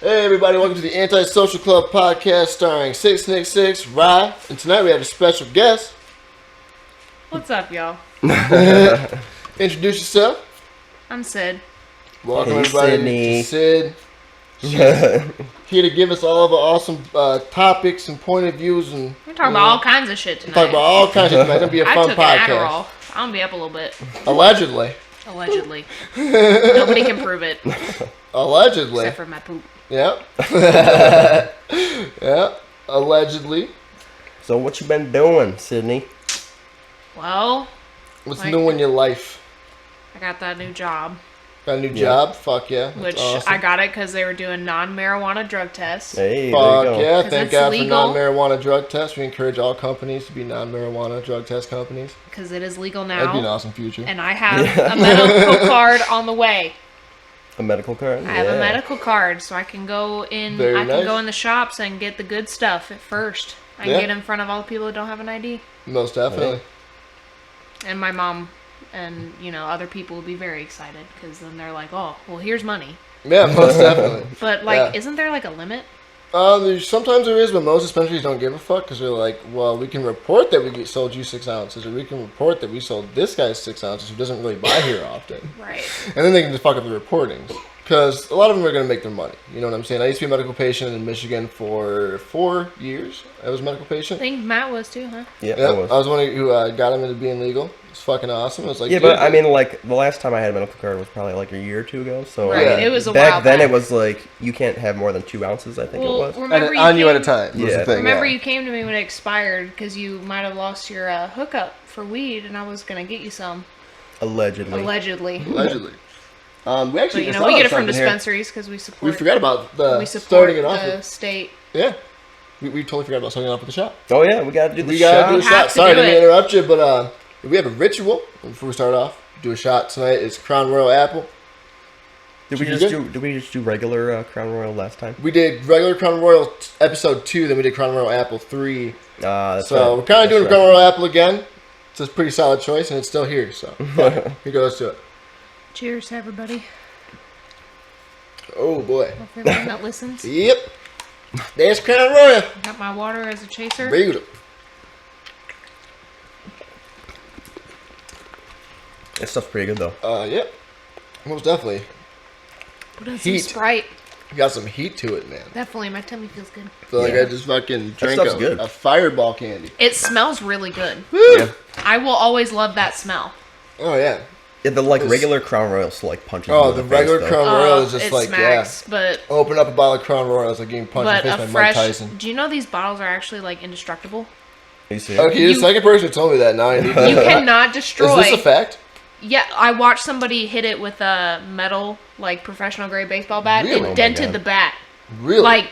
Hey everybody, welcome to the Antisocial Club podcast starring 666 Rye, and tonight we have a special guest. What's up, y'all? Introduce yourself. I'm Sid. Welcome Hey, everybody Sydney. to Sid. She's here to give us all the awesome topics and point of views, and We're talking about all kinds of shit tonight. talk about all kinds of things. It's gonna be a I fun took podcast. an Adderall. I'm gonna be up a little bit. Allegedly. Allegedly. Nobody can prove it. Allegedly. Except for my poop. Yeah. Yeah. Allegedly. So what you been doing, Sydney? Well, What's Like- new in your life? I got that new job. Got a new job? Fuck yeah. That's Which awesome. I got it because they were doing non-marijuana drug tests. Hey, Fuck there you go. yeah, 'Cause thank it's God legal. for non-marijuana drug tests. We encourage all companies to be non-marijuana drug test companies. Because it is legal That'd be an now. awesome future. And I have a medical card on the way. A medical card? I have a medical card, so I can go in. Very I can nice. go in the shops and get the good stuff at first. I can Yeah. get in front of all the people that don't have an ID. Most definitely. And my mom and, other people will be very excited because then they're like, oh, well, here's money. Yeah, most definitely. But, Yeah. isn't there, a limit? Sometimes there is, but most dispensaries don't give a fuck because they're like, well, we can report that we sold you 6 ounces, or we can report that we sold this guy 6 ounces who doesn't really buy here often. Right. And then they can just fuck up the reportings. Because a lot of them are going to make their money. You know what I'm saying? I used to be a medical patient in Michigan for 4 years. I was a medical I patient. think Matt was too, huh? Yeah, Yeah, I was. I was one who got him into being legal. It's fucking awesome. It was like, Yeah, dude, but I mean, the last time I had a medical card was probably a year or two ago. So Right. Yeah. It was a back while then back. it was like you can't have more than 2 ounces. I think it was. Remember on you at a came- time. Was Yeah. the thing, Remember yeah. you came to me when it expired because you might have lost your hookup for weed, and I was going to get you some. Allegedly. Allegedly. Allegedly. We But, actually just we thought get of it from something here. dispensaries because we support We forgot about we support starting it off the with. state. Yeah. We totally forgot about starting off with the shot. Oh yeah, we gotta do the We gotta do a shot. have shot. to Sorry, do didn't mean it. to interrupt you, but we have a ritual before we start off. Do a shot tonight. It's Crown Royal Apple. Did we Should we just do do? Did we just do regular Crown Royal last time? We did regular Crown Royal episode 2, then we did Crown Royal Apple 3. That's So right. we're kind of doing That's Crown Royal Apple again. It's a pretty solid choice, and it's still here. So fuck it. Here goes to it. Cheers, everybody. Oh boy. Hope everyone that listens. Yep. There's Crown Royal. Got my water as a chaser. Beautiful. That stuff's pretty good though. Yep. Most definitely. Put in Heat. some Sprite. Got some heat to it, man. Definitely, my tummy feels good. I feel like Yeah. I just fucking drank stuff's good. a fireball candy. It smells really good. Yeah. I will always love that smell. Oh yeah. Yeah, the regular Crown Royals punches. Oh, you in the face, regular though. Crown Royal is just it like, smacks, but open up a bottle of Crown Royal, it's like getting punched in the a face by Mike fresh. Tyson. Do you know these bottles are actually indestructible? Are you serious? Okay, you're the second person who told me that. Now I need to You cannot destroy. Is this a fact? Yeah, I watched somebody hit it with a metal, professional grade baseball bat. Really? Oh It my dented God. the bat, Really?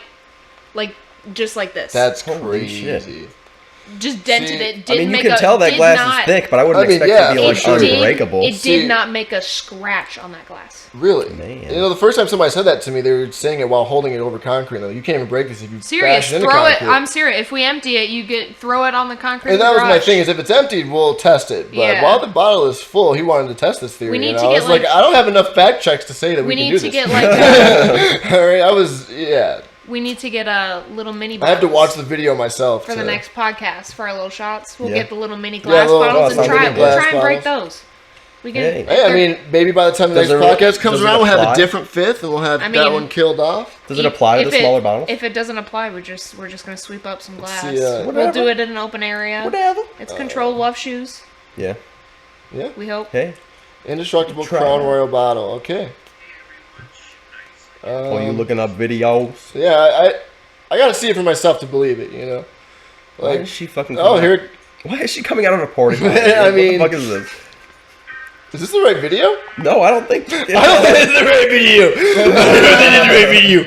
just like this. That's Holy shit. crazy. just dented See, it. Didn't I mean, you make can a, tell that did glass not, is thick, but I wouldn't I mean, expect yeah, it to be for like sure. unbreakable. It See- did not make a scratch on that glass. Really? Man. You know, the first time somebody said that to me, they were saying it while holding it over concrete. Though you can't even break this if you Serious, bash it into throw it. concrete. I'm serious. If we empty it, throw it on the concrete. And that in the was my garage. thing: is if it's emptied, we'll test it. But Yeah. while the bottle is full, he wanted to test this theory. We need and to I get, was like, I don't have enough fact checks to say that we We can need do to this. get All right, yeah. we need to get a little mini. I have to bottles watch the video myself for the next podcast for our little shots. We'll Yeah. get the little mini glass little- bottles and sounds try like we'll glass try and break bottles. those. We can. Hey. Hey, I mean, maybe by the time the Does next it really- podcast comes does it around, we'll have a apply? different fifth, and we'll have I that mean- one killed off. Does it apply to the smaller bottles? If it doesn't apply, we're just gonna sweep up some glass. see, We'll Whatever. do it in an open area. Whatever. It's controlled love shoes. Yeah. Yeah, We hope. Hey. indestructible Try Crown it. Royal bottle. Okay. Oh, you looking up videos? Yeah, I gotta see it for myself to believe it. You know, Why like is she fucking? oh coming out- here, Why is she coming out on a porta potty? I mean- what the fuck is this? is this the right video? No, I don't think. I don't think it's the right video. I don't think it's the right video.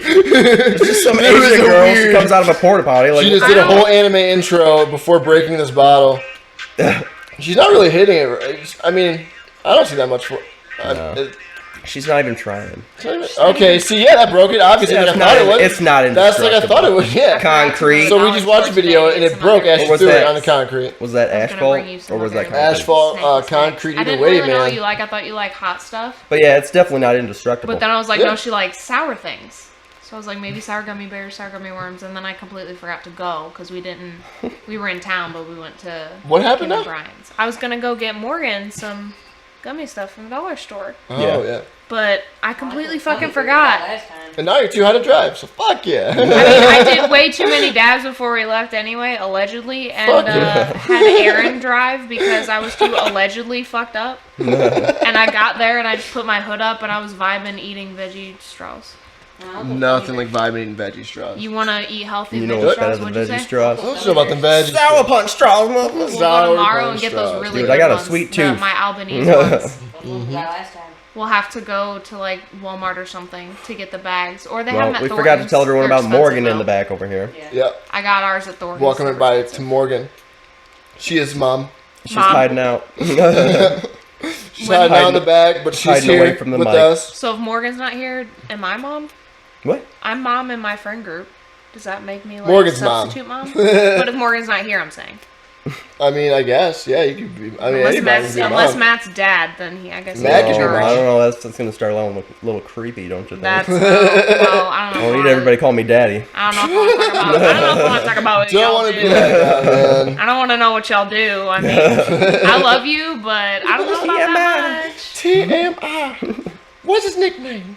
It's just some That was Asian so girl. weird. She comes out of a porta potty. Like, She just I did a don't- whole anime intro before breaking this bottle. She's not really hitting it. Right. I mean, I don't see that much for. No. She's not even trying. Okay, see, yeah, that broke it. Obviously, Yeah, like I it's thought not- it would. it's not That's like I thought it would. Yeah. Concrete. So we just watched a video and it broke as Or she was threw it that- on the concrete. Was that I was gonna asphalt bring you some or was that other- concrete? Asphalt, Snacks. concrete, I either didn't way, really know man. what you like. I thought you like hot stuff. But yeah, it's definitely not indestructible. But then I was like, Yeah. no, she likes sour things. So I was like, maybe sour gummy bears, sour gummy worms, and then I completely forgot to go because we were in town, but we went to What happened Kim now? and Brian's. I was gonna go get Morgan some gummy stuff from the dollar store, Oh, yeah. but I completely fucking forgot. Last time. And now you're too high to drive, so fuck yeah. I mean, I did way too many dabs before we left anyway, allegedly, and Fuck yeah. had Aaron drive because I was too allegedly fucked up. And I got there and I just put my hood up and I was vibing eating veggie straws. Nothing like vibing eating veggie straws. You want to eat healthy You know veggie what's straws? better than What'd you veggie say? straws? I don't know about them veggies. Sour punch straws, motherfucker. We'll go Sour tomorrow and punch get those straws. really Dude, good I got a ones, sweet the- tooth. my Albanese ones. We got last time. We'll have to go to like Walmart or something to get the bags, or they have them Well, at we Thornton's. forgot to tell everyone They're about Morgan expensive, in the though. back over here. Yeah. Yep. I got ours at Thornton's. Welcome They're everybody expensive. to Morgan. She is mom. She's Mom. hiding out. She's hiding out in the back, but she's Hiding here away from the with mic. us. So if Morgan's not here, am I mom? What? I'm mom in my friend group. Does that make me like Morgan's mom. substitute mom? But if Morgan's not here, I'm saying. I mean, I guess, yeah, you could be. I mean, anybody can be Unless mom. Matt's dad, then I guess Matt he's can in be I charge. don't know. That's going to start a little creepy, don't you think? That's well, I don't I know. don't need everybody to call me daddy. I don't know if I want to talk about. I don't know if I want to talk about what Don't y'all want to do. be that guy, man. I don't want to know what y'all do. I mean, I love you, but I don't know about that much. TMI. What's his nickname?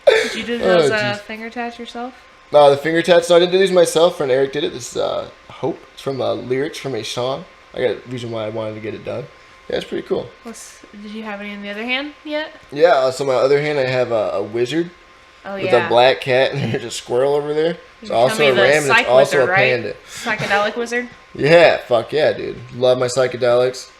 Did you do those jeez. finger tats yourself? No, the finger tats. No, I didn't do these myself. Friend Eric did it. This is Hope. It's from lyrics from a song. I got a reason why I wanted to get it done. Yeah, it's pretty cool. Did you have any in the other hand yet? Yeah. So on my other hand, I have a wizard Oh with yeah. a black cat, and there's a squirrel over there. It's Show also me a the ram, and psych it's also wizard, a right? panda. Psychedelic wizard. Yeah, fuck yeah, dude. Love my psychedelics.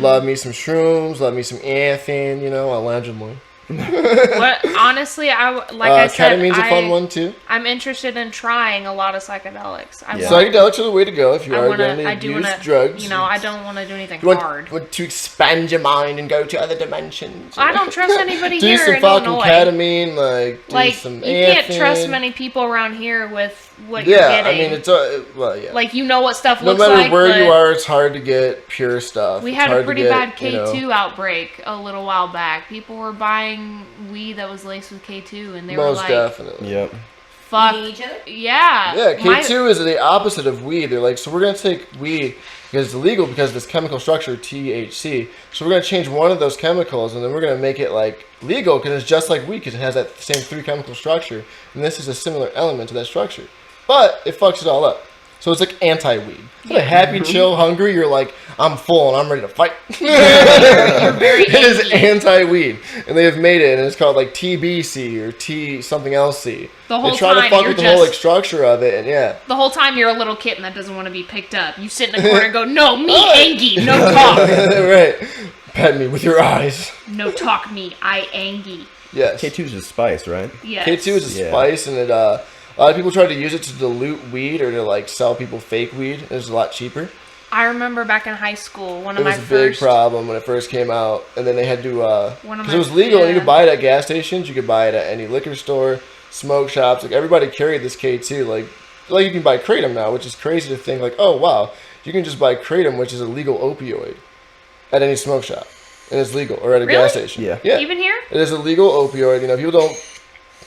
Love me some shrooms. Love me some anything. You know, allegedly. What? Honestly, I said, ketamine's a fun one too. I'm interested in trying a lot of psychedelics. Yeah. Psychedelics are the way to go if you I are wanna, going I to do use wanna, drugs. You know, I don't want to do anything You hard. want to expand your mind and go to other dimensions. I don't trust anybody do here some in fucking Illinois. ketamine, like do Like, some you can't Anthin. trust many people around here with what you're Yeah, getting. I mean it's well, yeah. like, you know what stuff no looks matter like, where but you are, it's hard to get pure stuff. we It's had a hard to pretty get, bad you K2 know, outbreak a little while back. People were buying weed that was laced with K2, and they were most like, definitely. Yep. fuck. Eating each other? Yeah. Yeah, my- K2 is the opposite of weed. They're like, so we're going to take weed because it's illegal because of this chemical structure, THC. So we're going to change one of those chemicals and then we're going to make it like legal because it's just like weed because it has that same 3 chemical structure. And this is a similar element to that structure. But it fucks it all up. So it's like anti-weed. Instead of happy, chill, hungry, you're like, I'm full and I'm ready to fight. You're very It is angry. anti-weed. And they have made it and it's called like TBC or T something else C. The whole they try time to fuck you're with the whole like just- structure of it and yeah. The whole time you're a little kitten that doesn't want to be picked up. You sit in the corner and go, no, me, Angie, no talk. Right. Pet me with your eyes. No talk me, I Angie. Yes. K2 is just spice, right? Yes. K2 is a Yeah. spice, and it a lot of people try to use it to dilute weed or to like sell people fake weed. It's a lot cheaper. I remember back in high school, one It of was my a big first... problem when it first came out, and then they had to One of because my- it was legal and you yeah. could buy it at gas stations, you could buy it at any liquor store, smoke shops. Like everybody carried this K2. Like you can buy kratom now, which is crazy to think. Like oh wow, you can just buy kratom, which is a legal opioid, at any smoke shop, and it's legal or at a Really? gas station. Yeah. Yeah. Even here? It is a legal opioid. You know, people don't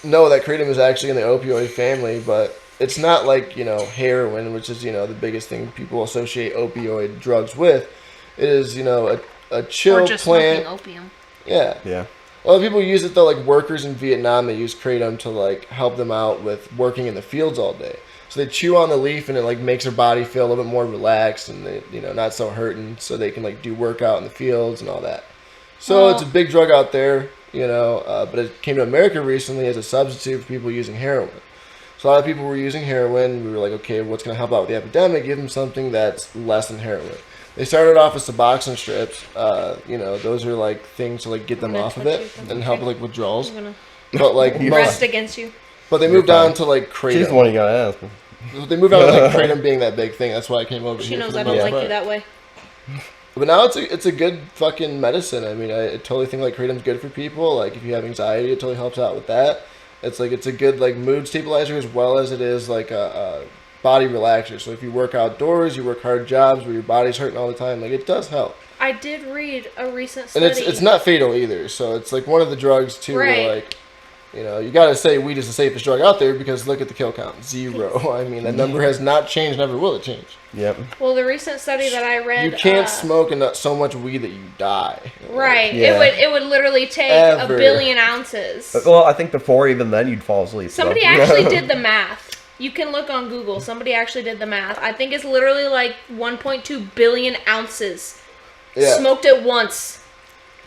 know that kratom is actually in the opioid family, but it's not like, you know, heroin, which is, you know, the biggest thing people associate opioid drugs with. It is, you know, a chill Or just plant. smoking opium. Yeah. Yeah. A lot of people use it though, like workers in Vietnam, they use kratom to like help them out with working in the fields all day. So they chew on the leaf and it like makes their body feel a little bit more relaxed and they, you know, not so hurting, so they can like do workout in the fields and all that. So Well- it's a big drug out there, you know, but it came to America recently as a substitute for people using heroin. So a lot of people were using heroin. We were like, okay, what's going to help out with the epidemic? Give them something that's less than heroin. They started off with Suboxone strips. You know, those are like things to like get them gonna off of touch it you, that's and help with okay. like withdrawals. I'm gonna But like, rest against you. but they You're moved on fine. to like She's the kratom. one you gotta ask. They moved on to like kratom being that big thing. That's why I came over She here. knows for I the don't most like part. you that way. But now it's a good fucking medicine. I mean, I totally think like kratom's good for people. Like if you have anxiety, it totally helps out with that. It's like it's a good like mood stabilizer as well as it is like a body relaxer. So if you work outdoors, you work hard jobs where your body's hurting all the time, like it does help. I did read a recent And study. it's not fatal either. So it's like one of the drugs too. Right. Where like You know, you got to say weed is the safest drug out there because look at the kill count, 0. I mean, that number has not changed, never will it change. Yep. Well, the recent study that I read, You can't smoke so much weed that you die. Right. Yeah. It would literally take Ever. 1 billion ounces. Well, I think before even then you'd fall asleep. so. Somebody actually did the math. You can look on Google. Somebody actually did the math. I think it's literally like 1.2 billion ounces smoked at once.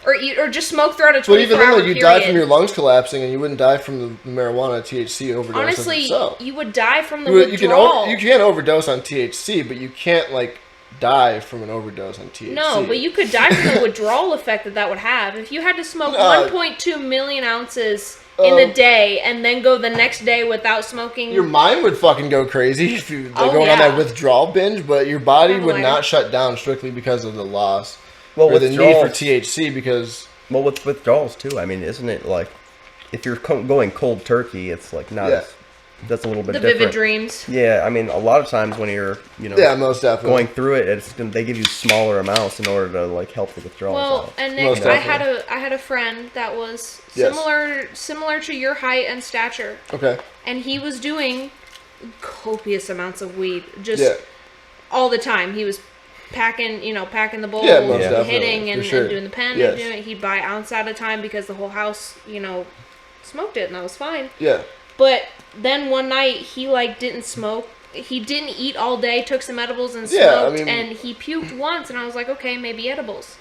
Or just smoke throughout a 24-hour But even then, period. you die from your lungs collapsing, and you wouldn't die from the marijuana THC overdose. Honestly, itself. you would die from the withdrawal. You can overdose on THC, but you can't like die from an overdose on THC. No, but you could die from the withdrawal effect that would have. If you had to smoke 1.2 million ounces in the day and then go the next day without smoking. Your mind would fucking go crazy if you Oh, going on yeah. that withdrawal binge, but your body would Probably. not shut down strictly because of the loss. Well, or the need for withdrawals- THC because... Well, with withdrawals too. I mean, isn't it like if you're going cold turkey, it's like not. Yeah. As, that's a little bit the different. vivid dreams. Yeah, I mean, a lot of times when you're Yeah, most definitely. going through it, they give you smaller amounts in order to like help the withdrawals Well, out. and Most Nick, I definitely. had a friend that was Yes. similar to your height and stature, Okay. and he was doing copious amounts of weed just Yeah. all the time. He was packing the bowl, Yeah, most Yeah. definitely. hitting for and, sure. and doing the pen Yes. and doing it. He'd buy ounce at a time because the whole house, smoked it, and that was fine. Yeah. But then one night he didn't smoke. He didn't eat all day, took some edibles and smoked, Yeah, I mean- and he puked once, and I was like, okay, maybe edibles.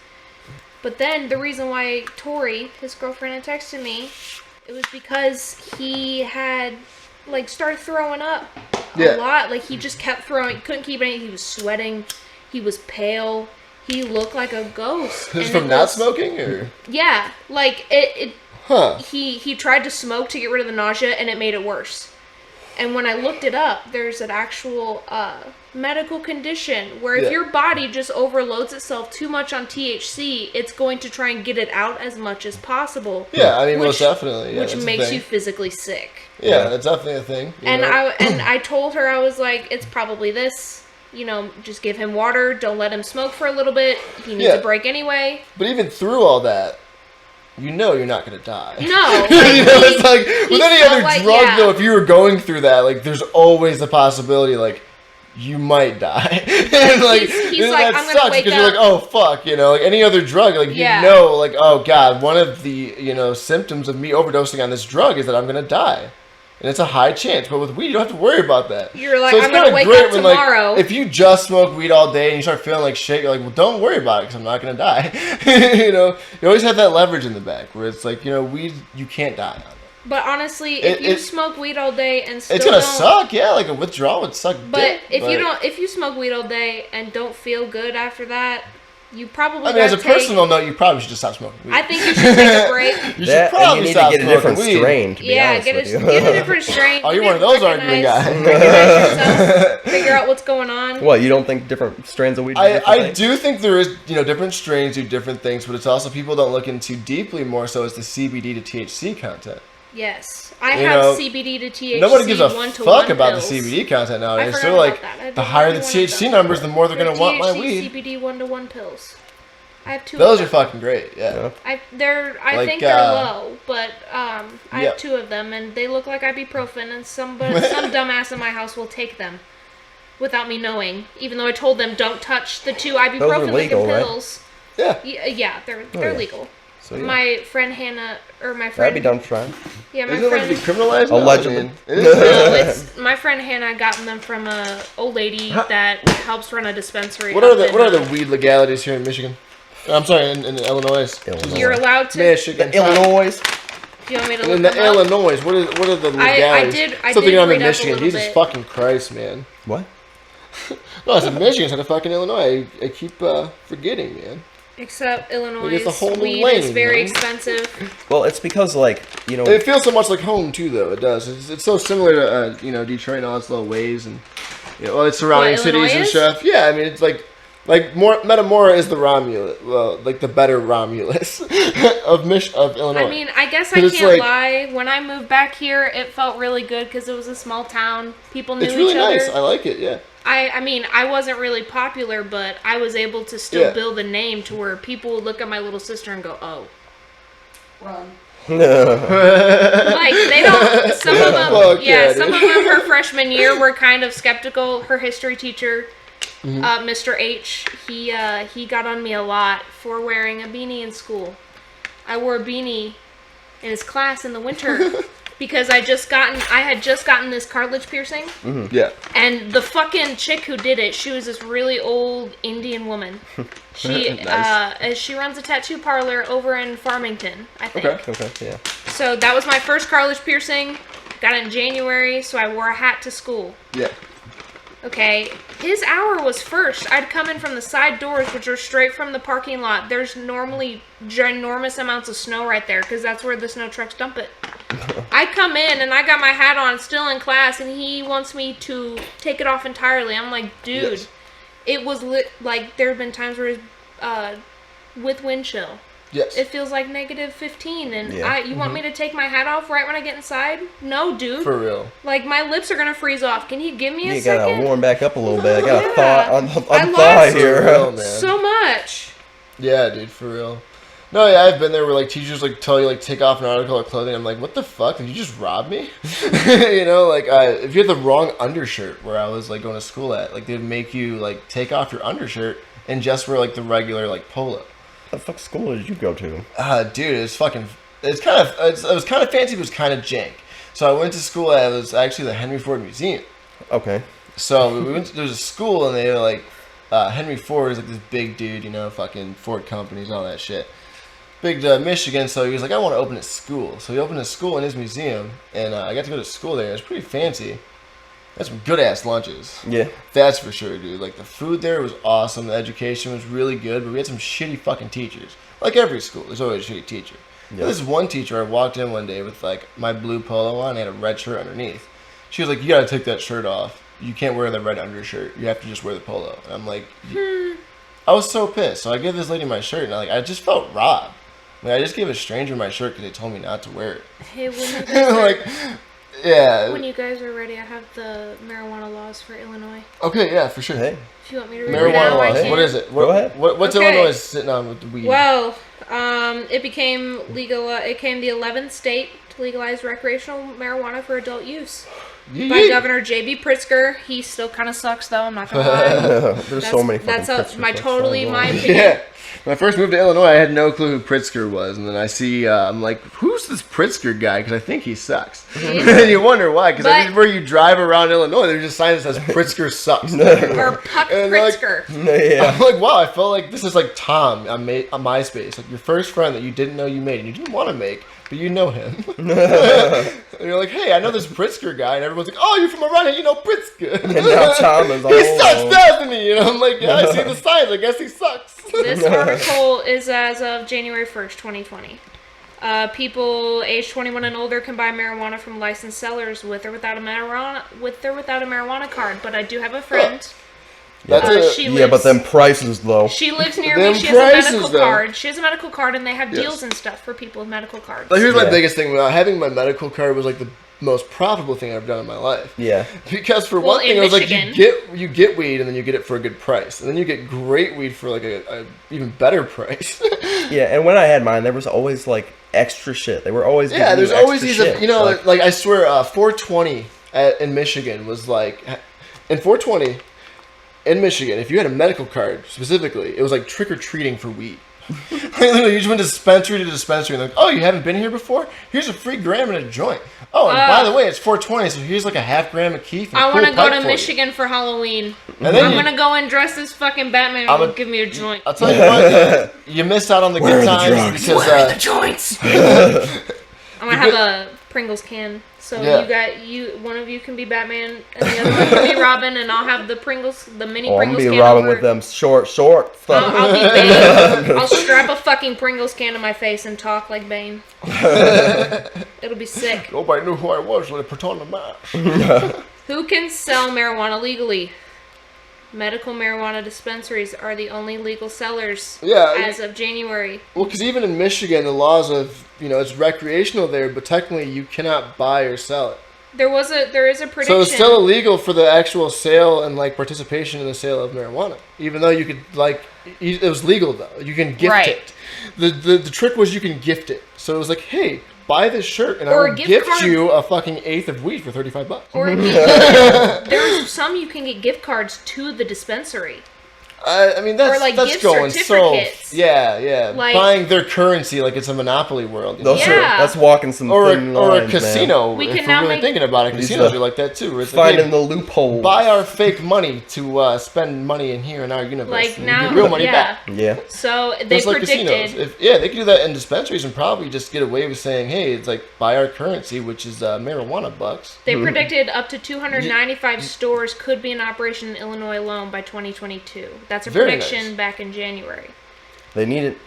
But then the reason why Tori, his girlfriend, had texted me, it was because he had started throwing up a lot. Like he just kept throwing, couldn't keep it. He was sweating. He was pale. He looked like a ghost. This is And from it not was- smoking, or? Yeah, it Huh. he tried to smoke to get rid of the nausea, and it made it worse. And when I looked it up, there's an actual medical condition where if Yeah. your body just overloads itself too much on THC, it's going to try and get it out as much as possible. Yeah, I mean, most Which- definitely. Yeah, which that's a makes thing. you physically sick. Yeah, that's definitely a thing. you And know? I told her, I was like, it's probably this. Just give him water. Don't let him smoke for a little bit. He needs Yeah. a break anyway. But even through all that, you're not going to die. No. It's like, with any felt other like- drug, yeah. though, if you were going through that, there's always the possibility, you might die. And, He's like, that I'm gonna sucks wake because you're like, up. oh, fuck, any other drug, Yeah. oh, God, one of the, symptoms of me overdosing on this drug is that I'm going to die. And it's a high chance, but with weed, you don't have to worry about that. You're like, it's I'm gonna kinda wake great up when, tomorrow. if you just smoke weed all day and you start feeling like shit, you're like, well, don't worry about it because I'm not going to die. You always have that leverage in the back where it's like, weed, you can't die on it. But honestly, if you smoke weed all day and still It's going to don't, suck, yeah, like a withdrawal would suck But dick, if you smoke weed all day and don't feel good after that, you probably. I mean, as a gotta take- personal note, you probably should just stop smoking weed. I think you should take a break. You should That, and probably you need to stop get a smoking different weed. strain. To be Yeah, honest get with you. a different strain. Oh, you're You one of those argument recognize- guys. recognize yourself, figure out what's going on. What, you don't think different strains of weed? do different I things? do think there is, different strains do different things, but it's also people don't look into deeply more so as the CBD to THC content. Yes, I You have know, CBD to THC. Nobody gives a 1-to-1 fuck about pills. the CBD content nowadays. forgot They're about like, that. I the didn't higher the really want THC them. numbers, the more they're going to want my THC, weed. CBD 1-to-1 pills. I have two. Those are of them. fucking great, yeah. I Like, think they're low, but I Yep. have two of them, and they look like ibuprofen, and some dumbass in my house will take them without me knowing, even though I told them don't touch the two ibuprofen legal, right? pills. Yeah. Yeah, they're yeah. legal. So, yeah. My friend Hannah, or my That'd friend, be done trying. yeah, my Isn't it like friend. decriminalized? now? Allegedly. I mean, it is. No, it's my friend Hannah got them from a old lady that helps run a dispensary. What are up the in, weed legalities here in Michigan? I'm sorry, in Illinois. Illinois. You're allowed to. Michigan. Illinois. Do you want me to In look the them up? Illinois, what are the legalities? I Something did I'm in read up a Michigan. little Jesus bit. fucking Christ, man. What? No, I said Michigan instead of fucking Illinois. I keep forgetting, man. Except Illinois, It's a whole new weed lane, is very man. expensive. Well, it's because, It feels so much like home too, though. It does. It's so similar to Detroit and all its little ways, and its surrounding What, cities Illinois and is? stuff. Yeah, I mean it's like Metamora is the Romulus, well, like the better Romulus of Illinois. I mean, I guess I 'Cause it's can't like- lie. When I moved back here, it felt really good because it was a small town. People knew it's really each other. nice. I like it. Yeah. I mean, I wasn't really popular, but I was able to still Yeah. build a name to where people would look at my little sister and go, "Oh, Run. Like, they don't, some of them, Fuck yeah, some dude. of them her freshman year were kind of skeptical. Her history teacher, Mr. H, he got on me a lot for wearing a beanie in school. I wore a beanie in his class in the winter because I had just gotten this cartilage piercing. Yeah. And the fucking chick who did it, she was this really old Indian woman. She Nice. she runs a tattoo parlor over in Farmington, I think. Okay. Yeah. So that was my first cartilage piercing. Got it in January, so I wore a hat to school. Yeah. Okay, his hour was first. I'd come in from the side doors, which are straight from the parking lot. There's normally ginormous amounts of snow right there, because that's where the snow trucks dump it. I come in, and I got my hat on, still in class, and he wants me to take it off entirely. I'm like, dude, Yes. it was like, there have been times where it's, with wind chill. Yes. It feels like negative 15, and Yeah. you want me to take my hat off right when I get inside? No, dude. For real. Like, my lips are gonna freeze off. Can you give me a You second? gotta warm back up a little bit. I got a Yeah. thought on I thigh lost For here. real, man. So much. Yeah, dude, for real. No, yeah, I've been there where like teachers like tell you like take off an article of clothing. I'm like, what the fuck? Did you just rob me? You know, like if you had the wrong undershirt where I was like going to school at, like they'd make you like take off your undershirt and just wear like the regular like polo. What the fuck school did you go to? Dude, it was kind of fancy, but it was kind of jank. So I went to school at, it was actually the Henry Ford Museum. Okay. So we went to, there was a school, and they were like, Henry Ford is like this big dude, you know, fucking Ford companies, all that shit. Big Michigan, so he was like, I want to open a school. So he opened a school in his museum, and I got to go to school there. It was pretty fancy. Had some good ass lunches. Yeah. That's for sure, dude. Like the food there was awesome. The education was really good, but we had some shitty fucking teachers. Like every school, there's always a shitty teacher. Yeah. But this one teacher, I walked in one day with like my blue polo on and I had a red shirt underneath. She was like, "You gotta take that shirt off. You can't wear the red undershirt. You have to just wear the polo." And I'm like, I was so pissed. So I gave this lady my shirt, and I just felt robbed. Like I just gave a stranger my shirt because they told me not to wear it. Hey, when you guys are, Like, yeah. when you guys are ready, I have the marijuana laws for Illinois. Okay, yeah, for sure. Hey. If you want me to read it Marijuana now, I laws. can. What is it? Go ahead. What's Okay. Illinois sitting on with the weed? Well, it became legal. It became the 11th state to legalize recreational marijuana for adult use by Yeet. Governor J.B. Pritzker. He still kind of sucks, though. I'm not gonna lie. There's so many. That's fucking my Pritzker totally songs my on. opinion. Yeah. When I first moved to Illinois, I had no clue who Pritzker was, and then I see, I'm like, who's this Pritzker guy? Because I think he sucks. And you wonder why, because But- everywhere you drive around Illinois, there's just signs that says Pritzker sucks. Or Puck And they're like- Pritzker. Yeah. I'm like, wow, I felt like this is like Tom on MySpace, like your first friend that you didn't know you made, and you didn't want to make, but you know him. And you're like, hey, I know this Pritzker guy, and everyone's like, oh, you're from around here, you know Pritzker. And now Tom is all He sucks, doesn't he? You know, I'm like, yeah, I see the signs, I guess he sucks. This article is as of January 1st, 2020. People aged 21 and older can buy marijuana from licensed sellers with or without a marijuana card. But I do have a friend. That's it. She Yeah, lives, but them prices though. she lives near Them me. She has a prices, medical though. card. She has a medical card, and they have Yes. deals and stuff for people with medical cards. Like, here's my Yeah. biggest thing. Having my medical card was like the most profitable thing I've done in my life. Yeah. Because for Well, one thing, in it was like Michigan. you get weed and then you get it for a good price, and then you get great weed for like a even better price. Yeah, and when I had mine, there was always like extra shit. They were always Yeah, giving there's you always extra these, shit. you know, Like, like I swear, 420 in Michigan was like, in 420 in Michigan, if you had a medical card specifically, it was like trick or treating for weed. Like, literally, you just went dispensary to dispensary, and like, oh, you haven't been here before? Here's a free gram and a joint. Oh, and by the way, it's 420, so here's like a half gram of keef. And I want want to go to Michigan for Halloween. And then I'm you- gonna go and dress as fucking Batman I'm and a- give me a joint. I'll tell you what, you missed out on the Where good are the times drugs? because joints. I'm gonna have a Pringles can. So Yeah. one of you can be Batman and the other one can be Robin, and I'll have the Pringles, the mini oh, I'm Pringles gonna be can. robbing over- with them short stuff. I'll be Bane. I'll strap a fucking Pringles can to my face and talk like Bane. It'll be sick. nobody knew who I was when I put on the mask. Who can sell marijuana legally? Medical marijuana dispensaries are the only legal sellers Yeah. as of January. Well, because even in Michigan, the laws of, it's recreational there, but technically you cannot buy or sell it. There is a prediction. So it's still illegal for the actual sale and like participation in the sale of marijuana, even though you could it was legal though. You can gift Right. it. The trick was you can gift it. So it was like, hey, buy this shirt and I Or a will gift gift card. you a fucking eighth of weed for $35. Or there's some you can get gift cards to the dispensary. I mean, that's, Or, like, that's gift going so... certificates. Yeah. Like- Buying their currency like it's a monopoly world. You know? Those Yeah. that's walking some Or thin a lines, casino. We if can we're now really make- thinking about it, These casinos are are like that too. Where it's finding like, the loophole. buy our fake money to spend money in here in our universe. Like and now, get real money yeah. back. Yeah. So they Just like predicted. casinos. They could do that in dispensaries and probably just get away with saying, hey, it's like buy our currency, which is marijuana bucks. They predicted up to 295 stores could be in operation in Illinois alone by 2022. That's a Very prediction nice. back in January. They need it.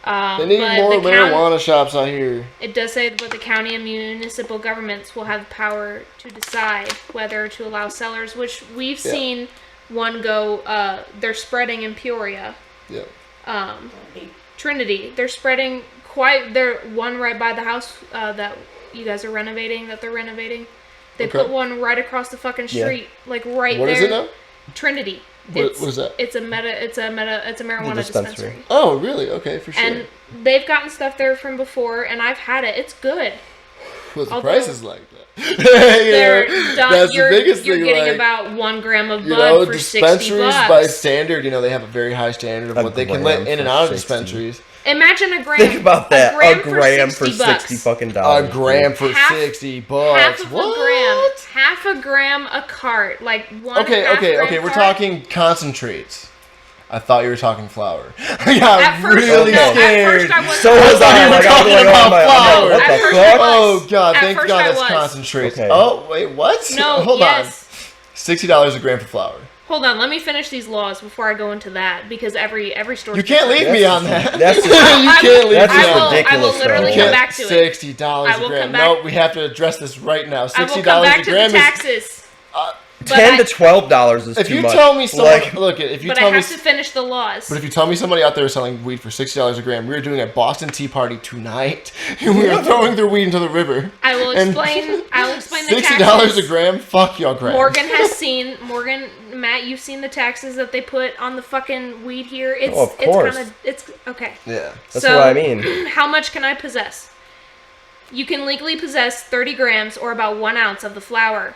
They need but more the marijuana shops out here. It does say that the county and municipal governments will have the power to decide whether to allow sellers, which we've seen one go, they're spreading in Peoria. Yeah. Trinity. They're spreading they're one right by the house that you guys are renovating, that they're renovating. They Okay. put one right across the fucking street, like right What there. is it now? Trinity. What is that? It's a marijuana dispensary. dispensary. Oh, really? Okay, for sure. And they've gotten stuff there from before, and I've had it. It's good. What's the although- prices like that? They're done. That's You're, the biggest you're thing. getting Like, about 1 gram of you bud know, for $60. dispensaries by standard, they have a very high standard of A what they can gram let in and for out of 60. dispensaries. Imagine a gram. Think about that. A gram for 60 60 bucks. fucking A dollars. gram for Half- $60. Half of What? a gram. Half a gram a cart. Like one. Okay, half gram we're cart. talking concentrates. I thought you were talking flour. I got At first, really no, scared. At first I was. So was I. you were Like, I'm talking like, about oh my- I'm flour. like, what At the first fuck? I Oh was. god, At thank first God I that's was. concentrates. Okay. Oh, wait, what? No, Hold yes. on. $60 a gram for flour. Hold on, let me finish these laws before I go into that because every store. You can't leave me on that. That's just, you can't leave that's me just on that. I will ridiculous, literally though. come back to it. $60 I will a gram. come back- No, we have to address this right now. $60 I will come back a to gram the is. taxes. But $10 to $12 is If too you much. tell me someone, Like, look, if you But I tell me, have to finish the laws. but if you tell me somebody out there is selling weed for $60 a gram, we are doing a Boston Tea Party tonight, and we are throwing their weed into the river. I will And explain. I will explain the $60 taxes. a gram? Fuck y'all gram. Matt, you've seen the taxes that they put on the fucking weed here. It's Oh, of course. it's okay. Yeah. That's what I mean. How much can I possess? You can legally possess 30 grams or about 1 ounce of the flower.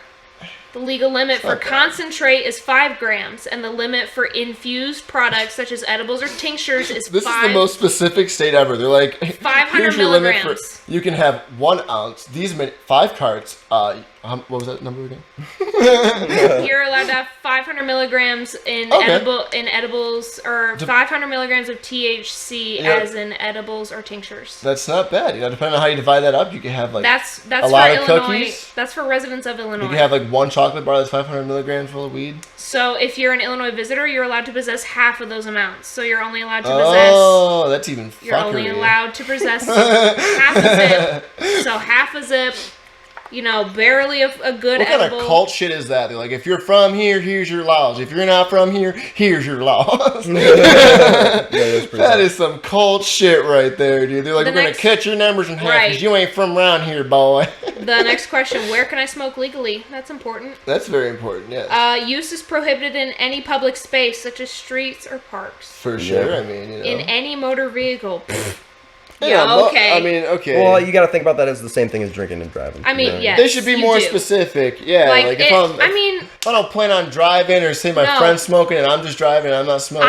The legal limit for not bad. concentrate is 5 grams, and the limit for infused products such as edibles or tinctures is This 5. is the most specific state ever. They're like, 500 here's your limit for. milligrams. You can have 1 ounce. These 5 carts. What was that number again? You're allowed to have 500 milligrams in Okay. edibles, or 500 milligrams of THC Yeah. as in edibles or tinctures. That's not bad. Depending on how you divide that up, you can have like That's a for lot of Illinois. cookies. That's for residents of Illinois. you can have like 1 chocolate bar that's 500 milligrams full of weed. So if you're an Illinois visitor, you're allowed to possess half of those amounts. So you're only allowed to possess. Oh, that's even You're only fuckery. allowed to possess half a zip. So half a zip. Barely a good What kind edible. of cult shit is that? They're like, if you're from here, here's your laws. If you're not from here, here's your laws. That is some cult shit right there, dude. They're like, The we're gonna next- cut your numbers in half Right. because you ain't from around here, boy. The next question: where can I smoke legally? That's important. That's very important, yes. Use is prohibited in any public space, such as streets or parks. For sure. Yeah. I mean, In any motor vehicle. Yeah, okay. I mean, okay. well, you got to think about that as the same thing as drinking and driving. I mean, Yeah. yes, they should be you more do. specific. Yeah, like if I don't plan on driving, or say my No. friend's smoking and I'm just driving, I'm not smoking.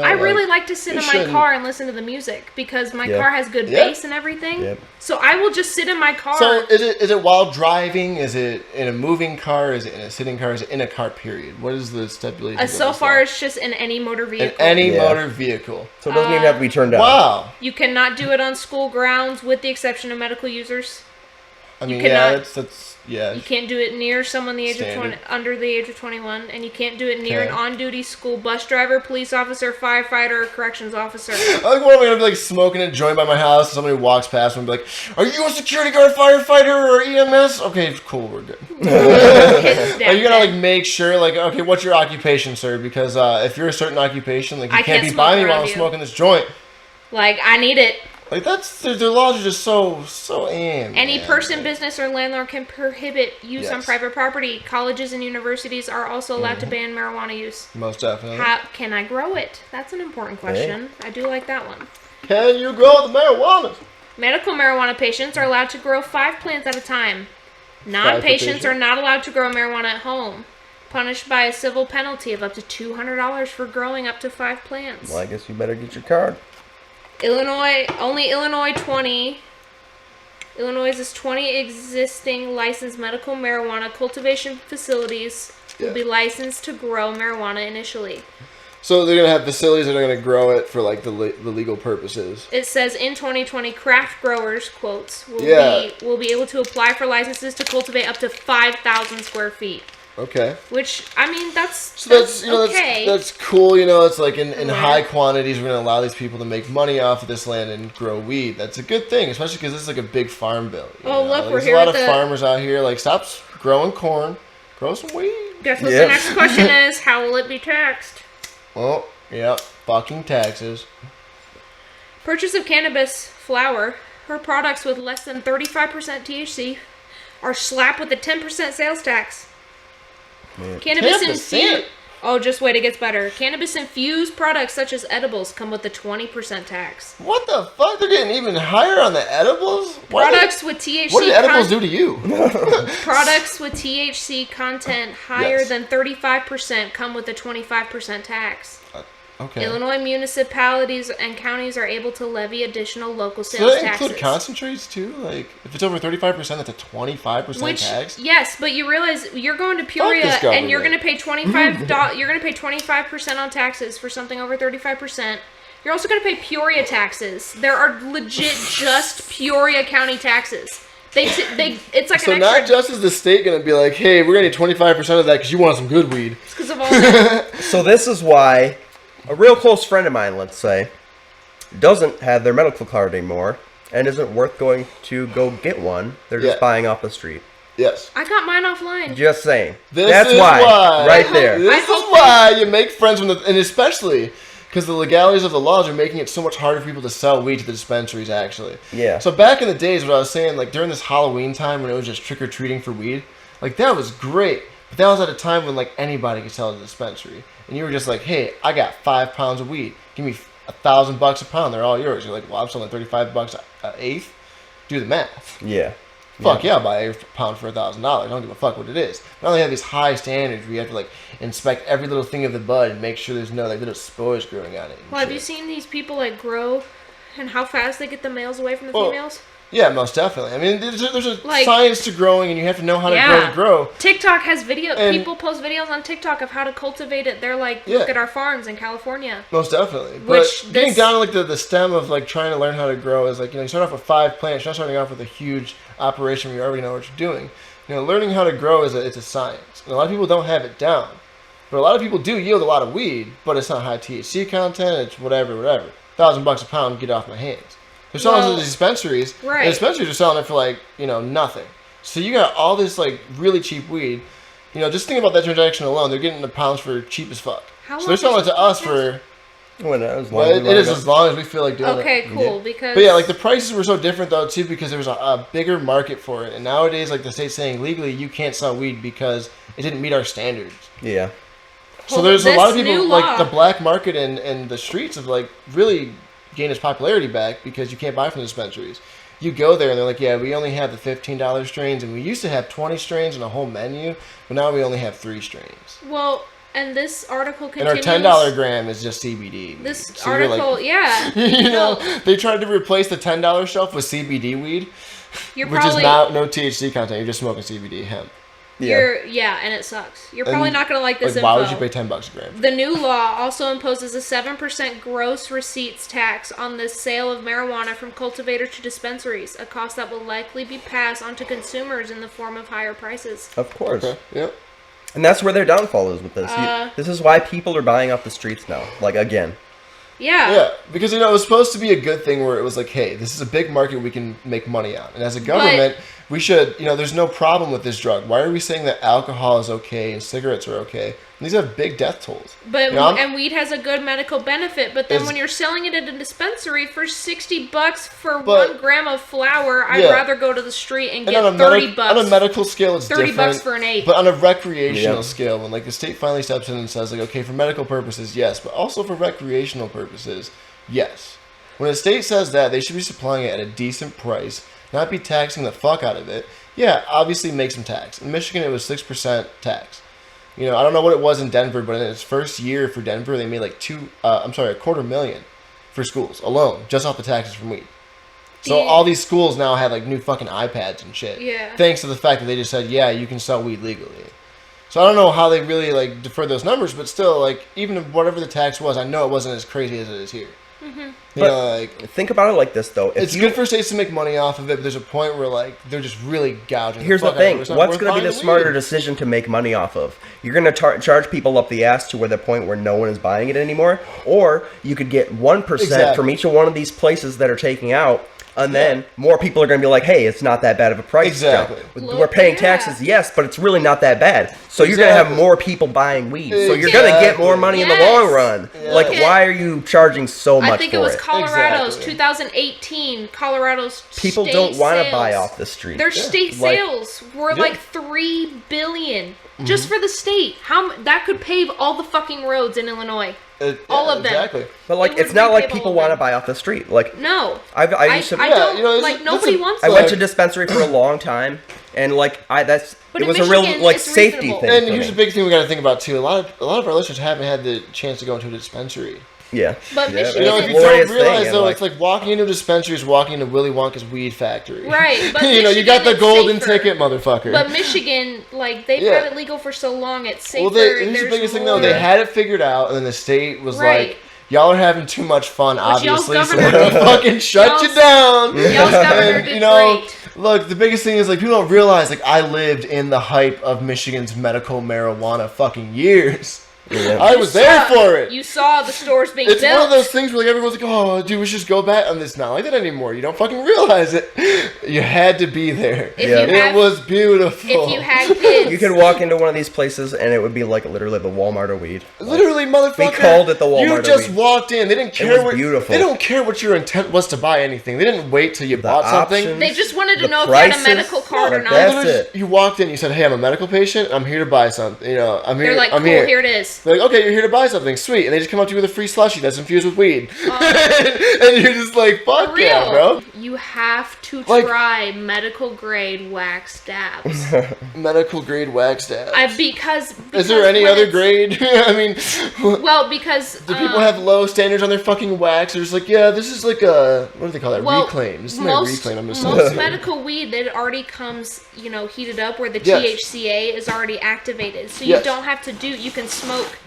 I really like to sit you in my shouldn't. car and listen to the music because my Yeah. car has good Yeah. bass and everything. Yep. So I will just sit in my car. So is it while driving? Is it in a moving car? Is it in a sitting car? Is it in a car? Period. What is the stipulation? so far, it's just in any motor in vehicle. any Yeah. motor vehicle. So it doesn't even have to be turned down. Wow. You cannot do it on school grounds, with the exception of medical users. I mean, cannot- that's yeah. You can't do it near someone Standard. under the age of 21, and you can't do it near Okay. an on-duty school bus driver, police officer, firefighter, or corrections officer. I like when I'm gonna be like smoking a joint by my house, and somebody walks past me and be like, "Are you a security guard, firefighter, or EMS?" Okay, cool, we're good. Are you gonna like make sure, like, okay, what's your occupation, sir? Because if you're a certain occupation, like, you I can't can't be by smoke me while around I'm you. smoking this joint. Like, I need it. Like, their laws are just so Any person, business, or landlord can prohibit use on Yes. private property. Colleges and universities are also allowed to ban marijuana use. Most definitely. How can I grow it? That's an important question. I do like that one. Can you grow the marijuana? Medical marijuana patients are allowed to grow 5 plants at a time. Non-patients are not allowed to grow marijuana at home. Punished by a civil penalty of up to $200 for growing up to 5 plants. Well, I guess you better get your card. Illinois is 20 existing licensed medical marijuana cultivation facilities will be licensed to grow marijuana initially. So they're going to have facilities that are going to grow it for like the legal purposes. It says in 2020, craft growers, quotes, will be able to apply for licenses to cultivate up to 5,000 square feet. Okay. Which, I mean, that's okay. That's cool. You know, it's like in high quantities, we're going to allow these people to make money off of this land and grow weed. That's a good thing, especially because this is like a big farm bill. Look, like, we're there's here a lot of farmers out here. Like, stop growing corn, grow some weed. Guess what the next question is? How will it be taxed? Oh, yeah, fucking taxes. Purchase of cannabis flower or products with less than 35% THC are slapped with a 10% sales tax. Man. Cannabis infused. Oh, just wait, it gets better. Cannabis infused products such as edibles come with a 20% tax. What the fuck? They're getting even higher on the edibles? Products with THC. What did edibles do to you? Products with THC content higher than 35% come with a 25% tax. Okay. Illinois municipalities and counties are able to levy additional local sales taxes. So that taxes. include concentrates too? Like, if it's over 35%, that's a 25% tax? Yes, but you realize you're going to Peoria and you're going to pay $25. You're going to pay 25% on taxes for something over 35%. You're also going to pay Peoria taxes. There are legit just Peoria County taxes. It's like so an extra. not just is the state going to be like, hey, we're going to need 25% of that because you want some good weed. It's because of all that. So this is why a real close friend of mine, let's say, doesn't have their medical card anymore and isn't worth going to go get one. They're just buying off the street. Yes. I got mine offline. Just saying. That's why. Right there. This is why you make friends with and especially because the legalities of the laws are making it so much harder for people to sell weed to the dispensaries, actually. Yeah. So back in the days, what I was saying, like during this Halloween time when it was just trick-or-treating for weed, like that was great. But that was at a time when like anybody could sell at a dispensary. And you were just like, hey, I got 5 pounds of weed. Give me $1,000 a pound. They're all yours. You're like, well, I'm selling $35 an eighth. Do the math. Yeah. Fuck yeah, I'll buy a pound for $1,000. I don't give a fuck what it is. But only have these high standards where you have to like inspect every little thing of the bud and make sure there's no like little spores growing on it. Well, have you seen these people like grow and how fast they get the males away from the females? Yeah, most definitely. I mean, there's a science to growing, and you have to know how to grow. TikTok has people post videos on TikTok of how to cultivate it. They're like, look at our farms in California. Most definitely. But getting down to like the stem of like trying to learn how to grow is like, you start off with 5 plants. You're not starting off with a huge operation where you already know what you're doing. Learning how to grow it's a science. And a lot of people don't have it down. But a lot of people do yield a lot of weed, but it's not high THC content. It's whatever. $1,000 a pound, get off my hands. They're selling it to the dispensaries. Right. And the dispensaries are selling it for like, nothing. So you got all this like really cheap weed. Just think about that transaction alone. They're getting the pounds for cheap as fuck. So they're selling it to us for it is as long as we feel like doing it. Okay, cool. Because But yeah, like the prices were so different though too because there was a bigger market for it. And nowadays like the state's saying legally you can't sell weed because it didn't meet our standards. Yeah. So there's a lot of people like the black market and the streets have like really gain its popularity back because you can't buy from the dispensaries. You go there and they're like, yeah, we only have the $15 strains, and we used to have 20 strains and a whole menu, but now we only have 3 strains. Well, and this article continues. And our $10 gram is just CBD. This article, they tried to replace the $10 shelf with CBD weed, which is not no THC content. You're just smoking CBD hemp. And it sucks. You're probably not going to like this info. Why would you pay $10 a gram? The new law also imposes a 7% gross receipts tax on the sale of marijuana from cultivator to dispensaries, a cost that will likely be passed on to consumers in the form of higher prices. Of course. Okay. Yep. And that's where their downfall is with this. This is why people are buying off the streets now. Like, again. Yeah, because it was supposed to be a good thing where it was like, hey, this is a big market we can make money on, and as a government, we should, there's no problem with this drug. Why are we saying that alcohol is okay and cigarettes are okay? And these have big death tolls. But and weed has a good medical benefit. But then when you're selling it at a dispensary for $60 for 1 gram of flour, I'd rather go to the street and get $30. On a medical scale, it's $30 different. for an eighth. But on a recreational scale, when like the state finally steps in and says like, okay, for medical purposes, yes, but also for recreational purposes, yes. When a state says that, they should be supplying it at a decent price, not be taxing the fuck out of it. Yeah, obviously make some tax. In Michigan, it was 6% tax. You know, I don't know what it was in Denver, but in its first year for Denver, they made like $250,000 for schools alone, just off the taxes from weed. So all these schools now have like new fucking iPads and shit. Yeah. Thanks to the fact that they just said, yeah, you can sell weed legally. So I don't know how they really like deferred those numbers, but still, like, even if whatever the tax was, I know it wasn't as crazy as it is here. Mm-hmm. You know, like, think about it like this, though. it's good for states to make money off of it, but there's a point where like they're just really gouging. Here's the fuck out of thing: it. It's not what's worth going to be buying the smarter weed. decision to make money off of? You're going to charge people up the ass to where the point where no one is buying it anymore, or you could get 1% Exactly. from each one of these places that are taking out. And then more people are going to be like, hey, it's not that bad of a price. Exactly. Joe. We're paying taxes, yes, but it's really not that bad. So you're going to have more people buying weed. So you're going to get more money in the long run. Yeah. Like, why are you charging so much for it? I think it was Colorado's Exactly. 2018. Colorado's People state don't want to sales. buy off the street. Their state Like- sales were like $3 billion just for the state. That could pave all the fucking roads in Illinois. All of them. Exactly. But like, It it's would not like repay all people of want to them. buy off the street. Like, No. I used to. I Yeah, don't you know, like that's nobody a- wants I to. went to dispensary for a long time, and like But it in was a real Michigan, like it's safety reasonable. thing. And for here's me. a big thing we got to think about too. A lot of our listeners haven't had the chance to go into a dispensary. Yeah. But Yeah, Michigan You know, is if you glorious don't realize thing, though, and, it's like walking into a dispensary is walking into Willy Wonka's weed factory. Right, but you know, you got Michigan the is golden safer. ticket, motherfucker. But Michigan, like they've Yeah. had it legal for so long, it's safer. Well, here's the there's biggest thing more- though. They had it figured out, and then the state was Right. like, "Y'all are having too much fun, But y'all's obviously, so governor- we're gonna fucking shut you y'all's- down." Y'all's governor And, did you know, great. look, the biggest thing is like people don't realize like I lived in the hype of Michigan's medical marijuana fucking years. Yeah. I was there for it. You saw the stores being It's built. one of those things where like everyone's like, "Oh, dude, we should just go back." And it's not like that anymore. You don't fucking realize it. You had to be there. If Yeah. you have, It was beautiful. if you had kids, You could walk into one of these places, and it would be like literally the Walmart of weed. Literally, motherfucker. We called it the Walmart You of just weed. walked in. They didn't care was what. beautiful. They don't care what your intent was to buy anything. They didn't wait till you bought something. options. they just wanted to The know if you had a prices, medical card or like not. that. That's Literally, it. You walked in. You said, "Hey, I'm a medical patient. I'm here to buy something. You know, I'm here. They're like, I'm cool, here it is. They're like, okay, you're here to buy something. Sweet. And they just come up to you with a free slushie that's infused with weed. Oh. And you're just like, fuck For yeah, real. bro. You have to Like- try medical grade wax dabs. Medical grade wax dabs. Because Is there any when other it's- grade? I mean, Well, because do people have low standards on their fucking wax? They're just like, yeah, this is like a, what do they call that? well, Reclaim. This is my most, reclaim. I'm just most medical weed that already comes, heated up where the Yes. THCA is already activated. So Yes. you don't have to you can smoke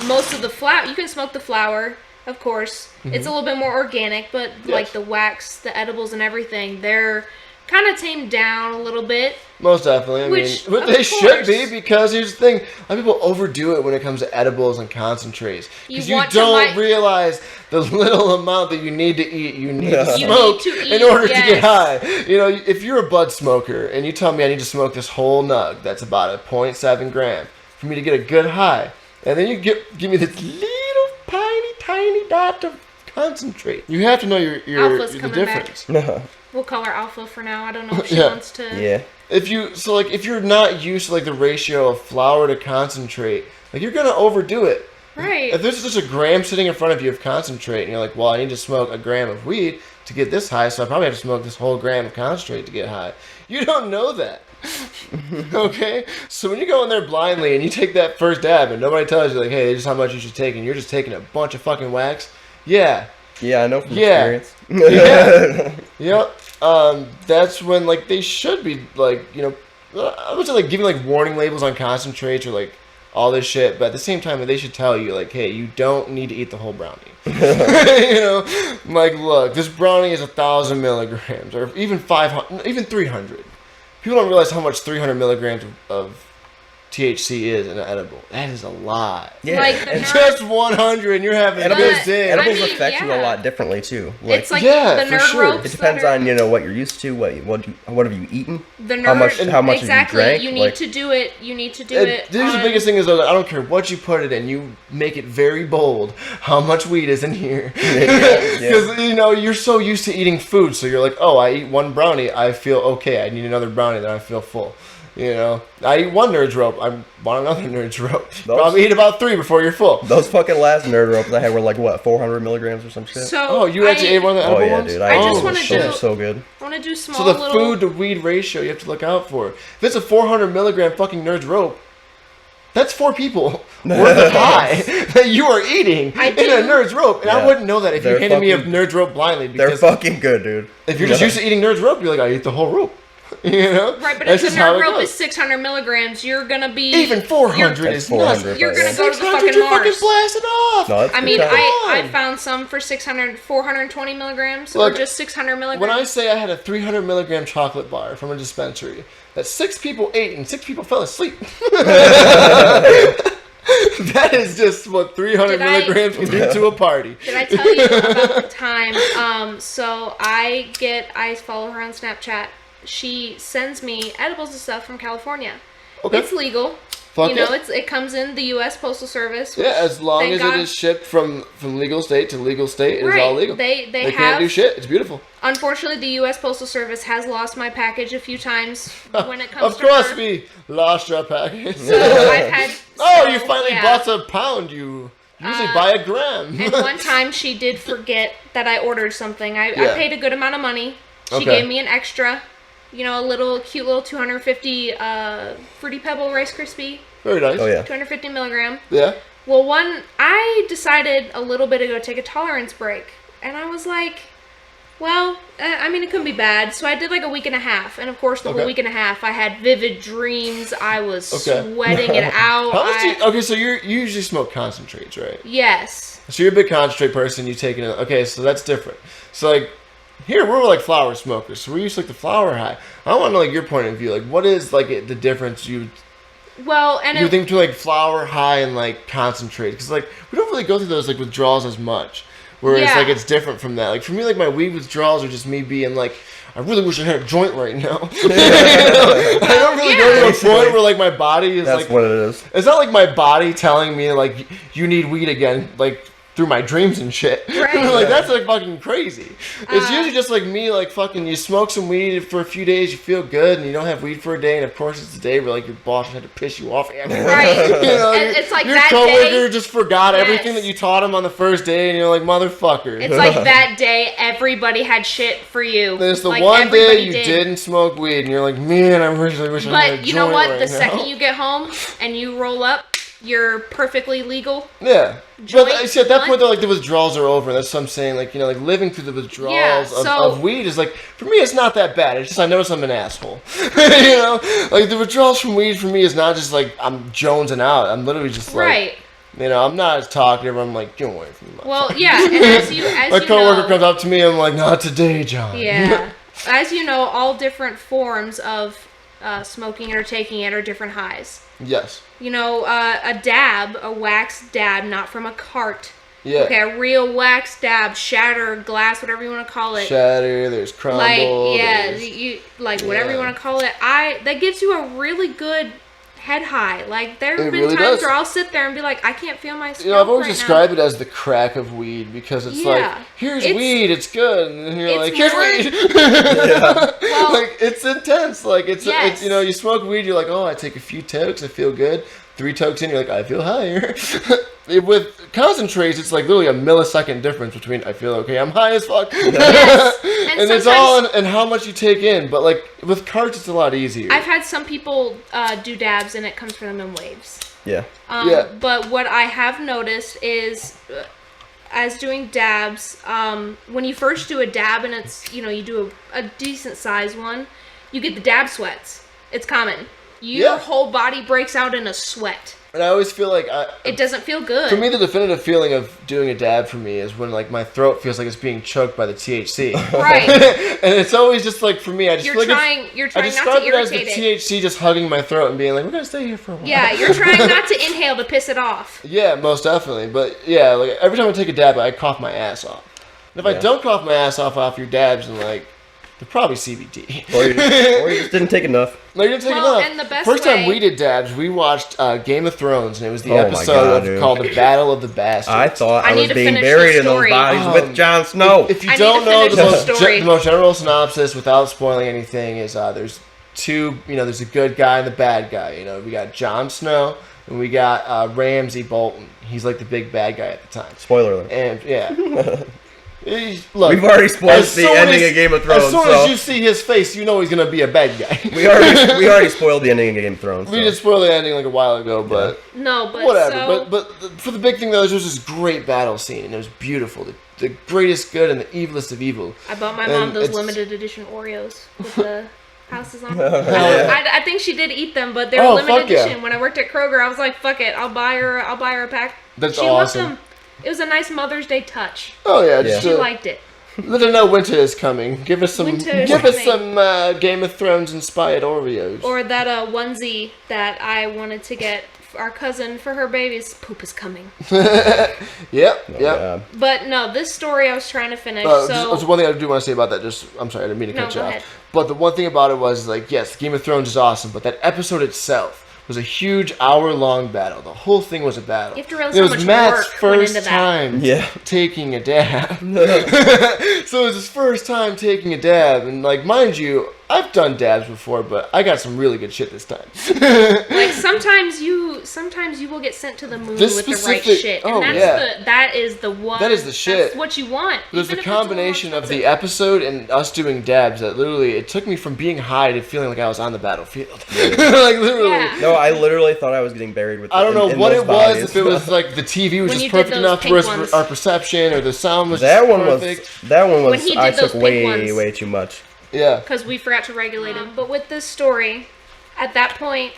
most of the flower. You can smoke the flower, of course. Mm-hmm. It's a little bit more organic, but like the wax, the edibles and everything, they're kind of tamed down a little bit. Most definitely. I Which, mean, but of they should be course. because here's the thing: a lot of people overdo it when it comes to edibles and concentrates because You you, want to don't mi- realize the little amount that you need to eat. You need to You smoke need to in eat, order to yes. get high. You know, if you're a bud smoker and you tell me I need to smoke this whole nug, that's about a 0.7 gram for me to get a good high, and then you give me this little tiny dot of concentrate. You have to know your Alpha's the coming back. difference. We'll call her Alpha for now. I don't know if she Yeah. wants to. Yeah. If you're not used to like the ratio of flour to concentrate, like you're gonna overdo it. Right. If there's just a gram sitting in front of you of concentrate, and you're like, well, I need to smoke a gram of weed to get this high, so I probably have to smoke this whole gram of concentrate to get high. You don't know that. Okay? So when you go in there blindly and you take that first dab and nobody tells you like, hey, this is how much you should take, and you're just taking a bunch of fucking wax, yeah. Yeah, I know from Yeah. experience. Yeah. Yep. That's when like they should be like, I would say like giving like warning labels on concentrates or like all this shit, but at the same time they should tell you like, hey, you don't need to eat the whole brownie. Like look, this brownie is 1,000 milligrams or even 500, even 300. People don't realize how much 300 milligrams of THC is in an edible. That is a lot. Yeah. Like the and nerve- Just 100 and you're having a edibles, good day. edibles I mean, affect you a yeah. lot differently too. It's like Yeah, the for nerve sure. ropes. it depends that are, on what you're used to, what have you eaten, the nerve, how much have you exactly. drank, You need like- to do it. You need to do it. Here's the on- biggest thing is though, that I don't care what you put it in, you make it very bold how much weed is in here. Because you're so used to eating food, so you're like, oh, I eat one brownie, I feel okay. I need another brownie, then I feel full. You know, I eat one Nerds rope. I want another Nerds rope. Those- Probably eat about 3 before you're full. Those fucking last nerd ropes I had were like, what, 400 milligrams or some shit? So Oh, you actually ate one of the Oh, edible yeah, ones? dude. I just ate wanna those. do- Those are so good. I want to do small So the little. food to weed ratio you have to look out for. If it's a 400 milligram fucking Nerds rope, that's 4 people worth of high that you are eating I in do- a Nerds rope. And I Yeah. wouldn't know that if you They're handed me a fucking- Nerds rope blindly. They're Because fucking good, dude. if you're just used to eating Nerds rope, you're like, I eat the whole rope. You know? Right, but That's if the just how nerd it rope goes. is 600 milligrams, you're gonna be Even 400 That's is 400, nuts. You're gonna go to the 600, fucking you're fucking Mars. blasted off. No, that's I good mean, time. I found some for 600, 420 milligrams, Look, or just 600 milligrams. When I say I had a 300 milligram chocolate bar from a dispensary that 6 people ate and 6 people fell asleep. That is just what 300 Did I- milligrams can do to a party. Did I tell you about the time? So I follow her on Snapchat. She sends me edibles and stuff from California. Okay. It's legal. Fuck You know, yeah. it comes in the U.S. Postal Service. which, Yeah, as long thank as God- it is shipped from legal state to legal state, it is Right. all legal. They can't have- do shit. It's beautiful. Unfortunately, the U.S. Postal Service has lost my package a few times when it comes Of to course, her. we lost your package. So I've had. Oh, so, you finally yeah. bought a pound. You usually buy a gram. And one time she did forget that I ordered something. I Yeah. paid a good amount of money. She Okay. gave me an extra, you know, a cute little 250 Fruity Pebble Rice Krispie, Very nice. Oh, yeah. 250 milligram. Yeah. Well, I decided a little bit ago to take a tolerance break. And I was like, well, I mean, it couldn't be bad. So I did like a week and a half. And of course, the Okay. whole week and a half, I had vivid dreams. I was Okay. sweating it out. How much do you, okay, so you usually smoke concentrates, right? Yes. So you're a big concentrate person. You take it. Okay, so that's different. So like here we're like flower smokers. So we're used to like the flower high. I want to know like your point of view. Like what is like the difference you Well, and you it, think between like flower high and like concentrate? Because like we don't really go through those like withdrawals as much. Whereas Yeah. like it's different from that. Like for me, like my weed withdrawals are just me being like, I really wish I had a joint right now. I don't really go to a point where like my body is That's like. what it is. It's not like my body telling me like you need weed again, like through my dreams and shit. Right. Like that's like fucking crazy. It's usually just like me, like fucking. You smoke some weed for a few days, you feel good, and you don't have weed for a day, and of course it's the day where like your boss had to piss you off. Right. You know, And your- it's like your that coworker day- just forgot Yes. everything that you taught him on the first day, and you're like motherfucker. it's like that day everybody had shit for you. There's the like, one day everybody you did. didn't smoke weed, and you're like, man, I really wish I had a But you know joint what? right The now." second you get home and you roll up, you're perfectly legal. Yeah. Joint, But see, at that blunt. point, though, like the withdrawals are over. That's what I'm saying. Like, you know, like living through the withdrawals Yeah, so- of weed is like, for me, it's not that bad. It's just I notice I'm an asshole. You know, like the withdrawals from weed for me is not just like I'm jonesing out. I'm literally just like, Right. you know, I'm not as talkative. I'm like, get away from me. Well, yeah, and as you My coworker know, comes up to me. I'm like, not today, John. yeah, as you know, all different forms of smoking it or taking it are different highs. Yes. You know, a dab, a wax dab, not from a cart. Yeah. Okay, a real wax dab, shatter, glass, whatever you want to call it. Shatter. There's crumble. Like, yeah, there's- you like whatever you Yeah. want to call it. That gives you a really good head high. Like there have It been really times does. where I'll sit there and be like, I can't feel my scalp You know, I've always right described it as the crack of weed because it's like, Yeah. here's It's- weed, it's good, and then you're it's like, here's more- weed. Well, Like it's intense. Like it's Yes. you know, you smoke weed, you're like, oh, I take a few tokes, I feel good. 3 tokes in, you're like, I feel higher. With concentrates, it's like literally a millisecond difference between I feel okay, I'm high as fuck, Yes. and it's all in how much you take in. But like with carts, it's a lot easier. I've had some people do dabs and it comes from them in waves. Yeah. Yeah. But what I have noticed is, as doing dabs, when you first do a dab and it's, you know, you do a decent sized one, you get the dab sweats. It's common. Your Yeah. whole body breaks out in a sweat. And I always feel like It doesn't feel good. for me, the definitive feeling of doing a dab for me is when like my throat feels like it's being choked by the THC. Right. And it's always just like for me, I just You're feel like trying. You're I trying not describe to it as the irritate it. THC just hugging my throat and being like, "We're gonna stay here for a while." Yeah, you're trying not to inhale to piss it off. Yeah, most definitely. But yeah, like every time I take a dab, I cough my ass off. And if I Yeah. don't cough my ass off your dabs, then like they're probably CBD. Or you just didn't take enough. No, you didn't take Well, enough. and the best First time way- we did dabs, we watched Game of Thrones, and it was the Oh my episode God, dude. called "The Battle of the Bastards." I thought I I need was to being finish buried the in those story. bodies Um, with Jon Snow. If you I need don't to know finish the the most, story. the most general synopsis without spoiling anything is there's two, there's a good guy and the bad guy. We got Jon Snow and we got Ramsay Bolton. He's like the big bad guy at the time. Spoiler alert. And yeah. Look, We've already spoiled the ending of Game of Thrones. As soon as you see his face, you know he's gonna be a bad guy. we already spoiled the ending of Game of Thrones. We did spoil the ending like a while ago, but whatever. So, but for the big thing though, there was this great battle scene, and it was beautiful. The greatest good and the evilest of evil. I bought my mom those limited edition Oreos with the houses on. Yeah. I think she did eat them, but they were limited edition. When I worked at Kroger, I was like, "Fuck it, I'll buy her a pack." That's she awesome. loved them. It was a nice Mother's Day touch. Oh yeah, She liked it. Let her know winter is coming. Give us some. Game of Thrones inspired Oreos. Or that onesie that I wanted to get our cousin for her baby's poop is coming. Yep. But no, this story I was trying to finish. Just one thing I do want to say about that. I'm sorry, I didn't mean to cut you off. But the one thing about it was yes, Game of Thrones is awesome, but that episode itself was a huge hour-long battle. The whole thing was a battle. You have to realize how much Matt's work went into that. First time taking a dab. So it was his first time taking a dab, and mind you, I've done dabs before, but I got some really good shit this time. Sometimes you will get sent to the moon with the right shit, and that is the one. That is the shit. That's what you want. There's a combination of the episode and us doing dabs that literally it took me from being high to feeling like I was on the battlefield. Literally. Yeah. No, I literally thought I was getting buried with. I don't know what it was. If it was the TV was just perfect enough for our perception, or the sound was perfect. That one was. I took way too much. Yeah. Because we forgot to regulate him. But with this story, at that point,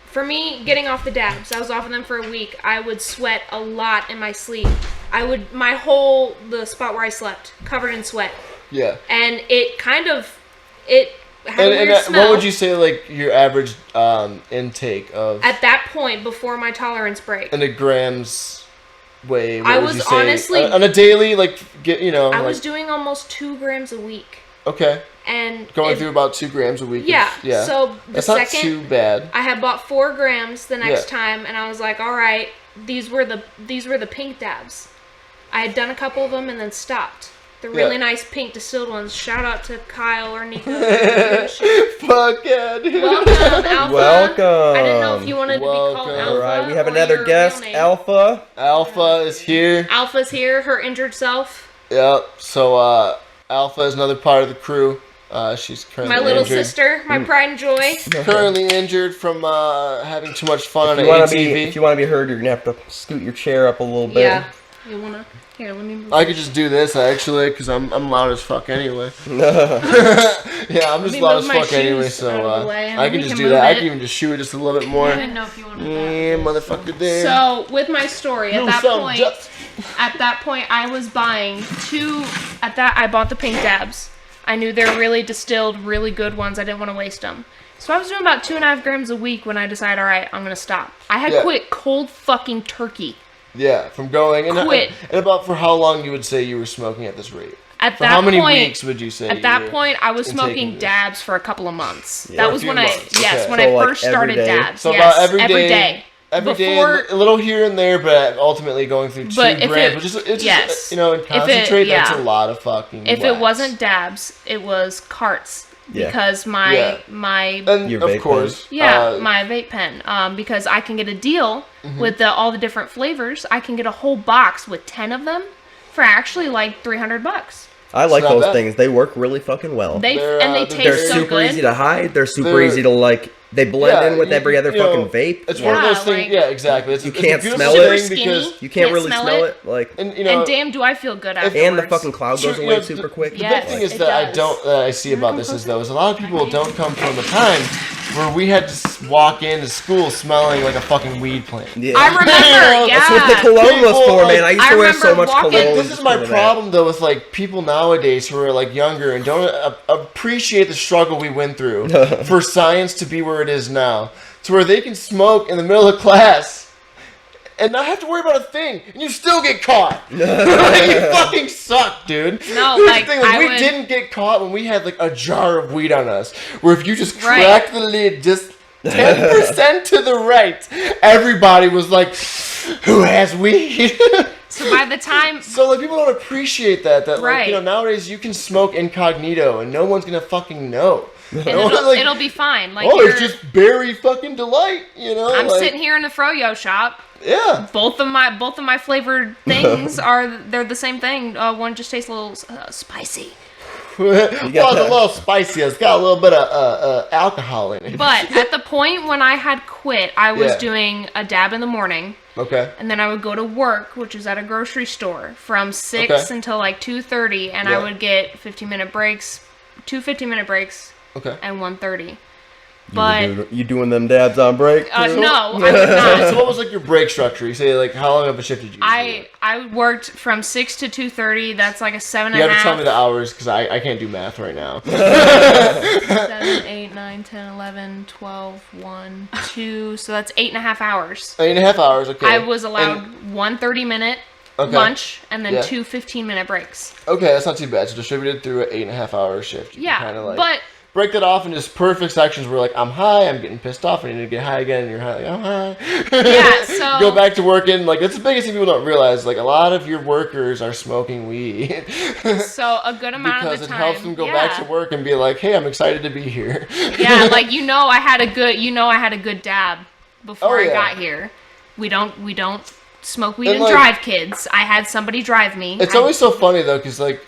for me, getting off the dabs, I was off of them for a week. I would sweat a lot in my sleep. The spot where I slept, covered in sweat. Yeah. And it had a weird smell. What would you say, your average intake of... At that point, before my tolerance break. In a grams way, I was honestly... On a daily, I was doing almost 2 grams a week. Okay. And going through about 2 grams a week. Yeah. So that's not too bad. I had bought 4 grams the next time, and I was like, all right, these were the pink dabs. I had done a couple of them and then stopped. The really nice pink distilled ones. Shout out to Kyle or Nico. Fuck yeah, dude. Welcome, Alpha. Welcome. I didn't know if you wanted to be called Alpha. All right, we have another guest, Alpha. Alpha is here. Alpha's here, her injured self. Yep. So, Alpha is another part of the crew. She's currently my little injured. sister, my pride and joy. Currently injured from having too much fun on an ATV. If you want to be heard, you're going to have to scoot your chair up a little bit. Yeah. You want to... Here, let me move. I could just do this, actually, because I'm loud as fuck anyway. Yeah, I'm just loud as fuck anyway, so I can just do that. I can even just shoot it just a little bit more. I didn't know if you wanted that. Yeah, motherfucker there. So, with my story, at that point, I was buying 2... I bought the pink dabs. I knew they're really distilled, really good ones. I didn't want to waste them. So I was doing about 2.5 grams a week when I decided, all right, I'm going to stop. I had quit cold fucking turkey. Yeah, from going and about for how long you would say you were smoking at this rate? How many weeks would you say? At that point, I was smoking dabs for a couple of months. Yeah. That was when I first started dabs. So about every day. Every day, a little here and there, but ultimately going through 2 grams, which is in concentrate, that's a lot of fucking. If it wasn't dabs, it was carts. Yeah. Because my your of vape course pen. My vape pen because I can get a deal with all the different flavors. I can get a whole box with 10 of them for actually like $300. I like those things. They work really fucking well. They taste they're so super good. easy to hide. They're super easy to They blend in with every other fucking vape. It's one of those things. Yeah, exactly. You can't smell it because you can't really smell it. And damn, do I feel good afterwards. And the fucking cloud goes away super quick. The big thing is that I see about this is a lot of people don't come from a time where we had to walk into school smelling like a fucking weed plant. Yeah. I remember. That's what the cologne was for, man. I used to wear so much cologne. This is my problem though with people nowadays who are younger and don't appreciate the struggle we went through for science to be where it is now, to where they can smoke in the middle of class and not have to worry about a thing, and you still get caught. You fucking suck, dude. No, Here's the thing, we didn't get caught when we had a jar of weed on us, where if you just crack the lid just 10% to the right, everybody was like, who has weed? So by the time... So people don't appreciate that nowadays you can smoke incognito and no one's gonna fucking know. And Like, it'll be fine. Like, oh, it's just berry fucking delight, you know? I'm like, sitting here in the froyo shop. Yeah. Both of my flavored things they're the same thing. One just tastes a little spicy. Well, it's a little spicy. It's got a little bit of alcohol in it. But at the point when I had quit, I was Yeah. doing a dab in the morning. Okay. And then I would go to work, which is at a grocery store, from 6 Okay. until like 2:30, and Yeah. I would get 15-minute breaks, 2 15-minute breaks, Okay. and 1:30. But You doing them dabs on break? no, I would So not. what was like your break structure? You say like how long of a shift did you? I worked from 6 to 2:30. That's like a 7 You and a have to half. tell me the hours because I can't do math right now. 7, 8, 9, 10, 11, 12, 1, 2. So that's 8.5 hours. 8.5 hours. Okay. I was allowed And- one 30-minute Okay. lunch and then Yeah. 2 15-minute breaks. Okay, that's not too bad. So distributed through an 8.5 hour shift. You Yeah, Kind of like but break that off into just perfect sections where like I'm high, I'm getting pissed off, I need to get high again, and you're high, like I'm high. Yeah, so- go back to working. Like that's the biggest thing people don't realize. Like a lot of your workers are smoking weed so a good amount because of it the time. helps them go back to work and be like, hey, I'm excited to be here. Yeah, like I had a good dab before Oh, I yeah. got here. We don't smoke weed And, and like- drive kids. I had somebody drive me. It's always so funny though, because like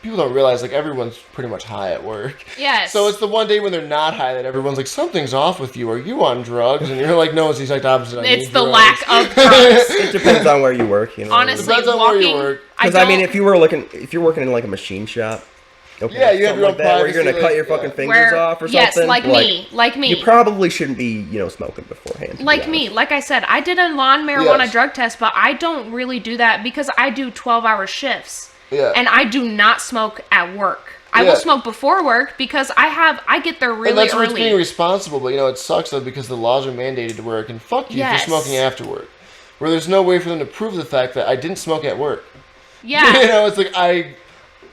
people don't realize like everyone's pretty much high at work. Yes. So it's the one day when they're not high that everyone's like, something's off with you. Are you on drugs? And you're like, no, it's the exact opposite. I It's need the drugs. lack of drugs. It depends on where you work, you know. Honestly, Depends on walking. where you work. Because I mean, if you're working in like a machine shop, okay, Yeah, you have something your like own that, where you're gonna privacy, cut your like, fucking yeah. fingers off or yes, something. like me. You probably shouldn't be, smoking beforehand. to Like be me, honest. like I said, I did a marijuana Yes. drug test, but I don't really do that because I do 12-hour shifts. Yeah. And I do not smoke at work. I Yeah. will smoke before work because I get there And really that's where it's being early. responsible, but it sucks though because the laws are mandated to where it can fuck you Yes. for smoking after work. Where there's no way for them to prove the fact that I didn't smoke at work. Yeah. It's like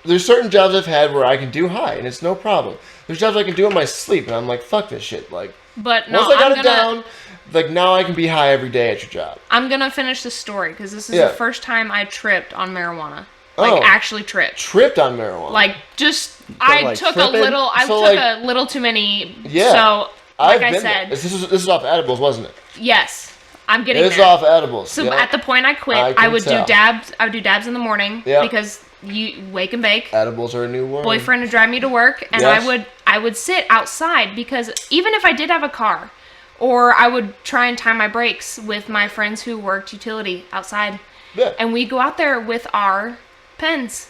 there's certain jobs I've had where I can do high and it's no problem. There's jobs I can do in my sleep and I'm like, fuck this shit. Like But no, once I got I'm it gonna down, like now I can be high every day at your job. I'm gonna finish the story because this is Yeah. the first time I tripped on marijuana. Oh. Like actually tripped. Tripped on marijuana. Like just I like, took tripping? I So, took like- a little too many. Yeah. So I've like I been said, there. This is off edibles, wasn't it? yes, I'm getting It's there. off edibles. So yeah. at the point I quit, I I can would tell. do dabs. I would do dabs in the morning Yeah. because you wake and bake. Edibles are a new word. Boyfriend would drive me to work, and Yes. I would sit outside because even if I did have a car, or I would try and time my breaks with my friends who worked utility outside, Yeah. and we go out there with our pens.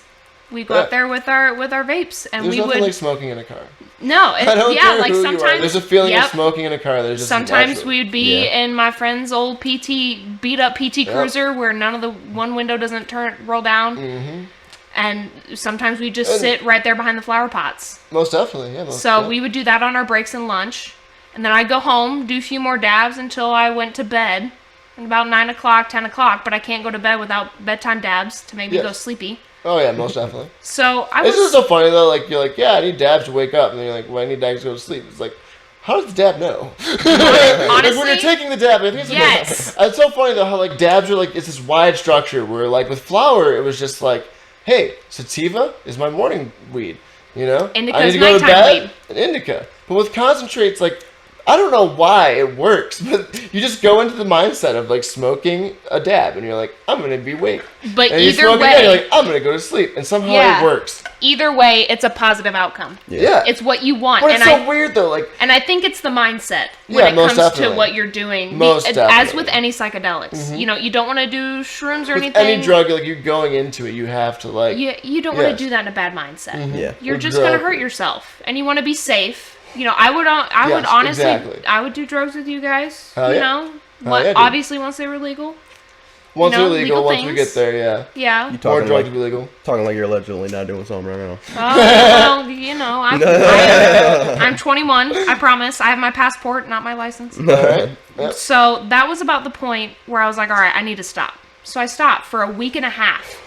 We go Yeah. out there with our vapes, and There's we nothing would like smoking in a car. no, I don't yeah, care like who you are. sometimes There's a feeling yep. of smoking in a car. There's just Sometimes natural. we'd be Yeah. in my friend's old beat up PT Cruiser where none of the one window doesn't roll down. Mm-hmm. And sometimes we just And- sit right there behind the flower pots. Most definitely, yeah. So we would do that on our breaks and lunch. And then I'd go home, do a few more dabs until I went to bed. And about 9 o'clock, 10 o'clock, but I can't go to bed without bedtime dabs to make me Yes. go sleepy. Oh yeah, most definitely. So I This is was so funny though. Like you're like, yeah, I need dabs to wake up, and then you're like, well, I need dabs to go to sleep. It's like, how does the dab know? like when honestly, you're taking the dab, I think it's yes. It's so funny though how like dabs are like it's this wide structure where like with flower it was just like, hey, sativa is my morning weed, I Indica's need to go to nighttime bed. An indica, but with concentrates like. I don't know why it works, but you just go into the mindset of like smoking a dab, and you're like, I'm gonna be awake. But And you either smoke way, again, you're like, I'm gonna go to sleep, and somehow Yeah. it works. either way, it's a positive outcome. Yeah. It's what you want. But and it's so weird though, like And I think it's the mindset when Yeah, it most comes definitely. to what you're doing. Most As definitely. with any psychedelics, you don't want to do shrooms or with anything. any drug, like you're going into it, you have to like. You don't want Yes. to do that in a bad mindset. Yeah. You're just gonna Exactly. hurt yourself, and you want to be safe. I would honestly, exactly. I would do drugs with you guys. Hell yeah. Know, Hell yeah, dude. obviously once they were legal. Once they're legal, legal once we things. get there, yeah. Yeah. You More talking drugs like, will be legal. talking like you're allegedly not doing something right now. I'm 21. I promise. I have my passport, not my license. All right. Yep. So that was about the point where I was like, all right, I need to stop. So I stopped for a week and a half.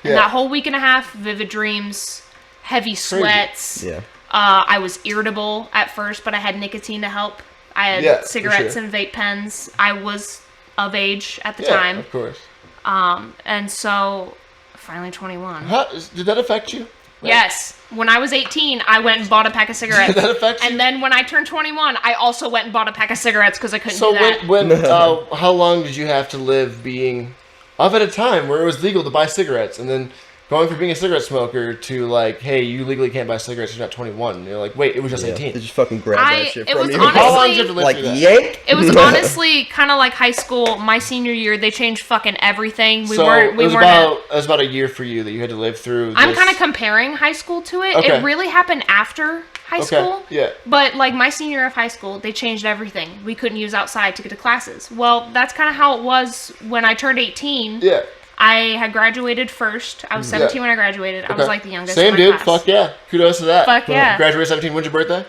And Yeah. that whole week and a half, vivid dreams, heavy sweats. Yeah. I was irritable at first, but I had nicotine to help. I had Yeah, for cigarettes sure. and vape pens. I was of age at the Yeah, time. of course. And so finally 21. How, did that affect you? Yes. When I was 18, I went and bought a pack of cigarettes. Did that affect you? And then when I turned 21, I also went and bought a pack of cigarettes because I couldn't So do that. when how long did you have to live being of at a time where it was legal to buy cigarettes, and then going from being a cigarette smoker to like, hey, you legally can't buy cigarettes, you're not 21. And you're like, wait, it was just 18. They just fucking grab that shit it from was you. honestly- How long did you have to live Like, through that? yank? It was honestly kind of like high school. My senior year, they changed fucking everything. We So weren't. We it was weren't. about a year for you that you had to live through. I'm this- kind of comparing high school to it. Okay. It really happened after high school. Yeah. But like my senior year of high school, they changed everything. We couldn't use outside to get to classes. Well, that's kind of how it was when I turned 18. Yeah. I had graduated first. I was 17 when I graduated. I was Okay. like the youngest. Same in my dude. class. Fuck yeah. Kudos to that. Fuck yeah. Graduated 17. When's your birthday?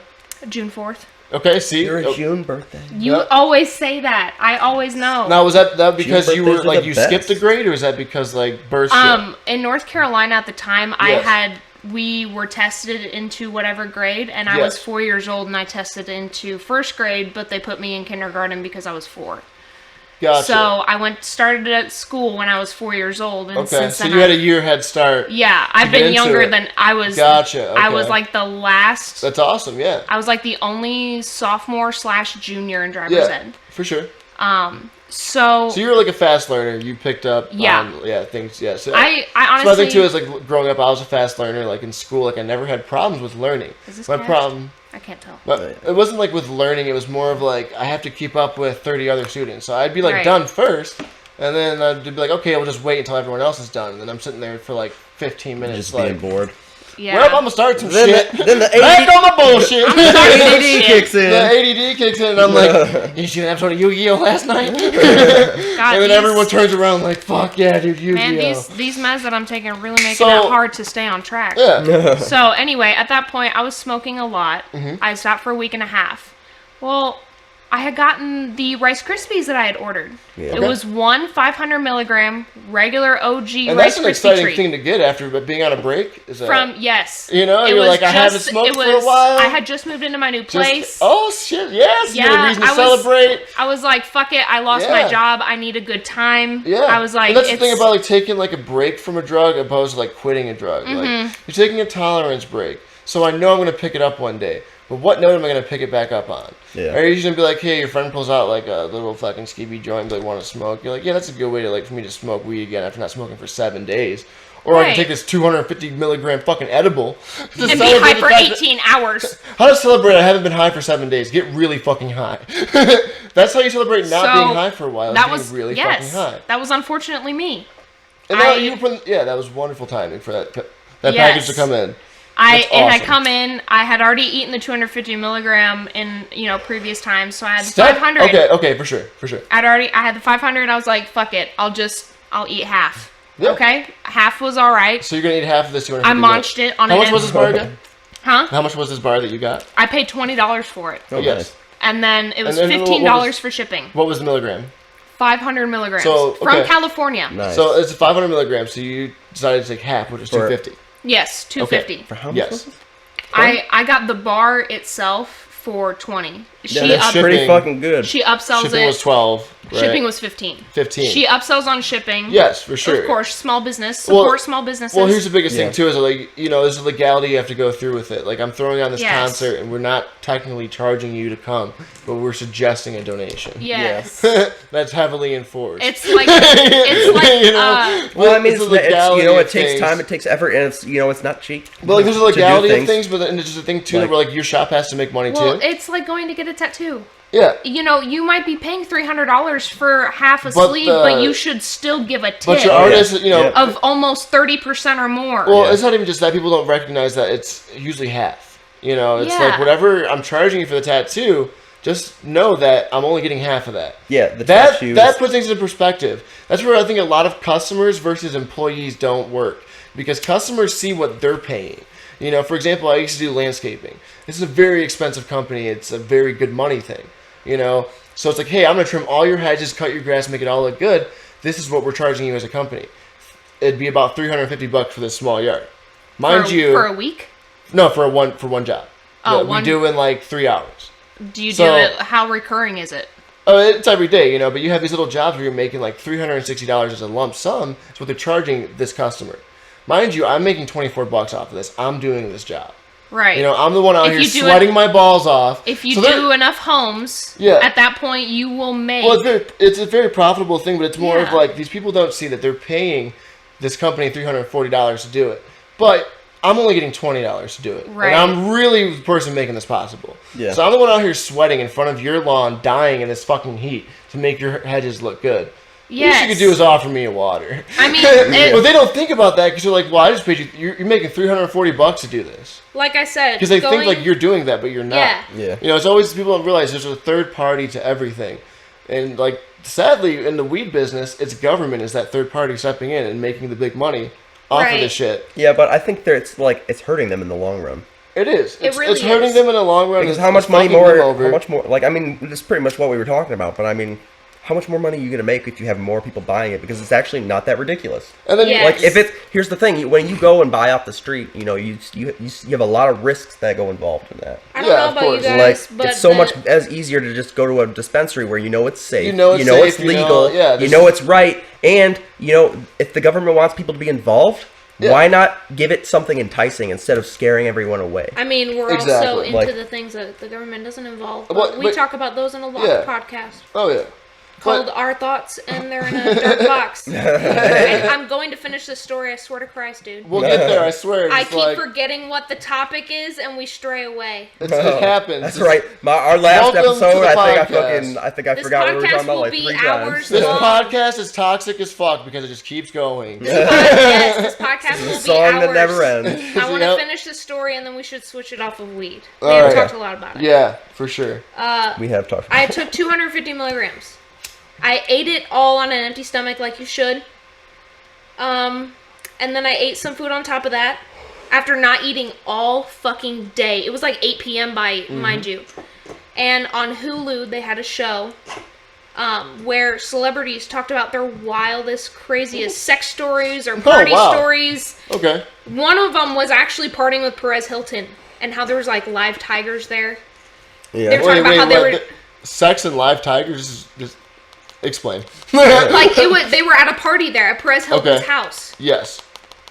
June 4th. Okay. See. Your Oh, June birthday. You Yep. always say that. I always know. Now was that because you were birthdays are like the you best. skipped a grade, or is that because like birth? shit? In North Carolina at the time, Yes. we were tested into whatever grade, and I Yes. was 4 years old, and I tested into first grade, but they put me in kindergarten because I was 4. Gotcha. So I started at school when I was 4 years old, and Okay. since So then you had a year head start. yeah, I've get been into younger it. than I was. Gotcha. I was okay. like the last. That's awesome. Yeah. I was like the only sophomore/junior in driver's Yeah. ed. For sure. So So you were like a fast learner. You picked up. Yeah. Things. Yeah. So I So I honestly. think too is like growing up, I was a fast learner. Like in school, like I never had problems with learning. Is this My cast? problem, I can't tell. but it wasn't like with learning. It was more of like I have to keep up with 30 other students. So I'd be like Right. done first, and then I'd be like, okay, we'll just wait until everyone else is done. And then I'm sitting there for like 15 minutes, Just like, being bored. Yeah. well, I'm gonna start some Then shit. the, then the Back ADD, on the bullshit. ADD Shit. kicks in. The ADD kicks in, and I'm like, you see an episode of Yu-Gi-Oh last night? God, And then these- everyone turns around like, fuck yeah, dude, Yu-Gi-Oh. Man, these meds that I'm taking are really making So- it hard to stay on track. Yeah. So anyway, at that point, I was smoking a lot. Mm-hmm. I stopped for a week and a half. Well, I had gotten the Rice Krispies that I had ordered. Yeah. It Okay. was one 500 milligram regular OG And Rice that's an Krispie exciting treat. thing to get after being on a break. Is that, From yes, You know, It you're was like, I haven't smoked for a while. I had just moved into my new just- place. Oh shit! Yes, you had a Yeah, reason to I was- celebrate. I was like, fuck it, I lost Yeah. my job. I need a good time. Yeah, I was like, and that's the thing it's- about like taking like a break from a drug opposed to like quitting a drug. Mm-hmm. Like you're taking a tolerance break, so I know I'm gonna pick it up one day. But what note am I gonna pick it back up on? Yeah. Are you just gonna be like, hey, your friend pulls out like a little fucking skeevy joint, like want to smoke? You're like, yeah, that's a good way to like for me to smoke weed again after not smoking for 7 days. Or I can Right. take this 250 milligram fucking edible to and be celebrate high the for fact that- 18 hours. How to celebrate? I haven't been high for 7 days. Get really fucking high. That's how you celebrate not So, being high for a while. That being was really yes. fucking high. That was unfortunately me. And now I- you put, yeah, that was wonderful timing for that Yes. package to come in. That's I awesome. come in. I had already eaten the 250 milligram in previous times, so I had the Step- 500. Okay, for sure. I had the 500. I was like, fuck it, I'll eat half. Yeah. Okay, half was all right. So you're gonna eat half of this 250. I munched it on How an much was this bar again? Huh? How much was this bar that you got? I paid $20 for it, Oh, yes. nice. and then it was And then $15 what was- for shipping. What was the milligram? 500 milligrams So, from okay. California. Nice. So it's 500 milligrams. So you decided to take half, which is For- 250. Yes, 250. For how much Yes. was it? I got the bar itself for 20. Yeah, that's pretty shipping- fucking good. She upsells Shipping it. was 12. Right? Shipping was 15. 15. She upsells on shipping. Yes, for sure. Of course, small business. Well- Support small businesses. Well, here's the biggest Yeah. thing too is like there's a legality you have to go through with it. Like I'm throwing on this Yes. concert and we're not technically charging you to come, but we're suggesting a donation. Yes. That's heavily enforced. It's like it's like You know? Well, I mean, It's it's, the legality it of takes things. time, it takes effort, and it's not cheap. But like there's a to do legality of things. things, but then there's just a thing too Like- where like your shop has to make money well, too. it's like going to get a tattoo. Yeah. You might be paying $300 for half a But sleeve, the- but you should still give a tip But your artist, Yeah. of almost 30% or more. well, Yeah. it's not even just that. People don't recognize that it's usually half. It's Yeah. like whatever I'm charging you for the tattoo, just know that I'm only getting half of that. Yeah, the That tattoos. that puts things into perspective. That's where I think a lot of customers versus employees don't work because customers see what they're paying. For example, I used to do landscaping. This is a very expensive company. It's a very good money thing. So it's like, hey, I'm gonna trim all your hedges, cut your grass, make it all look good. This is what we're charging you as a company. It'd be about $350 for this small yard, mind you. For a week? No, for one job. Oh, we one- do in like 3 hours. Do you So- do it? How recurring is it? Oh, it's every day, but you have these little jobs where you're making like $360 as a lump sum. It's what they're charging this customer. mind you, I'm making $24 off of this. I'm doing this job. Right. You know, I'm the one out If here you do sweating my balls off. If you So do enough homes, Yeah. at that point you will make. Well, it's a very profitable thing, but it's more of Yeah. like these people don't see that they're paying this company $340 to do it, but I'm only getting $20 to do it, Right. and I'm really the person making this possible. Yeah. So I'm the one out here sweating in front of your lawn, dying in this fucking heat to make your hedges look good. Yes. What you could do is offer me a water. I mean, But they don't think about that because they're like, well, I just paid you. You're making $340 to do this. like I said, Because they think like you're doing that, but you're not. Yeah. Yeah. You know, it's always people don't realize there's a third party to everything, and like sadly in the weed business, it's government is that third party stepping in and making the big money off of Right. this shit. Yeah, but I think it's hurting them in the long run. It is. It's really hurting is. them in the long run. Because It's- how much it's money fucking them more? over. How much more? Like, I mean, this is pretty much what we were talking about. But I mean, how much more money are you gonna make if you have more people buying it? Because it's actually not that ridiculous. And then Yeah. Like, if it's here's the thing: when you go and buy off the street, you know, you have a lot of risks that go involved in that. I don't Yeah, know of about you course. guys, Like, but it's so much as easier to just go to a dispensary where you know it's safe, You know it's it's safe, you know- legal, yeah, you there's- know it's right, and you know if the government wants people to be involved, Yeah. why not give it something enticing instead of scaring everyone away? I mean, we're also Exactly. into Like- the things that the government doesn't involve. Well, But we but- talk about those in a lot Yeah. of podcasts Oh yeah. called But- Our Thoughts, and they're in a dark box. And I'm going to finish this story, I swear to Christ, dude. We'll get there. I swear. I It's keep like, forgetting what the topic is, and we stray away. it happens. That's right. Our last Welcome to episode, the I think I This forgot what we were podcast talking about will like be 3 hours times. This long. podcast is toxic as fuck because it just keeps going. Yes, this podcast will be Song hours. that never ends. I want to Yep. finish this story, and then we should switch it off of weed. We All haven't right. talked a lot about it. Yeah, for sure. We have talked. I took 250 milligrams. I ate it all on an empty stomach, like you should. And then I ate some food on top of that. After not eating all fucking day. It was like 8 p.m. mind you. And on Hulu, they had a show where celebrities talked about their wildest, craziest sex stories or party wow. stories. Okay. One of them was actually partying with Perez Hilton and how there was like live tigers there. Yeah. They're talking about how they were Sex and live tigers? Just explain. like they were at a party there at Perez Hilton's Okay. house. Yes.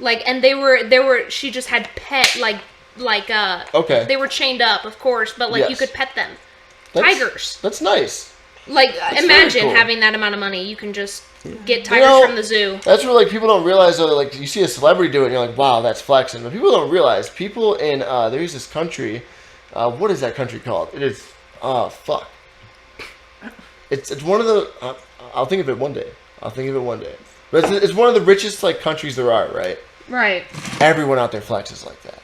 Like, and they were she just had pet Okay. they were chained up, of course, but like you Yes. could pet them. That's- Tigers. That's nice. Like, very imagine cool. having that amount of money. You can just get tigers know, from the zoo. That's where like people don't realize though. Like you see a celebrity do it, and you're like, wow, that's flexing. But people don't realize people in there's this country. What is that country called? It is fuck. It's one of the. I'll think of it one day. But it's one of the richest like countries there are, right? Right. Everyone out there flexes like that.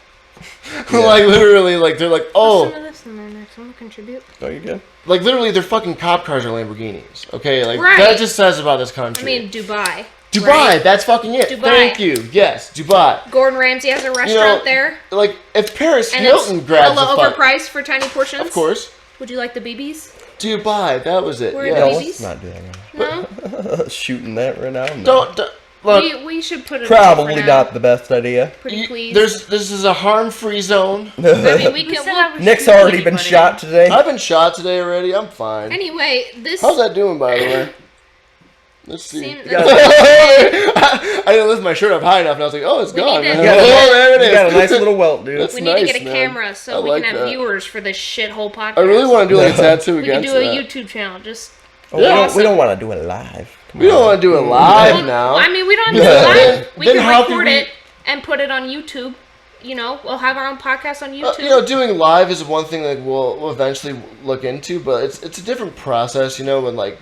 Like literally, like they're like, Some of oh, this in there next. I'm gonna contribute. Oh, you good? like literally, their fucking cop cars are Lamborghinis. Okay, like Right. that just says about this country. I mean, Dubai. Dubai. right? That's fucking it. Dubai. Thank you. Yes, Dubai. Gordon Ramsay has a restaurant there, Like if Paris and Hilton it's grabs hella a fuck, overpriced for tiny portions. of course. Would you like the BBs? Dubai. That was it. Where are Yeah. the No, BBs? let's not do that right No. now. Shooting that right now. No. Don't look. We should put it Probably for now. not the best idea. Pretty please. This is a harm-free zone. I mean, we can. We'll, Nick's already been shot today. I've been shot today already. I'm fine. anyway, this. How's that doing, by the way? Let's see. Seem- I didn't lift my shirt up high enough, and I was like, "Oh, it's We gone." need to- Oh, there it is. You got a nice little welt, dude. That's we need nice, to get a man. camera so I we like can have that. viewers for this shithole podcast. I really want to do like a tattoo We can against do a that. YouTube channel. Just Oh, Yeah. we don't want to do it live. Come We don't on. want to do it live Well, now. I mean, we don't have to do Yeah. it live. We Then can how can record we- it and put it on YouTube. You know, we'll have our own podcast on YouTube. You know, doing live is one thing that we'll eventually look into, but it's a different process. You know, when like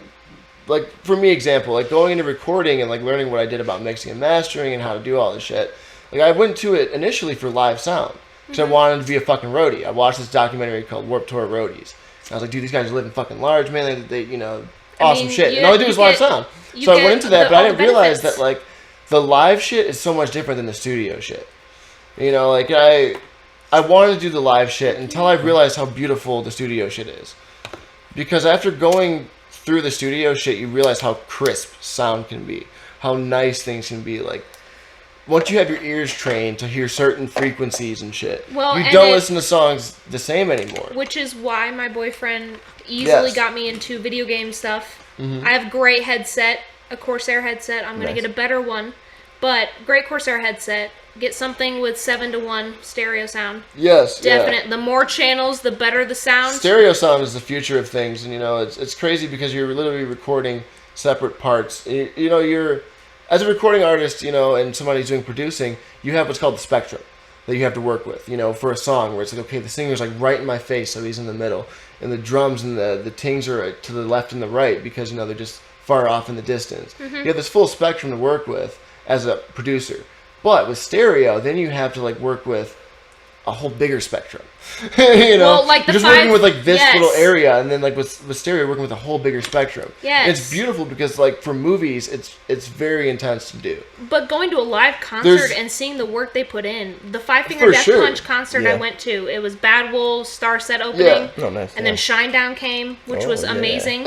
for me, example, like going into recording and like learning what I did about mixing and mastering and how to do all this shit. Like I went to it initially for live sound because I wanted to be a fucking roadie. I watched this documentary called Warped Tour Roadies. I was like, dude, these guys are living fucking large, man. They you know, awesome mean, shit. you- and all I do you is live get- sound. you So I get went into that, the- but I all the didn't realize benefits. that like the live shit is so much different than the studio shit. You know, like I wanted to do the live shit until I realized how beautiful the studio shit is. Because after going through the studio shit, you realize how crisp sound can be, how nice things can be. Like once you have your ears trained to hear certain frequencies and shit, Well, you and don't it- listen to songs the same anymore. Which is why my boyfriend easily Yes. got me into video game stuff. I have a great headset, a Corsair headset. I'm gonna Nice. get a better one But great Corsair headset. Get something with 7-to-1 stereo sound. Yes, Definite. yeah. The more channels, the better the sound. Stereo sound is the future of things, and it's crazy because you're literally recording separate parts. You're as a recording artist, and somebody who's doing producing, you have what's called the spectrum that you have to work with. For a song where it's like, okay, the singer's like right in my face, so he's in the middle, and the drums and the tings are to the left and the right because they're just far off in the distance. Mm-hmm. You have this full spectrum to work with as a producer. But with stereo, then you have to work with a whole bigger spectrum. Well, like the you're just working with this little area, and then with stereo, you're working with a whole bigger spectrum. Yes. And it's beautiful because for movies, it's very intense to do. But going to a live concert and seeing the work they put in, the Five Finger For Death sure. Punch concert I went to, it was Bad Wolves, Star Set opening, Yeah. Oh, nice. and then Shinedown came, which was yeah. amazing.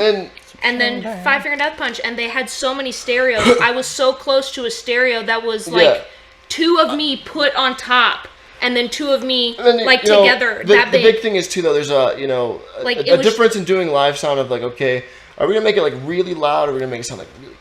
And then Five Finger Death Punch, and they had so many stereos. I was so close to a stereo that was two of me put on top, and then two of me together. The big thing is too, though. There's a difference in doing live sound of okay, are we gonna make it really loud, or are we gonna make it sound really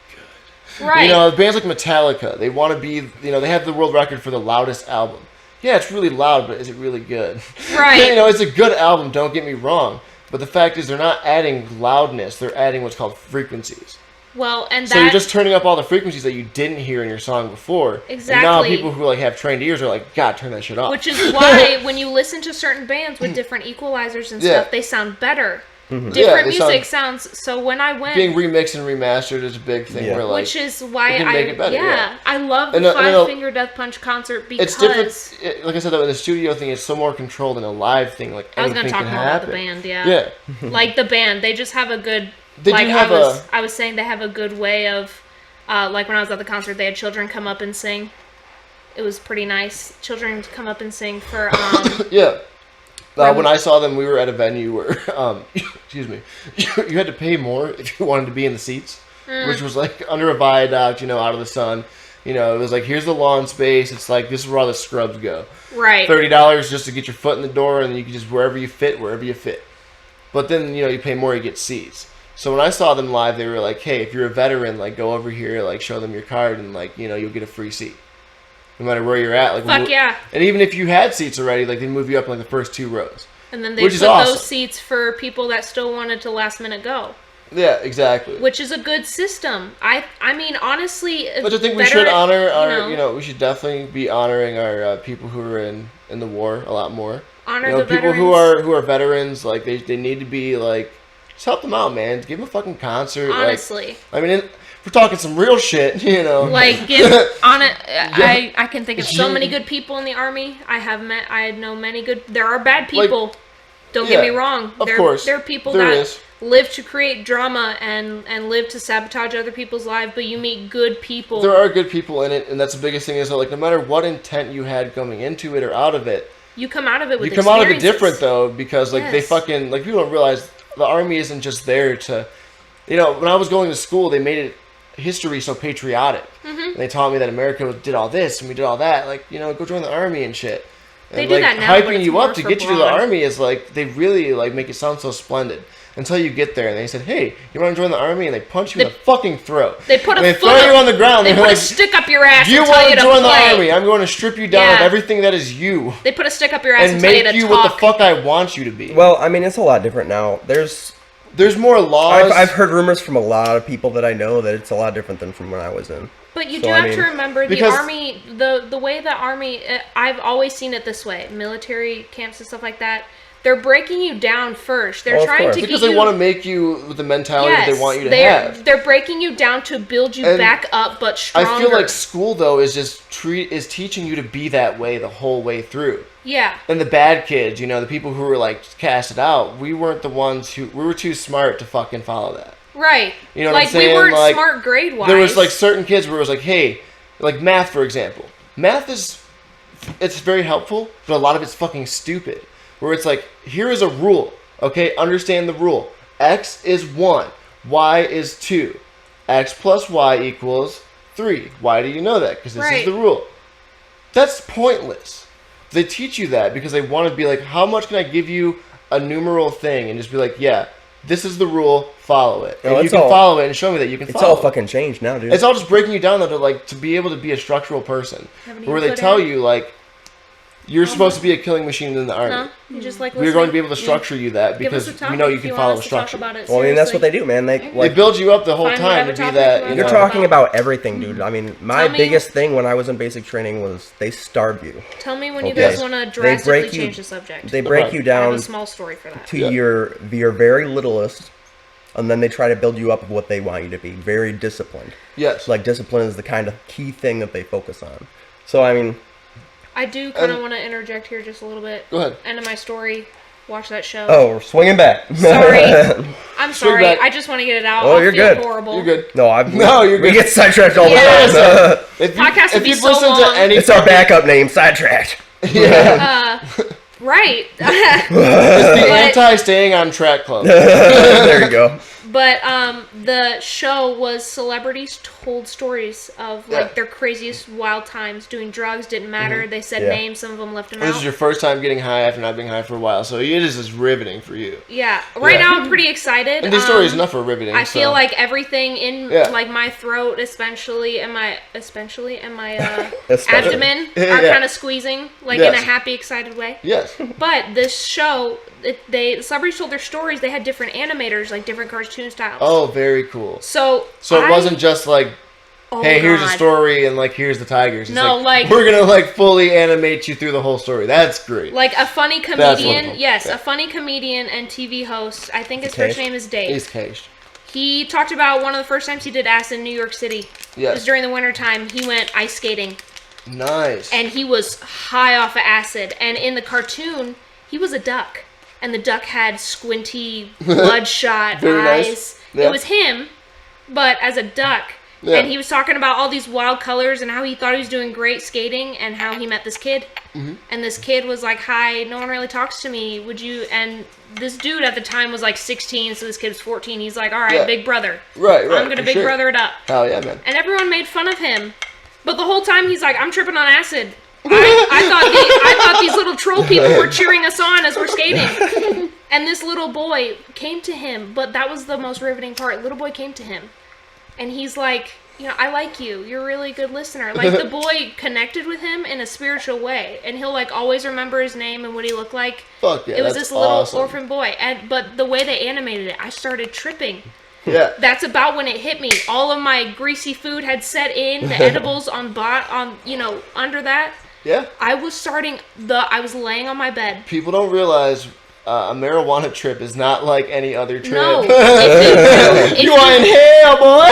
good? Right. Bands like Metallica, they want to be, they have the world record for the loudest album. Yeah, it's really loud, but is it really good? Right. It's a good album. Don't get me wrong, but the fact is, they're not adding loudness. They're adding what's called frequencies. Well, and so you're just turning up all the frequencies that you didn't hear in your song before. Exactly. And now people who have trained ears are like, God, turn that shit off. Which is why when you listen to certain bands with different equalizers and stuff, they sound better. Mm-hmm. Different music sounds. So when I went, being remixed and remastered is a big thing. Yeah. Where which is why can make it better, I love the Five Finger Death Punch concert because it's different. Like I said, though, in the studio thing, it's so more controlled than a live thing. I was going to talk more about the band, yeah. Like the band, they just have a good. I was saying they have a good way of, like when I was at the concert, they had children come up and sing. It was pretty nice. Children come up and sing for. Yeah. When I saw them, we were at a venue where, excuse me, you had to pay more if you wanted to be in the seats, which was under a viaduct, out of the sun. It was here's the lawn space. It's this is where all the scrubs go. Right. $30 just to get your foot in the door, and then you can just wherever you fit. But then you pay more, you get seats. So when I saw them live, they were like, hey, if you're a veteran, go over here, show them your card, and you'll get a free seat. No matter where you're at. Fuck yeah. And even if you had seats already, they move you up in the first 2 rows. And then they put those seats for people that still wanted to last minute go. Yeah, exactly. Which is a good system. I mean, honestly... But I think we should honor our, we should definitely be honoring our people who are in the war a lot more. Honor the people veterans. who are veterans, they need to be, just help them out, man. Give them a fucking concert. Honestly. We're talking some real shit, give on it. I can think of so many good people in the Army. I know many good. There are bad people. Don't get me wrong. Of course, there are people that live to create drama and live to sabotage other people's lives. But you meet good people. There are good people in it, and that's the biggest thing is no matter what intent you had coming into it or out of it, you come out of it with. You come out of it different though because they fucking people don't realize the Army isn't just there to. When I was going to school, they made it. History so patriotic. And they taught me that America did all this and we did all that. Go join the Army and shit. And they do that now, hyping you up to get you to the Army is they really make it sound so splendid until you get there and they said, hey, you want to join the Army? And they punch you in the fucking throat. They put they throw you on the ground. They put a stick up your ass. Do you want to join the Army? I'm going to strip you down of everything that is you. They put a stick up your ass and make you what the fuck I want you to be. Well, it's a lot different now. There's more laws. I've heard rumors from a lot of people that I know that it's a lot different than from when I was in. But you do have to remember the Army, the way the Army, I've always seen it this way. Military camps and stuff like that, they're breaking you down first. They're trying to get you... Because they want to make you with the mentality that they want you to have. They're breaking you down to build you back up, but stronger. I feel like school, though, is just teaching you to be that way the whole way through. Yeah. And the bad kids, the people who were, casted out, we weren't the ones we were too smart to fucking follow that. Right. You know what I'm saying? We weren't smart grade-wise. There was, certain kids where it was hey, math, for example. Math it's very helpful, but a lot of it's fucking stupid. Where it's here is a rule, okay? Understand the rule. X is 1, Y is 2. X plus Y equals 3. Why do you know that? Because this is the rule. That's pointless. They teach you that because they want to be how much can I give you a numeral thing? And just be yeah, this is the rule, follow it. And No, you it's can all- follow it and show me that you can It's follow all it. fucking changed now, dude. It's all just breaking you down though, to be able to be a structural person. Haven't Where even they put tell in- you, like, you're supposed to be a killing machine in the army. No, you just like We're going to be listening. able to structure you that Give us because a topic we know you if can want follow us a to talk structure. about it. well, I mean, that's what they Seriously. do, man. They build you up the whole Find time whatever to be topic that. you You want. You're know, talking about everything, dude. I mean, my Tell me- biggest thing when I was in basic training was they starve you. Tell me when you Okay. guys want to They drastically break you- change the subject. They break you I have down a small story for that. to Yeah. your very littlest, and then they try to build you up of what they want you to be. Very disciplined. Yes. So, like, discipline is the kind of key thing that they focus on. So, I mean, I do kind of And- want to interject here just a little bit. Go ahead. End of my story. Watch that show. oh, we're swinging back. Sorry. I'm Swing sorry. back. I just want to get it out. Oh, I'll you're feel good. horrible. You're good. No, You're we good. get sidetracked all the Yeah. time. If you, Podcast would if be you've so listened long. to any, It's our backup name, Sidetracked. yeah, Right. it's the But- anti-staying on track club. There you go. But the show was celebrities told stories of like Yeah. their craziest wild times doing drugs. Didn't matter. They said Yeah. names. Some of them left them This out. is your first time getting high after not being high for a while, so it is just riveting for you. Yeah. Right Yeah. now I'm pretty excited. And these stories enough are riveting. I so. feel like everything in Yeah. like my throat, especially and my Especially. abdomen are Yeah. kind of squeezing like in a Yes. happy, excited way. yes, But this show, the celebrities told their stories. They had different animators, like different cartoon styles. oh, very cool. So So it wasn't just like, oh hey, here's a God. story and like here's the tigers. It's No, like- we're gonna like fully animate you through the whole story. That's great. Like a funny comedian, wonderful. yes, Yeah. a funny comedian and TV host. I think his Okay. first name is Dave. He's caged. He talked about one of the first times he did acid in New York City. It was Yes. during the wintertime. He went ice skating Nice. and he was high off of acid. And in the cartoon, he was a duck. And the duck had squinty, bloodshot Very eyes. nice. Yeah. It was him, but as a duck. Yeah. And he was talking about all these wild colors and how he thought he was doing great skating and how he met this kid. Mm-hmm. And this kid was like, hi, no one really talks to me. Would you? And this dude at the time was like 16, so this kid was 14. He's like, all right, Yeah. big brother. right. I'm going to for big sure. brother it up. Hell yeah, man. And everyone made fun of him. But the whole time he's like, I'm tripping on acid. I thought these little troll people were cheering us on as we're skating. And this little boy came to him, but that was the most riveting part. Little boy came to him. And he's like, you know, I like you. You're a really good listener. Like, the boy connected with him in a spiritual way. And he'll, like, always remember his name and what he looked like. Fuck yeah, it was that's this little awesome. orphan boy. But the way they animated it, I started tripping. Yeah. That's about when it hit me. All of my greasy food had set in. The edibles on under that. Yeah. I was laying on my bed. People don't realize a marijuana trip is not like any other trip. No. If you want to inhale, boy?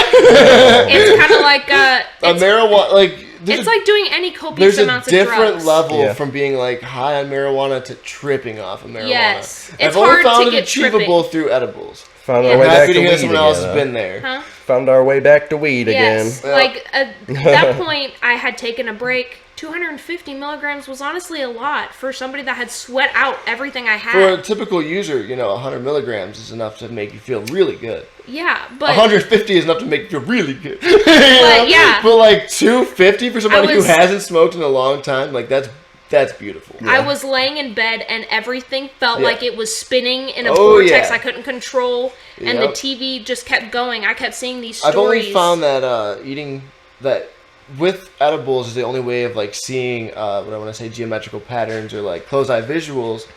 it's kind of like a marijuana, like it's like doing any copious there's a amounts of different drugs. level Yeah. from being like high on marijuana to tripping off of marijuana. Yes. I've It's only hard found to it get achievable through edibles. Found Yeah. our way I'm back happy to to hear weed someone else again. has been there. Huh? Found our way back to weed Yes. again. Like at that point, I had taken a break. 250 milligrams was honestly a lot for somebody that had sweat out everything I For a had. typical user, 100 milligrams is enough to make you feel really good. Yeah, but 150 is enough to make you feel really good. yeah. But like 250 for somebody who was- hasn't smoked in a long time, like that's beautiful. I was laying in bed and everything felt Yeah. like it was spinning in a Oh, vortex yeah. I couldn't control, and the Yep. TV just kept going. I kept seeing these stories. I've only found that eating that with edibles is the only way of like seeing what I want to say geometrical patterns or like closed eye visuals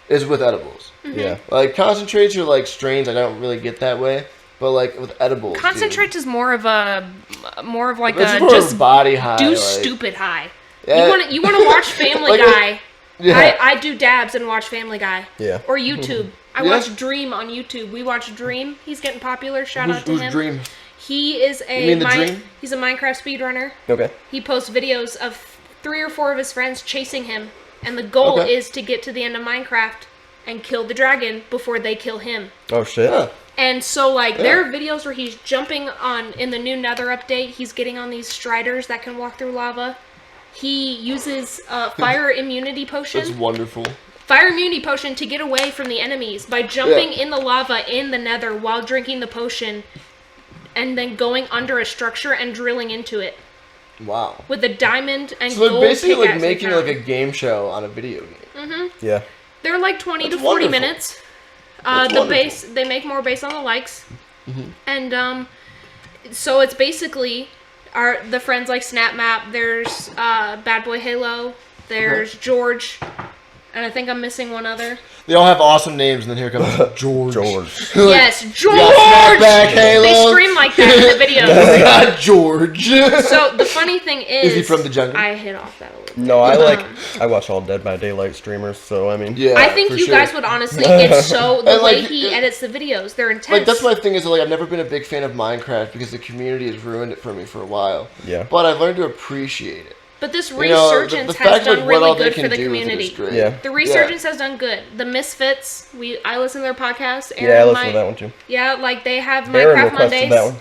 is with edibles. Mm-hmm. Yeah. Like concentrates or like strains, I don't really get that way. But like with edibles, dude, Concentrates is more of like it's a more just of body high. do like, stupid high. Yeah. You want to watch Family Like, Guy? Yeah. I do dabs and watch Family Guy. Yeah. Or YouTube. I Yeah. watch Dream on YouTube. We watch Dream. He's getting popular. Shout out to who's him. Dream? He is You mean the Dream? he's a Minecraft speedrunner. Okay. He posts videos of 3 or 4 of his friends chasing him, and the goal Okay. is to get to the end of Minecraft and kill the dragon before they kill him. Oh shit. Huh. And so, like, there are videos where he's jumping on, in the new Nether update, he's getting on these striders that can walk through lava. He uses fire immunity potion. That's wonderful. Fire immunity potion to get away from the enemies by jumping in the lava in the Nether while drinking the potion and then going under a structure and drilling into it Wow. with a diamond and So they're gold basically like pickaxe he making found. like a game show on a video game. Yeah. They're like 20 That's to 40 wonderful. minutes. That's The wonderful. base, they make more based on the likes. Mm-hmm. And so it's basically the friends like Snap Map, there's Bad Boy Halo, there's George, and I think I'm missing one other. They all have awesome names, and then here comes George. George. Yes, George! Snapback Halo. They scream like that in the videos. Got George. So the funny thing is, he from the jungle? I hit off that a little bit. No, I watch all Dead by Daylight streamers, so I mean. Yeah, I think for you sure. guys would honestly, it's so, the And, way like, he edits the videos, they're intense. Like, that's my thing is, like, I've never been a big fan of Minecraft because the community has ruined it for me for a while. Yeah. But I've learned to appreciate it. But this You know, resurgence the has fact, done like, what all really they good can for the do with it is community. great. Yeah. The resurgence has done good. The Misfits, I listen to their podcast. Yeah, I listen to that one too. Yeah, like they have Aaron Minecraft requested Mondays. that one.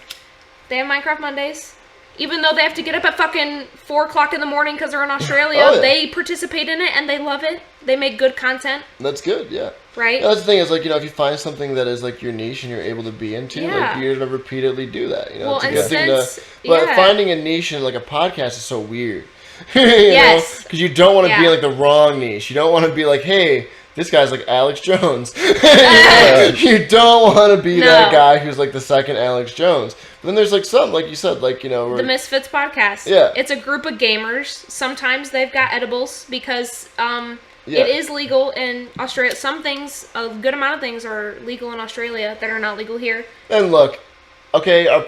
They have Minecraft Mondays. Even though they have to get up at fucking 4 o'clock in the morning because they're in Australia, Oh, yeah. they participate in it and they love it. They make good content, That's good, yeah. right? Yeah, that's the thing is, like, you know, if you find something that is, like, your niche and you're able to be into, Yeah. like, you're going to repeatedly do that, you know? Well, it's a and good thing to... since- But yeah. finding a niche in, like, a podcast is so weird. Yes. Because you don't want to be Yeah. in, like, the wrong niche. You don't want to be like, hey, this guy's like Alex Jones. You don't want to be that No. guy who's, like, the second Alex Jones. But then there's, like, some, like you said, like, you know... The Misfits podcast. Yeah. It's a group of gamers. Sometimes they've got edibles because Yeah. it is legal in Australia. Some things, a good amount of things are legal in Australia that are not legal here. And look, okay, our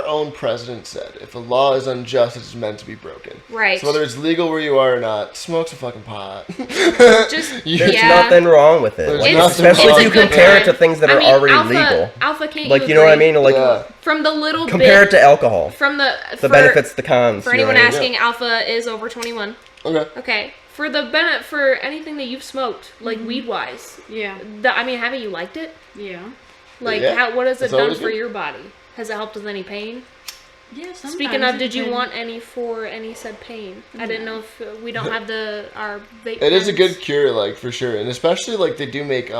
own president said, if a law is unjust, it's meant to be broken. Right. So whether it's legal where you are or not, smoke some fucking pot. Just, There's yeah. nothing wrong with it. There's Like, nothing especially wrong if you with it. compare it It's to a good things that I are mean, already Alpha, legal. Alpha can't Like, you you know what I agree? mean? Like, Yeah. From the little compare it bit, to alcohol. from the The benefits, the cons. For you know anyone what I mean? asking, Alpha is over 21. Okay. Okay. For the for anything that you've smoked, like weed wise, Yeah. I mean, haven't you liked it? Yeah. Like, Yeah. what has it That's done always for good. your body? Has it helped with any pain? Yeah. Sometimes Speaking of, it did you depends. want any for any said pain? I didn't know if we don't have our vape. It is a pens. good cure, like, for sure. And especially, like, they do make,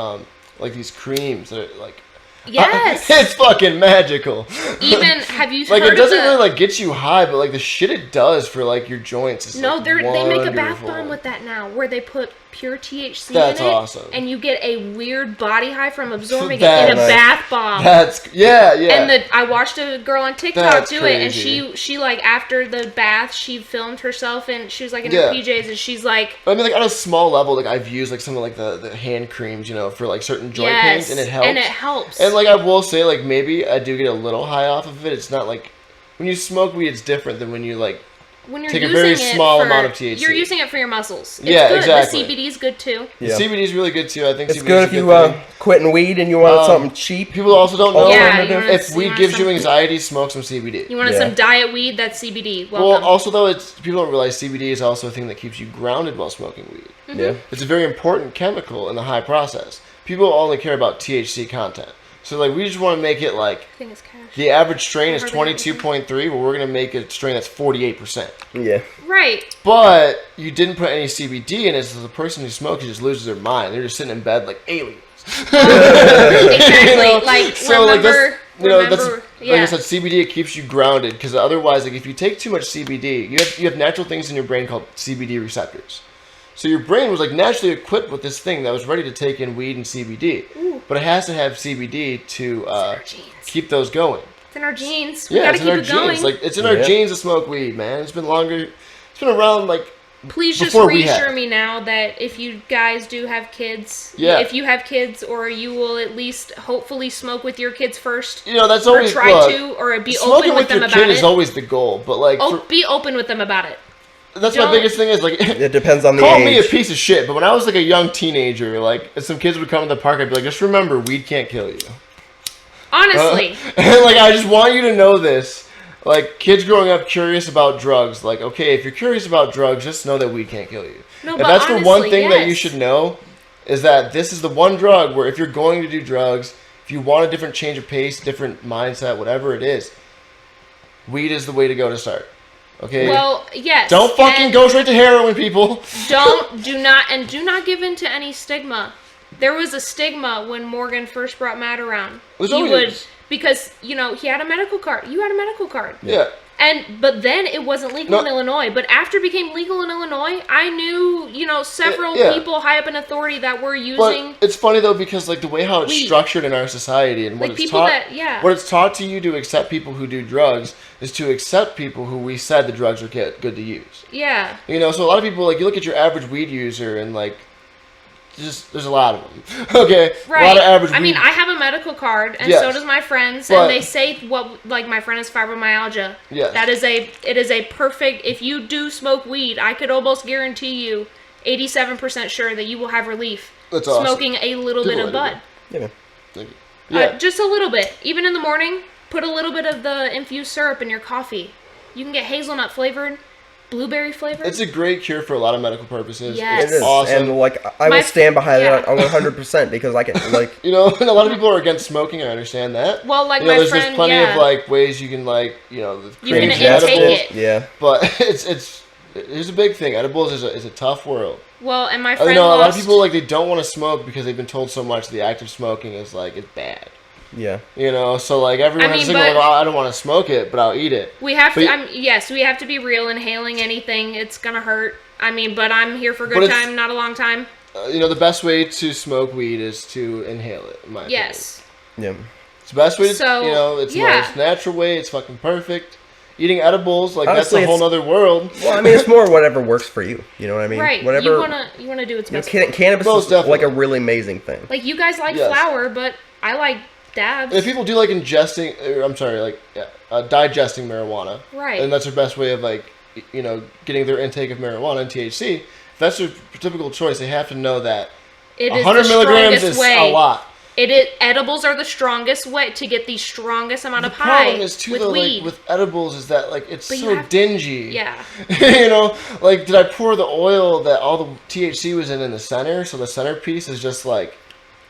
like, these creams that are, like... Yes. It's fucking magical. Even have you Like, heard it doesn't of the? really, like, get you high, but, like, the shit it does for, like, your joints is, No, like, they make a bath wonderful. bomb with that now, where they put pure THC That's in it, awesome. and you get a weird body high from absorbing it That's in a nice. bath bomb. That's... Yeah, yeah. And I watched a girl on TikTok That's do it, and crazy. she like after the bath, she filmed herself, and she was like in Yeah. her PJs, and she's like, I mean, like, on a small level, like, I've used, like, some of, like, the hand creams, you know, for, like, certain joint pains, yes, and it helps. and it helps. And, like, I will say, like, maybe I do get a little high off of it. It's not, like... When you smoke weed, it's different than when you, like... when you're take a using very it small for- amount of THC. You're using it for your muscles. It's Yeah, good. exactly. The CBD is good too. Yeah. CBD is really good, too. I think It's CBD good is if a you thing. quitting weed and you want something cheap. People also don't know Yeah, you wanna- if you weed wanna gives you some- anxiety, smoke some CBD. You wanted Yeah. some diet weed? That's CBD. Well, Welcome. also though, people don't realize CBD is also a thing that keeps you grounded while smoking weed. Mm-hmm. Yeah. It's a very important chemical in the high process. People only care about THC content. So, like, we just want to make it, like, I think it's cash. the average strain is Hardly have 22.3, well, we're going to make a strain that's 48%. Yeah. Right. But you didn't put any CBD in it, so the person who smokes just loses their mind. They're just sitting in bed like aliens. Exactly. Like So, like, remember. that's yeah. like I said, CBD it keeps you grounded because otherwise, like if you take too much CBD, you have natural things in your brain called CBD receptors. So your brain was like naturally equipped with this thing that was ready to take in weed and CBD, but it has to have CBD to genes. keep those going. It's in our genes. We Yeah, gotta it's in our keep it going. genes. Like it's in our Yeah. genes to smoke weed, man. It's been longer. It's been around like Please just before we had. reassure me now that if you guys do have kids, Yeah. if you have kids, or you will at least hopefully smoke with your kids first, you know that's or always try look, to, or be smoking open with with them your about kid it. is always the goal, but like Be open with them about it. that's my don't- biggest thing is like. It depends on the Call age. me a piece of shit, but when I was like a young teenager, like if some kids would come to the park, I'd be like, just remember, weed can't kill you. Honestly, And like I just want you to know this. Like kids growing up curious about drugs, like okay, if you're curious about drugs, just know that weed can't kill you. No, if but that's the one honestly, thing that you yes. should know, is that this is the one drug where if you're going to do drugs, if you want a different change of pace, different mindset, whatever it is, weed is the way to go to start. Okay. well, yes. don't fucking and go straight to heroin, people. do not give in to any stigma. There was a stigma when Morgan first brought Matt around. There's He always- would because he had a medical card. You had a medical card. Yeah. But then it wasn't legal in Illinois. But after it became legal in Illinois, I knew, several people high up in authority that were using. But it's funny though because like the way how it's weed. structured in our society and what Like it's people taught, what it's taught to you to accept people who do drugs is to accept people who we said the drugs are good to use. Yeah. So a lot of people like you look at your average weed user and like. There's a lot of them. Okay, right. A lot of average. I mean, I have a medical card, and so does my friends, and they say my friend has fibromyalgia. Yes. It is a perfect. If you do smoke weed, I could almost guarantee you, 87% sure that you will have relief. That's awesome. Smoking a little bit of bud. Yeah. Thank you. Yeah. Just a little bit. Even in the morning, put a little bit of the infused syrup in your coffee. You can get hazelnut flavored. Blueberry flavor. It's a great cure for a lot of medical purposes. Yes. It is. Awesome. And like I will stand behind that 100% because I can like and a lot of people are against smoking. I understand that. Well, like there's friend, plenty of like ways you can like you can edibles. intake it. Yeah. But it's a big thing. Edibles is a tough world. Well, and my friend a lot of people like they don't want to smoke because they've been told so much the act of smoking is like it's bad. Yeah. So like everyone's thinking, I don't want to smoke it, but I'll eat it. We have to. Yes, we have to be real. Inhaling anything, it's gonna hurt. But I'm here for a good time, not a long time. The best way to smoke weed is to inhale it. In my opinion. Yeah. It's the best way. It's the most natural way. It's fucking perfect. Eating edibles, like honestly, that's a whole other world. Well, it's more whatever works for you. You know what I mean? Right. Whatever you wanna do what's best. Cannabis is like a really amazing thing. Like you guys like flour, but I like dabs. And if people do like digesting marijuana, right? And that's their best way of like, getting their intake of marijuana and THC. If that's their typical choice, they have to know that 100 milligrams is a lot. Edibles are the strongest way to get the strongest amount of high. The problem is too, though, weed. like with edibles, is that like it's so dingy. Yeah. Like did I pour the oil that all the THC was in the center, so the centerpiece is just like.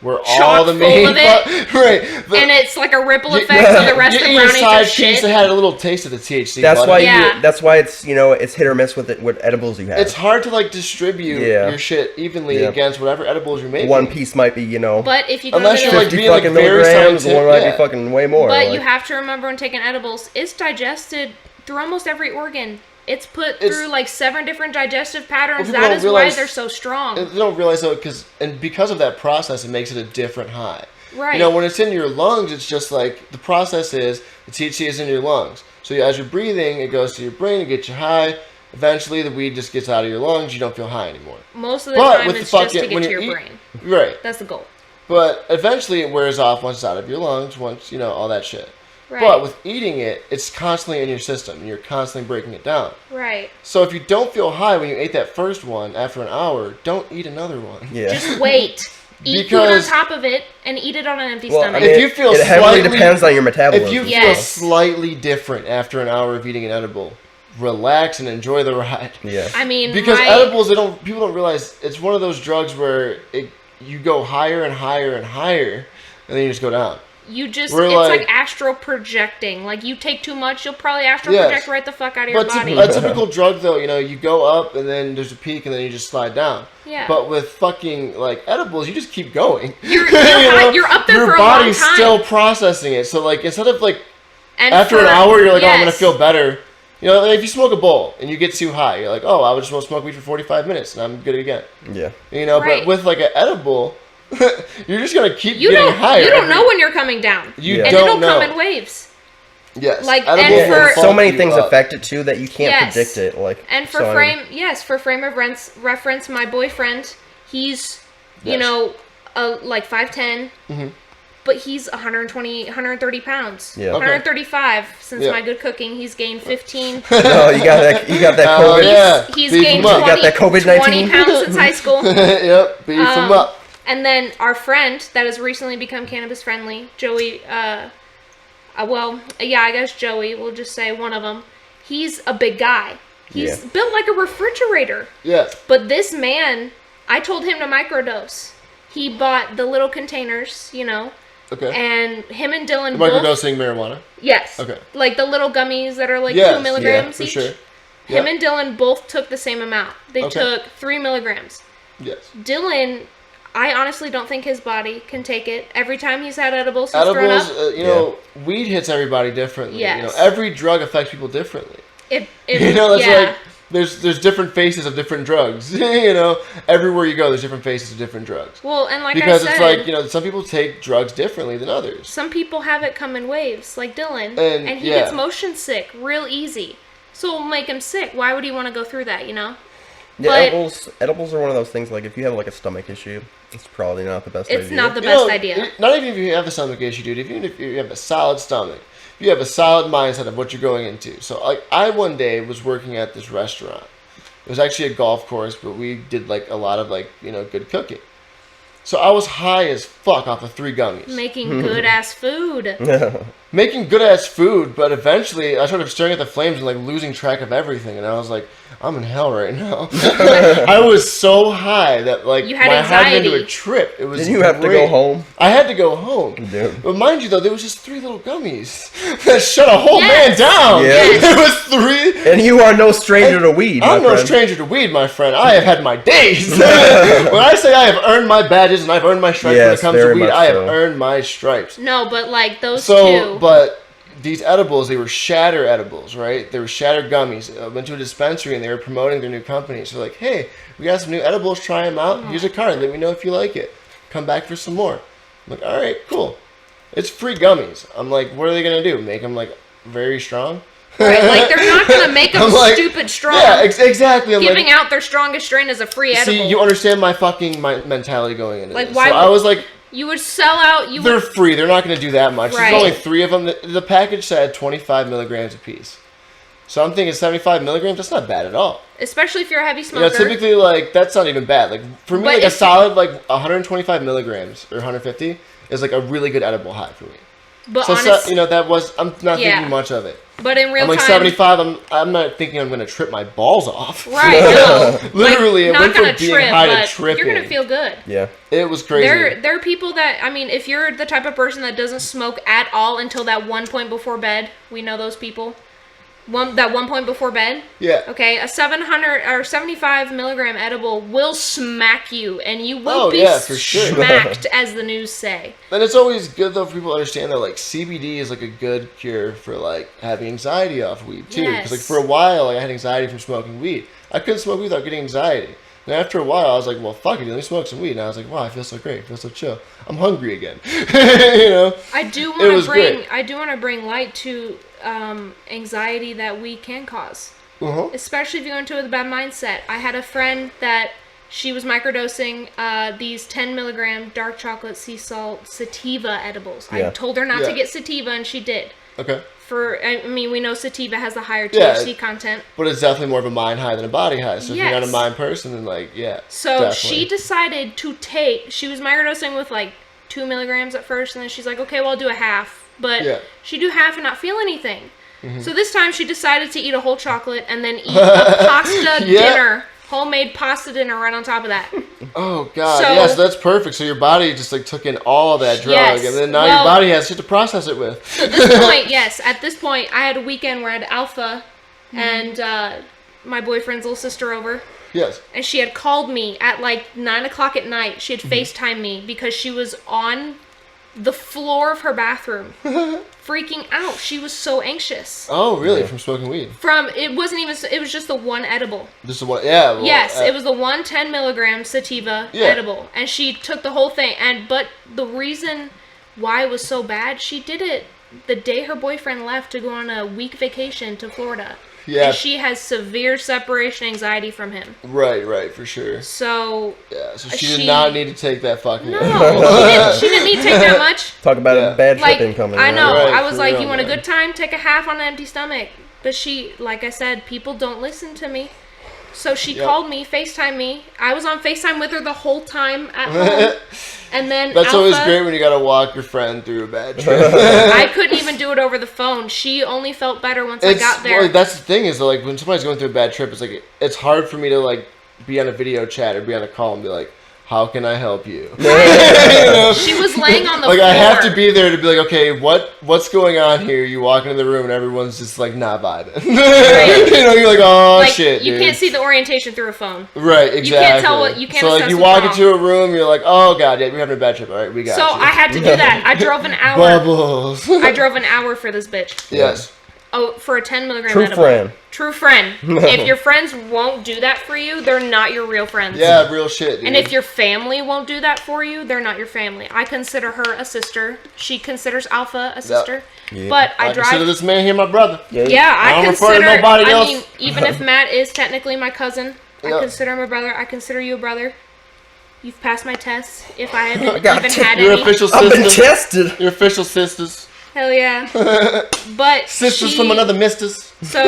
Where all the main right, and it's like a ripple effect, so the rest of the brownies are shit. That had a little taste of the THC. That's why that's why it's it's hit or miss with edibles you have. It's hard to like distribute your shit evenly against whatever edibles you're making. One piece might be But if you go unless to you're like being like very scientific, one might be fucking way more. But you have to remember when taking edibles, it's digested through almost every organ. It's put through like 7 different digestive patterns. That is why they're so strong. They don't realize though, because of that process, it makes it a different high. Right. When it's in your lungs, it's just like the process is the THC is in your lungs. So as you're breathing, it goes to your brain, it gets you high. Eventually, the weed just gets out of your lungs. You don't feel high anymore. Most of the time, it's just to get to your brain. Right. That's the goal. But eventually, it wears off once it's out of your lungs. Once all that shit. Right. But with eating it, it's constantly in your system, and you're constantly breaking it down. Right. So if you don't feel high when you ate that first one, after an hour, don't eat another one. Yeah. Just wait. Eat food on top of it, and eat it on an empty stomach. If you feel it heavily depends on your metabolism. If you feel slightly different after an hour of eating an edible, relax and enjoy the ride. Yeah. Because edibles, people don't realize it's one of those drugs where you go higher and higher and higher, and then you just go down. It's like astral projecting. Like you take too much, you'll probably astral project right the fuck out of your body. A typical drug though, you go up and then there's a peak and then you just slide down. Yeah. But with fucking like edibles, you just keep going. You're up there for a long time. Your body's still processing it. So like instead of like after an hour you're like, oh, I'm gonna feel better. If you smoke a bowl and you get too high, you're like, oh, I would just want to smoke weed for 45 minutes and I'm good again. Yeah. But with like an edible. You're just gonna keep getting higher. You don't know when you're coming down. You and don't know. It'll come in waves. Yes. Like so many things affect it too that you can't predict it. Like for frame of reference, my boyfriend, he's like 5'10", but he's 120, 130 pounds. Yeah. 135 since my good cooking. He's gained 15. No, you got that COVID. He's gained 20, you got that COVID-19? 20 pounds since high school. Yep, beef him up. And then our friend that has recently become cannabis friendly, Joey, I guess Joey, we'll just say one of them. He's a big guy. He's built like a refrigerator. Yes. But this man, I told him to microdose. He bought the little containers, Okay. And him and Dylan microdosing marijuana? Yes. Okay. Like the little gummies that are like 2 milligrams each. Sure. Him and Dylan both took the same amount. They took 3 milligrams. Yes. Dylan, I honestly don't think his body can take it. Every time he's had edibles, he's thrown up. You know, weed hits everybody differently. Yes. You know, every drug affects people differently. It You know, that's yeah. like there's different faces of different drugs. You know, everywhere you go, there's different faces of different drugs. Well, and like Because I said, it's like, you know, some people take drugs differently than others. some people have it come in waves, like Dylan, And, he yeah. gets motion sick real easy. So it'll make him sick. Why would he want to go through that, you know? Yeah, But edibles are one of those things, like, if you have, like, a stomach issue, it's probably not the best idea. it's not the You best know, idea. Not even if you have a stomach issue, dude. Even if you have a solid stomach, you have a solid mindset of what you're going into. So, like, I one day was working at this restaurant. It was actually a golf course, but we did, like, a lot of, like, you know, good cooking. So I was high as fuck off of 3 gummies. Making good ass food. Making good ass food, but eventually I started staring at the flames and like losing track of everything, and I was like, I'm in hell right now. I was so high that like You had my heart went into anxiety. a trip. It was Didn't you have to great. go home? I had to go home. Dude. But mind you though, there was just 3 little gummies that shut a whole Yes. man down. Yes. There was 3. And you are no stranger to weed, I'm my no friend. stranger to weed, my friend. I have had my days. When I say I have earned my badges and I've earned my stripes when it Yes, comes to very weed, much I have so. earned my stripes. No, but like those So, two. but these edibles, they were shatter edibles, right? They were shatter gummies. I went to a dispensary and they were promoting their new company. So like, hey, we got some new edibles, try them out. Here's a card. Let me know if you like it. Come back for some more. I'm like, all right, cool. It's free gummies. I'm like, what are they going to do? Make them like very strong? Right, like they're not gonna make them I'm like, stupid strong. Yeah, exactly. I'm Giving like, out their strongest strain as a free edible. see, you understand my fucking mentality going into Like, this. why So would- I was like, You would sell out. You they're would. free. They're not going to do that much. Right. There's only 3 of them. The package said 25 milligrams apiece. So I'm thinking 75 milligrams. That's not bad at all. Especially if you're a heavy You smoker. know, typically like that's not even bad. Like for me, But like a if- solid like 125 milligrams or 150 is like a really good edible high for me. but So honest, you know that was I'm not Yeah. thinking much of it. but in real I'm like time, 75. I'm not thinking I'm gonna trip my balls off. right? No, Literally, like, it went not gonna from being trip, high to but tripping. you're gonna feel good. Yeah. It was crazy. There are people that, I mean, if you're the type of person that doesn't smoke at all until that one point before bed, we know those people. That one point before bed. Yeah. Okay, a 700 or 75 milligram edible will smack you, and you will Oh, be yeah, for sure. smacked, as the news say. And it's always good though for people to understand that like CBD is like a good cure for like having anxiety off weed too. Because like Yes. for a while like, I had anxiety from smoking weed. I couldn't smoke weed without getting anxiety. And after a while I was like, well fuck it, let me smoke some weed. And I was like, wow, I feel so great, I feel so chill. I'm hungry again. You know? I do It want was to bring great. I do want to bring light to anxiety that weed can cause, Uh-huh. especially if you go into it with a bad mindset. I had a friend that she was microdosing these 10 milligram dark chocolate sea salt sativa edibles. I Yeah. told her not Yeah. to get sativa, and she did. Okay. I mean, we know sativa has the higher Yeah. THC content. But it's definitely more of a mind high than a body high. So if you're not a Yes. mind person, then like, yeah. So definitely. she decided to take. She was microdosing with like 2 milligrams at first, and then she's like, okay, well, I'll do a half. But Yeah. she'd do half and not feel anything. So this time she decided to eat a whole chocolate and then eat a pasta Yeah. dinner, homemade pasta dinner right on top of that. Oh god, So- yeah, so that's perfect. So your body just like took in all that drug, Yes. and then now Well- your body has shit to process it with. At this point, yes, at this point, I had a weekend where I had Alpha and my boyfriend's little sister over. Yes. And she had called me at like 9 o'clock at night. She had FaceTimed me because she was on the floor of her bathroom, freaking out. She was so anxious. Oh, really? From smoking weed? It wasn't even, it was just the one edible. Just the one? Yeah. Well, Yes, it was the 110 milligram sativa Yeah. edible. And she took the whole thing. But the reason why it was so bad, she did it the day her boyfriend left to go on a week vacation to Florida. Yeah. And she has severe separation anxiety from him. Right, for sure. So, Yeah, so she She- did not need to take that fucking. no, she didn't need to take that much. Talk about Yeah. a bad Like, tripping coming. I know. Right, I was for like, real, you want a man. good time? Take a half on an empty stomach. But she, like I said, people don't listen to me. So she Yep. called me, FaceTime me. I was on FaceTime with her the whole time at home. And then That's Alpha, always great when you gotta walk your friend through a bad trip. I couldn't even do it over the phone. She only felt better once I got there. Well, that's the thing is like when somebody's going through a bad trip, it's like it's hard for me to like be on a video chat or be on a call and be like, how can I help you? She was laying on the Like, floor. I have to be there to be like, okay, what's going on here? You walk into the room and everyone's just like not vibing. You're like, oh like, shit, you dude. can't see the orientation through a phone. Right, exactly. You can't tell what you can't. So like, assess you what's walk wrong. into a room, you're like, oh god, yeah, we're having a bad trip. All right, we got So you. I had to do that. I drove an hour. Bubbles. I drove an hour for this bitch. Yes. Oh, for a 10 milligram True edible. friend. True friend. If your friends won't do that for you, they're not your real friends. Yeah, real shit, dude. And if your family won't do that for you, they're not your family. I consider her a sister. She considers Alpha a sister. Yeah. But I consider drive. this man here my brother. Yeah, I I don't refer to consider. nobody I else. mean, even if Matt is technically my cousin, I Yep. consider him a brother. I consider you a brother. You've passed my tests. If I haven't got even had Your any. official I've been sister. tested. Your official sisters. Hell yeah. But Sisters she, from another misters. So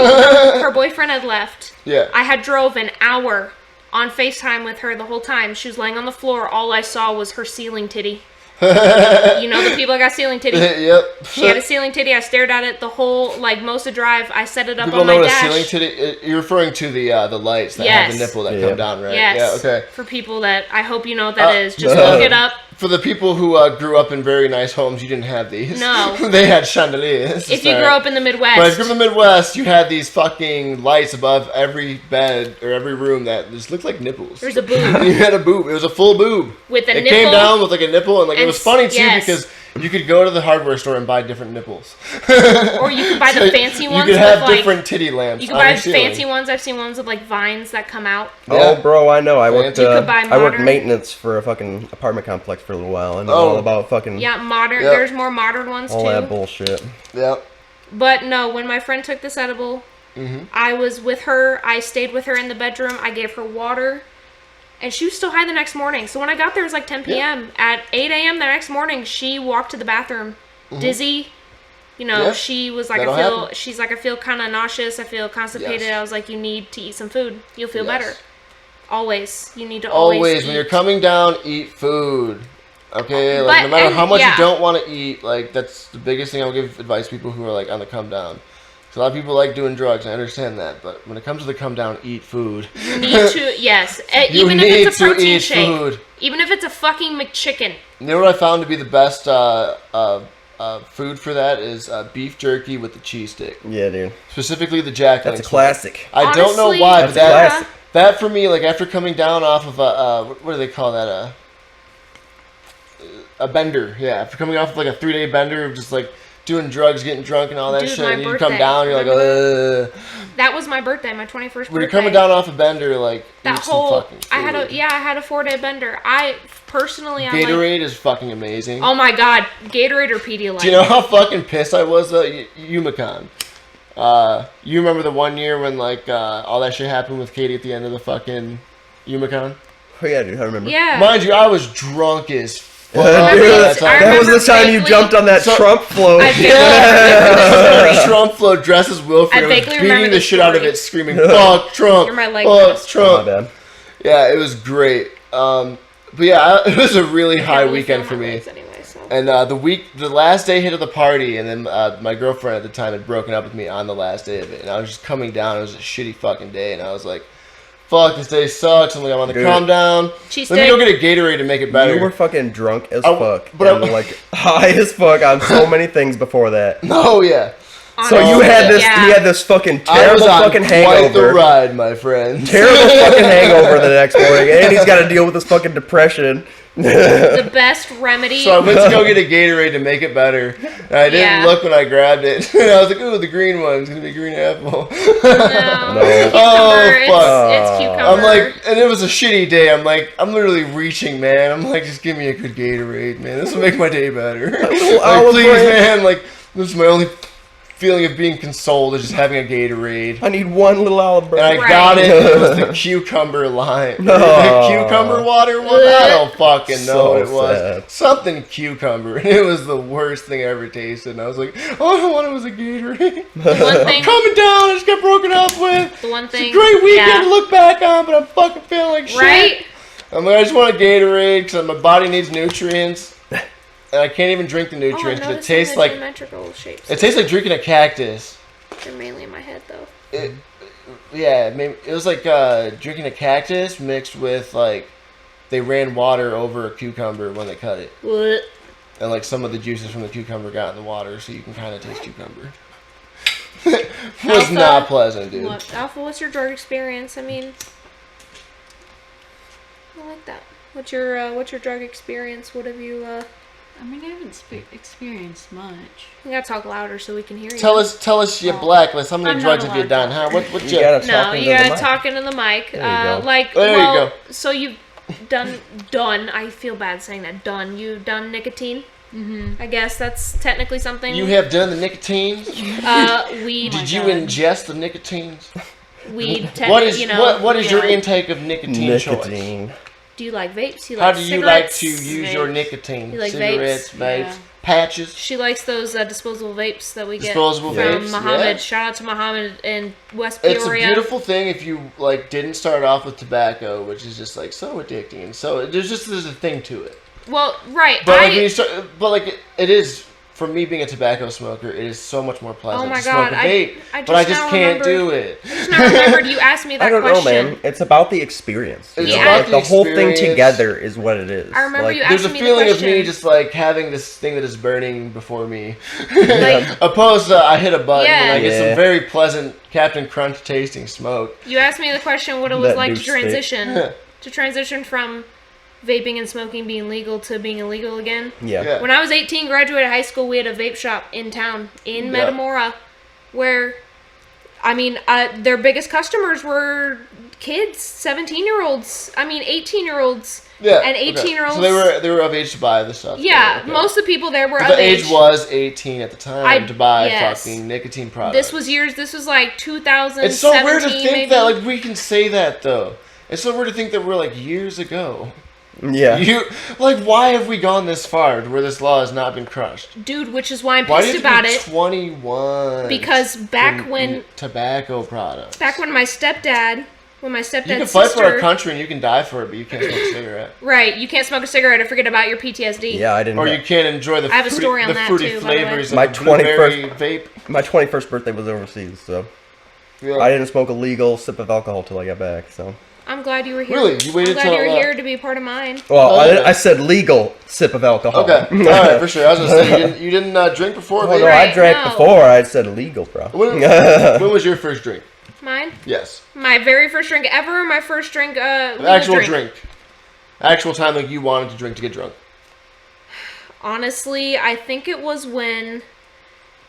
her boyfriend had left. Yeah. I had drove an hour on FaceTime with her the whole time. She was laying on the floor. All I saw was her ceiling titty. You know the people that got ceiling titty. Yep. She had a ceiling titty. I stared at it the whole, like, most of the drive. I set it up People on know my what a dash. ceiling titty. You're referring to the lights that have the Yes. nipple that Yeah. come down, right? Yes. Yeah. Okay. For people that, I hope you know what that is. Just uh, look it up. For the people who grew up in very nice homes, you didn't have these. No. They had chandeliers. If you grew up in the Midwest. But if you're from the Midwest, you had these fucking lights above every bed or every room that just looked like nipples. There's a boob. You had a boob. It was a full boob. With a it nipple. came down with like a nipple, and like it and was funny too yes. because you could go to the hardware store and buy different nipples. Or you could buy the fancy you ones could have with, like, different titty lamps. You can on buy your ceiling. fancy ones. I've seen ones with, like, vines that come out. Oh, bro, I know. I worked. Fancy. You could buy I worked modern- maintenance for a fucking apartment complex for a little while. I know Oh. all about fucking Yeah, modern. Yep. There's more modern ones, all too. that bullshit. Yep. But no, when my friend took this edible, I was with her. I stayed with her in the bedroom. I gave her water. And she was still high the next morning. So when I got there, it was like 10 p.m. At 8 a.m. the next morning, she walked to the bathroom, dizzy. You know, Yeah. she was like, That'll she's like, I feel kind of nauseous. I feel constipated. Yes. I was like, you need to eat some food. You'll feel Yes. better. Always. You need to always When eat. you're coming down, eat food. Okay, like But- no matter and- how much yeah. you don't want to eat, like that's the biggest thing I'll give advice to people who are like on the come down. 'Cause a lot of people like doing drugs, I understand that, but when it comes to the come down, eat food. You need to, yes. You Even if need it's a to protein eat shake. food. Even if it's a fucking McChicken. You know what I found to be the best food for that is beef jerky with the cheese stick, Yeah, dude. specifically the Jack. That's a Link's one. classic. I don't know Honestly, why, That's but a that classic. that for me, like after coming down off of what do they call that? A bender, yeah. After coming off of like a 3-day bender of just like doing drugs, getting drunk, and all that Dude, shit, my and you come birthday. down, you're like, Remember ugh. That was my birthday, my 21st birthday. When you're coming down off a bender, like that eat whole, some fucking food. I had a 4-day bender. I personally, I'm like, Gatorade is fucking amazing. oh my god, Gatorade or Pedialyte? Do you know how fucking pissed I was though? Umicon. You remember the one year when like all that shit happened with Katie at the end of the fucking Umicon? Oh yeah, dude. I remember. Yeah. Mind you, I was drunk as fuck. Dude, That's I that was remember the time you vaguely- jumped on that So- Trump float. I vaguely remember this story. Trump flow dressed as Wilfred. I I was vaguely remember beating the this shit out of story. it, screaming, "Fuck Trump! You're my leg Fuck mask. Oh, my Trump!" bad. Yeah, it was great. But yeah, it was a really high Can't really weekend feel for my me. legs anyway, so. And the last day hit of the party, and then my girlfriend at the time had broken up with me on the last day of it, and I was just coming down. It was a shitty fucking day, and I was like, "Fuck, this day sucks." I'm like, I'm on the Dude. calm down. Cheese Let me go get a Gatorade to make it better. You were fucking drunk as I- fuck, but I- and like high as fuck on so many things before that. Oh yeah, So you had this, yeah. you had this fucking I was terrible on fucking quite the hangover, ride, my friend. terrible fucking hangover the next morning, and he's got to deal with this fucking depression. The best remedy. So I went to go get a Gatorade to make it better. And I didn't Yeah. look when I grabbed it. And I was like, "Ooh, the green one. It's gonna be green apple." no. No. Oh, Cucumber, fuck. it's cucumber. I'm like, and it was a shitty day. I'm like, I'm literally reaching, man. I'm like, just give me a good Gatorade, man. This will make my day better. little Like, olive please, branch. man. Like, this is my only feeling of being consoled is just having a Gatorade. I need one little olive And branch. I Right. got it. It was the cucumber lime. No. The cucumber water one? I don't fucking know So what it was. sad. Something cucumber. And it was the worst thing I ever tasted. And I was like, all I wanted was a Gatorade. the one thing. Coming down, I just got broken up with. The one It's thing. a great weekend yeah. to look back on, but I'm fucking feeling like shit. Right? I'm like, I just want a Gatorade because my body needs nutrients. And I can't even drink the nutrients because it tastes like geometrical shapes. it tastes like drinking a cactus. They're mainly in my head, though. It was like drinking a cactus mixed with like they ran water over a cucumber when they cut it. What? And like some of the juices from the cucumber got in the water, so you can kind of taste cucumber. Was Alpha? not pleasant, dude. What? Alpha, what's your drug experience? I mean, I like that. What's your drug experience? What have you? I mean, I haven't experienced much. You gotta talk louder so we can hear you. Tell us you're Oh. black. Like how many I'm drugs not have you allowed done? to. Huh? What You you? gotta No, talk into you the gotta mic. talk into the mic. There you go. Like, There you well, go. so you've done. I feel bad saying that. You've done nicotine. Mm-hmm. I guess that's technically something. You have done the nicotines? Weed. Did you God. ingest the nicotines? Weed. What is you know, what is your yeah. intake of nicotine choice? Nicotine. Do you like vapes? You How like do you like cigarettes? to use your Vapes. nicotine? You like Cigarettes, vapes? vapes, Yeah. patches, She likes those disposable vapes that we get disposable from vapes. Muhammad. Yeah. Shout out to Muhammad in West It's a Peoria. beautiful thing if you like didn't start off with tobacco, which is just like so addicting. So there's a thing to it. Well, right. But like when you start, but like it is for me being a tobacco smoker, it is so much more pleasant Oh my to smoke God, a vape. I but I just just now can't remembered- do it. I just now remembered you asked me that I don't question. know, man. It's about the experience. It's Yeah. about Like, the whole thing experience. together is what it is. I remember Like, you There's a asking me the feeling of me question. just like having this thing that is burning before me. Like, Opposed to I hit a button and I get Yeah. some very pleasant Captain Crunch tasting smoke. you asked me the question what it was That like to douche stick. transition from vaping and smoking being legal to being illegal again. Yeah. Yeah. When I was 18, graduated high school, we had a vape shop in town in Yeah. Metamora, where, I mean, their biggest customers were kids, 17-year-olds. I mean, 18-year-olds. Yeah. And okay. 18-year-olds. So they were of age to buy this stuff. Yeah, Okay. most of the people there were But of the age age. was 18 at the time to buy yes. fucking nicotine products. This was like 2017. It's so weird to think maybe. that like we can say that though. It's so weird to think that we're like years ago. Yeah. Why have we gone this far to where this law has not been crushed? Dude, which is why I'm Why do pissed you have about to it. be 21? Because back for when tobacco products. my stepdad, You can sister, fight for our country and you can die for it, but you can't smoke a cigarette. right, you can't smoke a cigarette or forget about your PTSD. Yeah, I didn't. Or you can't enjoy the I have a story on the that, fruity too, by the way. flavors My of a blueberry 21st vape. My 21st birthday was overseas, so Yeah. I didn't smoke a legal sip of alcohol till I got back. So. I'm glad you were here. Really? You waited I'm glad till you were what? here to be a part of mine. Well, Oh, yeah. I said legal sip of alcohol. Okay, all right, for sure. I was gonna say you didn't drink before. Oh, vape? no, Right, I drank no. before. I said legal, bro. When was your first drink? Mine? Yes, My very first drink ever, my first drink, legal actual drink. Actual time like you wanted to drink to get drunk. Honestly, I think it was when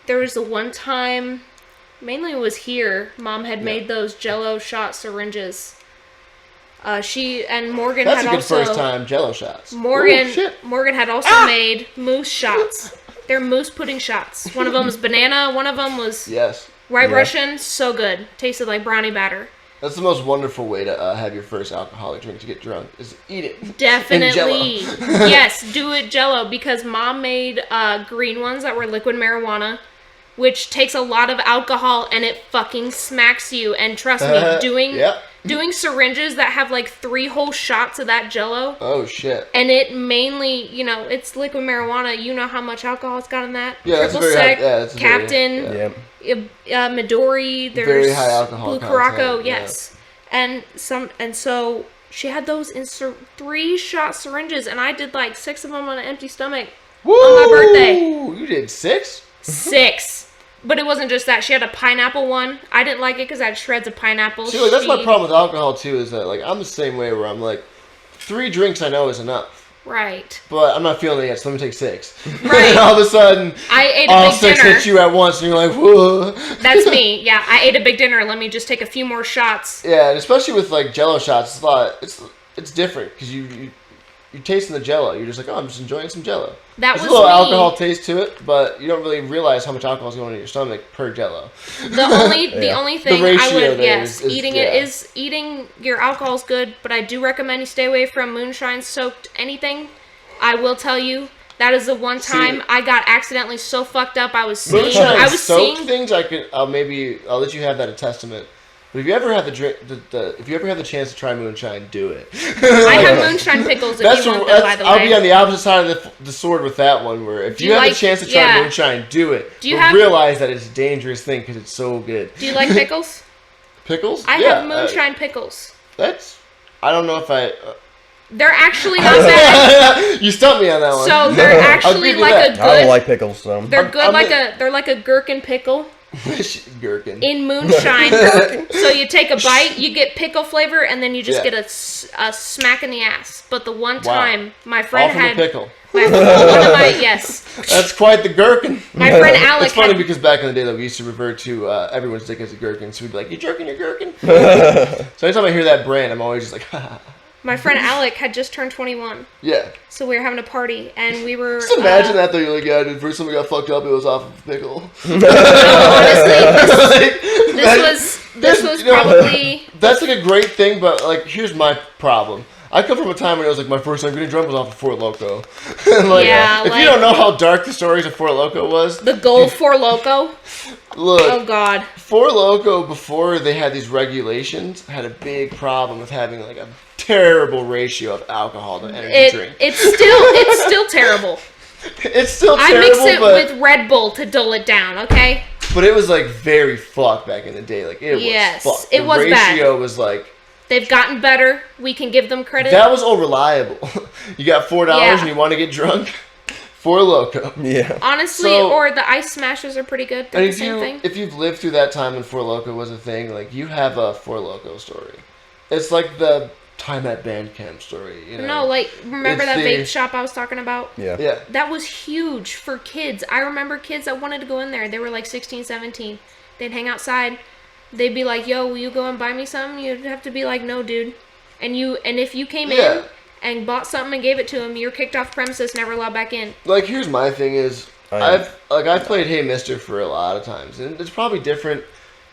there was the one time, mainly it was here, Mom had made those Jello shot syringes. She and Morgan That's had a good also first time Jello shots. Morgan Ooh, shit. Morgan had also made moose shots. They're moose pudding shots. One of them was banana. One of them was Yes, White Yeah. Russian. So good. Tasted like brownie batter. that's the most wonderful way to have your first alcoholic drink to get drunk is eat it. Definitely. In Yes, do it Jello because Mom made green ones that were liquid marijuana, which takes a lot of alcohol and it fucking smacks you. And trust me, Yep. doing syringes that have like 3 whole shots of that Jello, Oh shit. and it mainly, it's liquid marijuana. You know how much alcohol it's got in that. Yeah, that's a Triple very high- sec, yeah, that's a very- Captain, Yeah. Midori. There's Very high alcohol Blue Caraco. content, Yes, and so she had those in 3-shot syringes, and I did like 6 of them on an empty stomach. Woo! my birthday. You did 6? 6. But it wasn't just that. She had a pineapple one. I didn't like it because I had shreds of pineapple. See, like, that's my problem with alcohol too. Is that like I'm the same way where I'm like 3 drinks I know is enough, Right. but I'm not feeling it yet, so let me take 6. Right. And all of a sudden, I ate all a big 6 dinner. hit you at once, and you're like, whoa. That's me. Yeah, I ate a big dinner. Let me just take a few more shots. Yeah, and especially with like Jello shots, it's a lot. It's different because you're tasting the Jello. You're just like, oh, I'm just enjoying some Jello. That There's was a little me. alcohol taste to it, but you don't really realize how much alcohol is going into your stomach per Jello. The only Yeah. thing I ratio would there yes, is- eating your alcohol is good, but I do recommend you stay away from moonshine soaked anything. I will tell you that is the one time I got accidentally so fucked up. I was seeing Moonshine soaked seeing things. I'll let you have that a testament. But if you ever have if you ever have the chance to try moonshine, do it. I have moonshine pickles if you want them, by the way. I'll be on the opposite side of the sword with that one. Where if Do you you have like- the chance to try yeah. moonshine, do it. Do you but have- realize that it's a dangerous thing because it's so good. Do you like pickles? Pickles? I Yeah, have moonshine pickles. I don't know if I. They're actually not bad. You stumped me on that one. So they're actually give you like that. a I don't good. like pickles, so. They're good I'm they're like a gherkin pickle Gherkin. in moonshine. So you take a bite, you get pickle flavor, and then you just Yeah. get a smack in the ass. But the one Wow. time my All friend from had the pickle. one of my yes, That's quite the gherkin. my friend Alec It's funny had, because back in the day, though, we used to refer to everyone's dick as a gherkin. So we'd be like, "You jerking, you're gherkin." So anytime I hear that brand, I'm always just like, "Ha." my friend Alec had just turned 21. Yeah. So we were having a party, and we were. Just imagine that though. You're like, yeah, dude. First time I got fucked up, it was off of a pickle. Honestly, this was you know, probably. That's like a great thing, but like, here's my problem. I come from a time when it was like my first time getting drunk was off of Fort Loco. And, like, Yeah, if like- you don't know how dark the stories of Fort Loco was, The Gold Four Loco. look, Oh God. Fort Loco before they had these regulations had a big problem with having like a terrible ratio of alcohol to energy drink. It's still terrible. It's still I terrible, mix it but with Red Bull to dull it down. Okay. but it was like very fucked back in the day. Like it Yes, was fucked. it was the bad. ratio was like. They've gotten better. We can give them credit. That was all reliable. You got $4 Yeah. and you want to get drunk? Four Loco. Yeah. Honestly, So- or the ice smashers are pretty good. They're And the same thing. if you've lived through that time when Four Loco was a thing, like you have a Four Loco story. It's like the time at band camp story. You know? No, like remember It's that the- vape shop I was talking about? Yeah. Yeah. That was huge for kids. I remember kids that wanted to go in there. They were like 16, 17. They'd hang outside. They'd be like, "Yo, will you go and buy me something?" You'd have to be like, "No, dude." And if you came Yeah. in and bought something and gave it to them, you're kicked off premises, never allowed back in. Like here's my thing is I- I've played Hey Mister for a lot of times, and it's probably different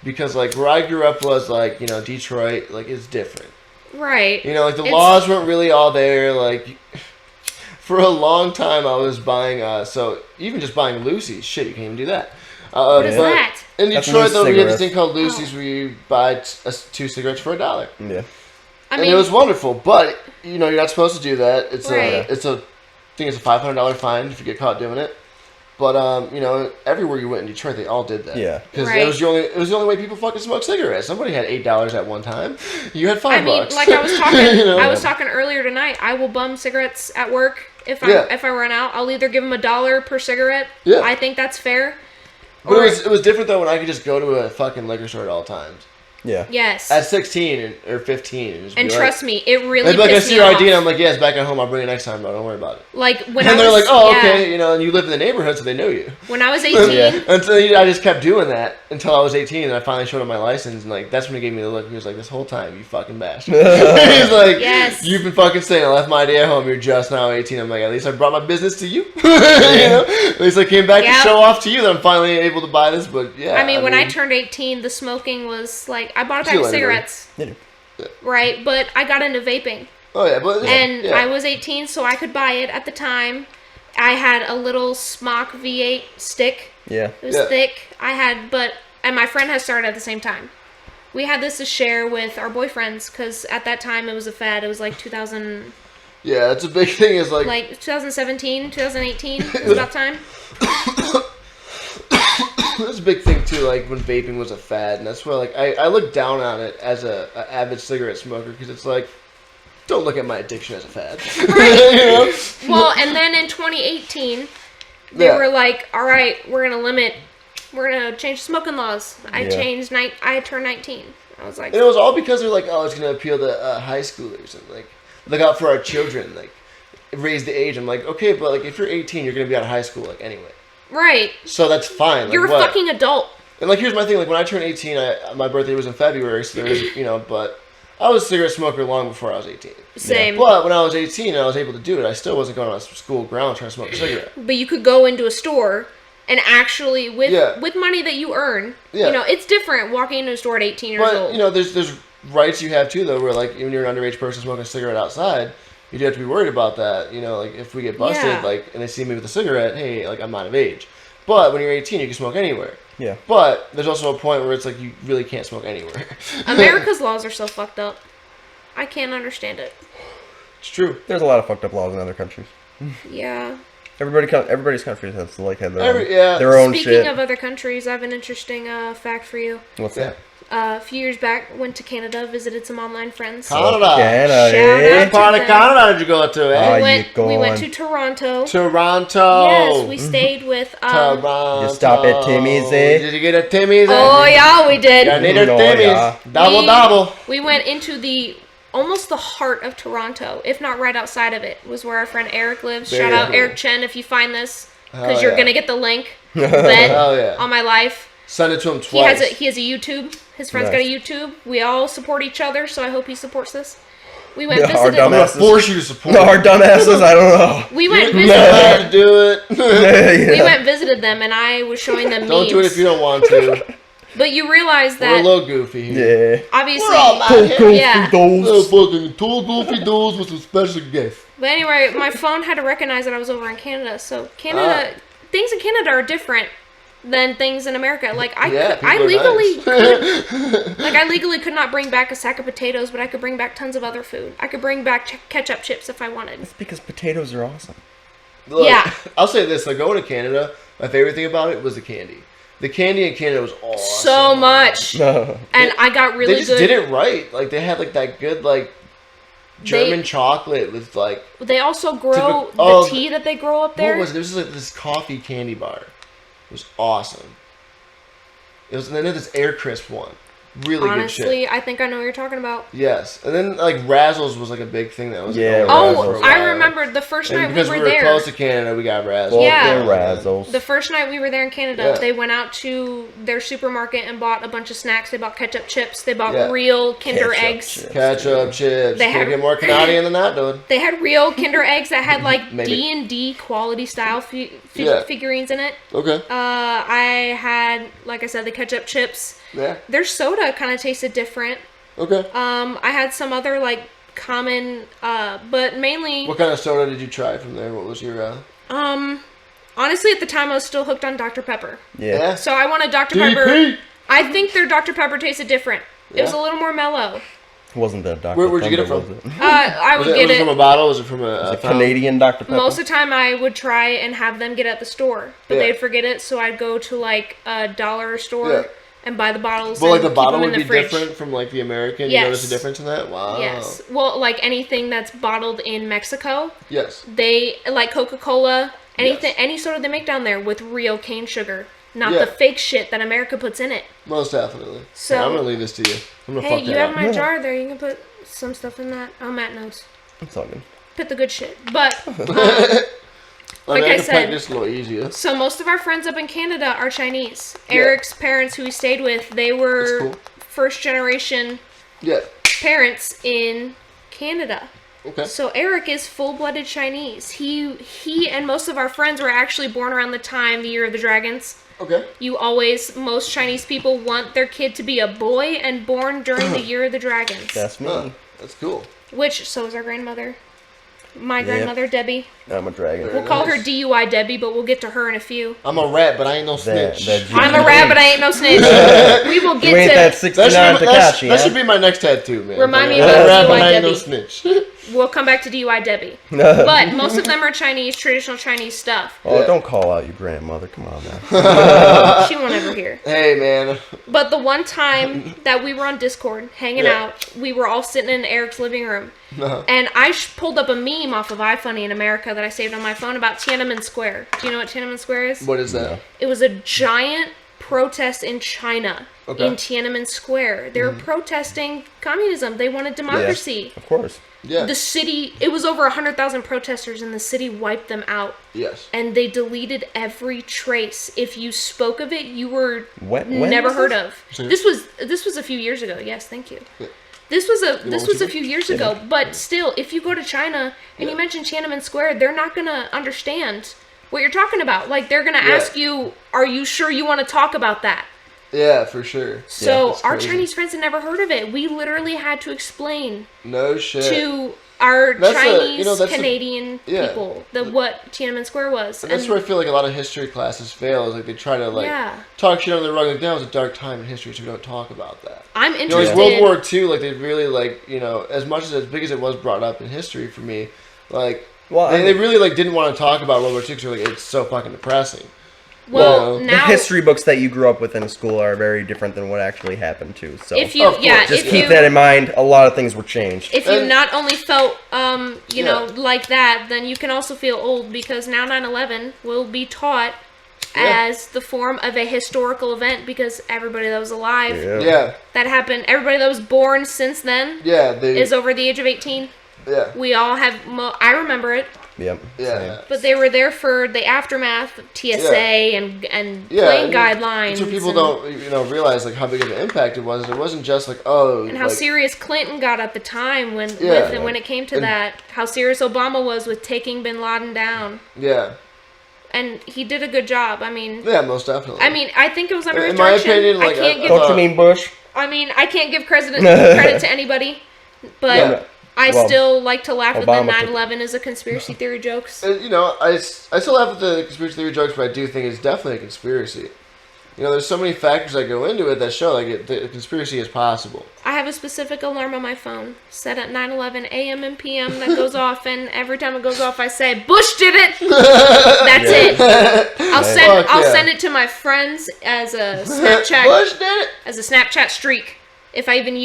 because like where I grew up was like Detroit, like it's different. Right. Like the It's- laws weren't really all there. Like for a long time, I was buying. So even just buying Lucy's, shit, you can't even do that. What is but that? In That's Detroit, loose though, we had this cigarettes. thing called Lucy's where you buy 2 cigarettes for $1. Yeah. I And mean, it was wonderful, but you're not supposed to do that. It's Right. I think it's a $500 fine if you get caught doing it. But everywhere you went in Detroit, they all did that. Yeah. because Right. it was the only way people fucking smoked cigarettes. Somebody had $8 at one time. You had $5. I mean, like I was talking, You know? I was talking earlier tonight. I will bum cigarettes at work if Yeah. I run out. I'll either give them $1 per cigarette. Yeah. I think that's fair. But Or it was different though when I could just go to a fucking liquor store at all times. Yeah. yes, At 16 or 15, and, just and be trust me, it really they'd be like, I pissed see me your off. ID, and I'm like, yes, back at home, I'll bring it next time, bro. Don't worry about it. Like when And I they're was, like, oh, yeah, okay, and you live in the neighborhood, so they know you. When I was 18, Yeah. And so I just kept doing that until I was 18, and I finally showed him my license, and like that's when he gave me the look. He was like, "This whole time, you fucking bastard." He's like, Yes. "You've been fucking saying I left my ID at home. You're just now 18." I'm like, "At least I brought my business to you." At least I came back Yeah. to show off to you that I'm finally able to buy this. But yeah, I mean, when I turned 18, the smoking was like I bought a pack Still of cigarettes, Yeah. right? But I got into vaping. oh yeah, but And yeah. I was 18, so I could buy it at the time. I had a little Smock V8 stick. Yeah. It was Yeah. thick. And my friend had started at the same time. We had this to share with our boyfriends because at that time it was a fad. It was like 2000, yeah, it's a big thing. Is like 2017, 2018. It was about time. that's a big thing too. Like when vaping was a fad, and that's where like I look down on it as a avid cigarette smoker because it's like. Don't look at my addiction as a fad. You know? Well, and then in 2018, they Yeah. were like, "All right, we're gonna change smoking laws." I Yeah. I turned 19. I was like, And it was all because they're like, oh, it's gonna appeal to high schoolers and like look out for our children, like raise the age. I'm like, okay, but like if you're 18, you're gonna be out of high school like anyway, right, so that's fine. Like, you're a what? fucking adult. And like here's my thing, like when I turned 18, my birthday was in February, so there's but I was a cigarette smoker long before I was 18. Same. But when I was 18 and I was able to do it, I still wasn't going on a school ground trying to smoke a cigarette. But you could go into a store and actually with Yeah. with money that you earn, Yeah. it's different walking into a store at 18 years But old. there's rights you have too though, where like when you're an underage person smoking a cigarette outside, you do have to be worried about that. Like if we get busted, Yeah. like and they see me with a cigarette, hey, like I'm out of age. But when you're 18, you can smoke anywhere. Yeah. But there's also a point where it's like you really can't smoke anywhere. America's laws are so fucked up. I can't understand it. It's true. There's a lot of fucked up laws in other countries. Yeah. Everybody's country has like had their yeah. own Speaking shit. of other countries, I have an interesting fact for you. What's Yeah. that? A few years back, went to Canada, visited some online friends. Canada. Canada, Shout eh? out What part of them. Canada did you go to, Oh, eh? you We went going. to Toronto. Toronto. Yes, we stayed with. Toronto. You stop at Timmy's, eh? Did you get a Timmy's? Oh yeah, we You did. need a Oh, Timmy's. yeah. Double. We went into almost the heart of Toronto, if not right outside of it, was where our friend Eric lives. Very Shout out cool. Eric Chen if you find this, because Hell you're yeah. gonna get the link. Bet Hell yeah. on my life. Send it to him He has twice. a YouTube. His friend's Nice. got a YouTube. We all support each other, so I hope he supports this. We went Our visited. I'm gonna dumbasses. force you to support. No, our dumbasses, I don't know. We went You visited. have to do it. We Yeah. went visited them, and I was showing them Don't memes. do it if you don't want to. But you realize We're a that little goofy here. Yeah. obviously. We're all mad here. Yeah. Little fucking two goofy dudes with some special gifts. But anyway, my phone had to recognize that I was over in Canada. So Canada, things in Canada are different than things in America. Like I People legally are nice. I legally could not bring back a sack of potatoes, but I could bring back tons of other food. I could bring back ketchup chips if I wanted. It's because potatoes are awesome. Look, Yeah. I'll say this: like going to Canada, my favorite thing about it was the candy. The candy in Canada was awesome. So much, No. and I got really They just good. did it right. Like they had like that good like German They- chocolate with like They also grow Typical- oh, the tea that they grow up there. what was it? There was like this coffee candy bar. It was awesome. It was and then this Air Crisp one. Really good shit. Honestly, I think I know what you're talking about. Yes, and then like Razzles was like a big thing that was Yeah, going around Oh, for a I while. remember the first And night we because were we were there. close to Canada, we got Razzles. Yeah. Fucking Razzles. The first night we were there in Canada, Yeah. they went out to their supermarket and bought a bunch of snacks. They bought ketchup chips. They bought Yeah. real Kinder Ketchup eggs. chips. Ketchup chips. They Can't had- get more Canadian than that, dude. They had real Kinder eggs that had like Maybe. D&D quality style Yeah. figurines in it. Okay. I had, like I said, the ketchup chips. Yeah. Their soda kind of tasted different. Okay. I had some other like common, but mainly, What kind of soda did you try from there? What was your honestly, at the time I was still hooked on Dr. Pepper. Yeah. So I wanted Dr. Pepper. DP? I think their Dr. Pepper tasted different. It was a Yeah. little more mellow. Wasn't that Dr. Where'd you get it Thunder, from? was it? I would Was get it from a bottle? Was it from a fountain? Canadian Dr. Pepper. Most of the time I would try and have them get it at the store, but Yeah. they'd forget it, so I'd go to like a dollar store Yeah. and buy the bottles. But like and the keep bottle them in would the be fridge. different from like the American. Yes. You notice a difference in that? Wow. Yes. Well, like anything that's bottled in Mexico, Yes. they like Coca-Cola, anything, Yes. any soda they make down there with real cane sugar, not Yeah. the fake shit that America puts in it. Most definitely. So- Yeah, I'm gonna leave this to you. I'm gonna Hey, fuck you that have up. my Yeah. jar there. You can put some stuff in that. Oh, Matt knows. It's all good. Put the good shit. But I like mean, I I can said- pack this a little easier. so most of our friends up in Canada are Chinese. Yeah. Eric's parents, who he stayed with, they were That's cool. first generation Yeah. parents in Canada. Okay. So Eric is full-blooded Chinese. He and most of our friends were actually born around the time the Year of the Dragons. Okay. Most Chinese people want their kid to be a boy and born during the Year of the Dragons. That's me. Huh. That's cool. Which, so is our grandmother. My Yep. grandmother, Debbie. I'm a dragon. We'll call her nice. DUI Debbie, but we'll get to her in a few. I'm a rat, but I ain't no snitch. I'm a rat, but I ain't no snitch. We will You ain't get that to... 69 Takashi, that huh? should be my next tattoo, man. Remind me I'm about a rat, but DUI I ain't no Debbie. snitch. We'll come back to DUI Debbie. But most of them are Chinese, traditional Chinese stuff. Oh, Yeah. don't call out your grandmother. Come on now. She won't ever hear. Hey, man. But the one time that we were on Discord hanging Yeah. out, we were all sitting in Eric's living room. Uh-huh. And I pulled up a meme off of iFunny in America that I saved on my phone about Tiananmen Square. Do you know what Tiananmen Square is? What is that? It was a giant protest in China Okay. in Tiananmen Square. They were protesting communism. They wanted democracy. Of course. Yeah. The city, it was over 100,000 protesters, and the city wiped them out. Yes. And they deleted every trace. If you spoke of it, you were When never was heard this? of. Serious? This was a few years ago. Yes, thank you. Yeah. This was want a you few years ago. But still, if you go to China and you mention Tiananmen Square, they're not gonna understand what you're talking about. Like they're gonna Yeah. ask you, "Are you sure you want to talk about that?" Yeah, for sure. So that's our crazy. Chinese friends had never heard of it. We literally had to explain No shit. to our That's Chinese that's Canadian yeah. people what Tiananmen Square was. And that's where I feel like a lot of history classes fail. Is like they try to like Yeah. talk shit on the rug. Like that was a dark time in history, so we don't talk about that. I'm You know, interested. like World War II, like they really like as much as big as it was brought up in history for me, like Well, They really like didn't want to talk about World War II because like it's so fucking depressing. Well, the now history books that you grew up with in school are very different than what actually happened too. So if you Of course. just if keep you that in mind. A lot of things were changed. if you And- not only felt you Yeah. know like that, then you can also feel old because now 9/11 will be taught Yeah. as the form of a historical event because everybody that was alive Yeah, that happened, everybody that was born since then they is over the age of 18. yeah, We all have. I remember it, Yep. yeah. Same. but they were there for the aftermath of TSA and plane guidelines. That's what people and, don't realize like how big of an impact it was. It wasn't just like and how like, serious Clinton got at the time when Yeah. when it came to And- that. How serious Obama was with taking Bin Laden down, yeah, and he did a good job. I mean, most definitely. I think it was under his In my direction. opinion, like, I can't I give. Don't you mean Bush? I can't give credit to anybody, but Yeah. I Well, still like to laugh at the Obama took- 9/11 as a conspiracy theory jokes. I still laugh at the conspiracy theory jokes, but I do think it's definitely a conspiracy. There's so many factors that go into it that show like the conspiracy is possible. I have a specific alarm on my phone set at 9:11 a.m. and p.m. that goes off, and every time it goes off, I say, "Bush did it." That's it. Fuck I'll yeah. send it to my friends as a Snapchat Bush did it. as a Snapchat streak. If I even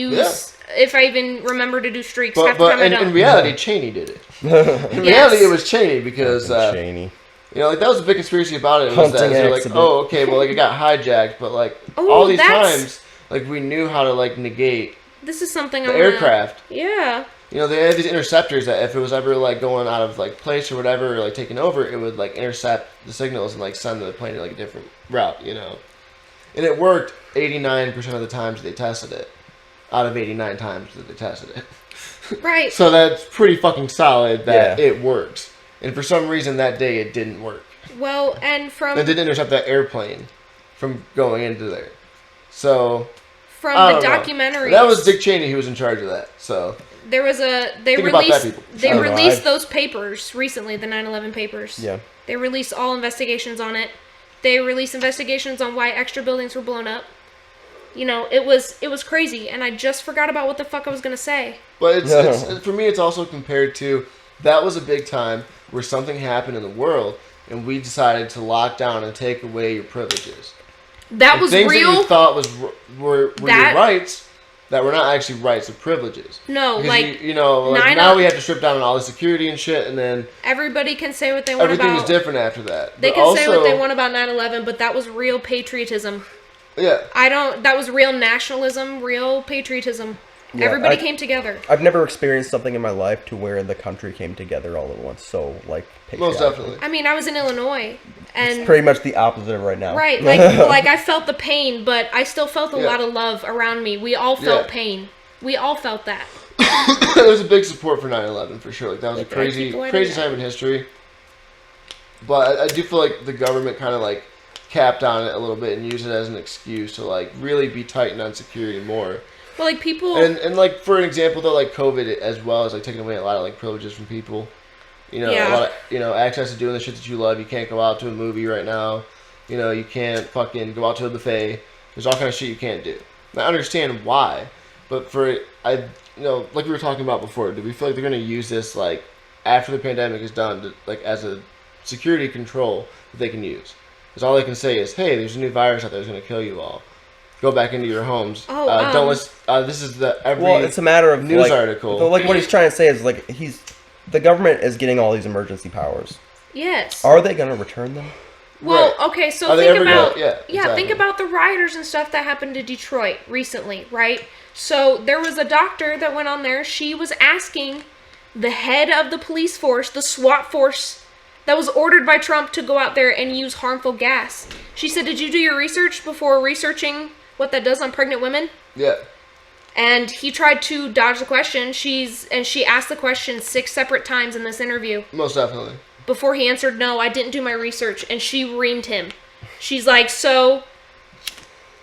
if I even remember to do streaks, half the But time I in don't. reality, Cheney did it. In Yes. reality, it was Cheney because Cheney. like that was a big conspiracy about it. Was that Hunting they're like, accident. oh, okay, well, like it got hijacked, but like Oh, all these that's- times, like we knew how to like negate This is something the I wanna, aircraft. Yeah. They had these interceptors that if it was ever like going out of like place or whatever, or like taking over, it would like intercept the signals and like send the plane to like a different route. And it worked 89% of the times they tested it. Out of 89 times that they tested it. Right. So that's pretty fucking solid that Yeah. it works. And for some reason that day it didn't work. Well, and It didn't intercept that airplane from going into there. So from I the don't know. documentary, That was Dick Cheney who was in charge of that. So there was they Think about that, released people. they I don't know, released I've- those papers recently, the 9/11 papers. Yeah. They released all investigations on it. They released investigations on why extra buildings were blown up. It was crazy, and I just forgot about what the fuck I was gonna say. but it's for me it's also compared to that was a big time where something happened in the world and we decided to lock down and take away your privileges. That And was things that real. you thought were That- your rights that were not actually rights of privileges. No, Because like like now we have to strip down all the security and shit, and then everybody can say what they want everything was about. different after that. They But can say what they also- want about 9/11, but that was real patriotism. Yeah, That was real nationalism, real patriotism. Yeah, Everybody I- came together. I've never experienced something in my life to where the country came together all at once. So like, most patriotic. definitely. I mean, I was in Illinois, and Pretty much the opposite of right now. right, like I felt the pain, but I still felt a Yeah. lot of love around me. We all felt Yeah. pain. We all felt that. There was a big support for 9/11 for sure. Like that was a Like, I keep crazy, letting crazy that- time in history. But I do feel like the government kind of like capped on it a little bit and used it as an excuse to like really be tightened on security more. But like people, And like for an example though, like COVID as well is like taking away a lot of like privileges from people. A Yeah. lot of access to doing the shit that you love. You can't go out to a movie right now. You can't fucking go out to a buffet. There's all kind of shit you can't do. And I understand why, but like we were talking about before, do we feel like they're gonna use this like after the pandemic is done, to, like as a security control that they can use? Because all they can say is, "Hey, there's a new virus out there that's gonna kill you all. Go back into your homes. Oh, don't listen." This is every Well, it's a matter of news like, article. so, like what he's trying to say is like the government is getting all these emergency powers. yes. Are they going to return them? Well, Right. okay, so Are they think ever about gonna- yeah, think exactly. about the rioters and stuff that happened to Detroit recently, right? So there was a doctor that went on there. She was asking the head of the police force, the SWAT force that was ordered by Trump to go out there and use harmful gas. She said, "Did you do your research before researching what that does on pregnant women?" Yeah. And he tried to dodge the question. She asked the question 6 separate times in this interview. Most definitely. Before he answered, "No, I didn't do my research," and she reamed him. She's like, "So,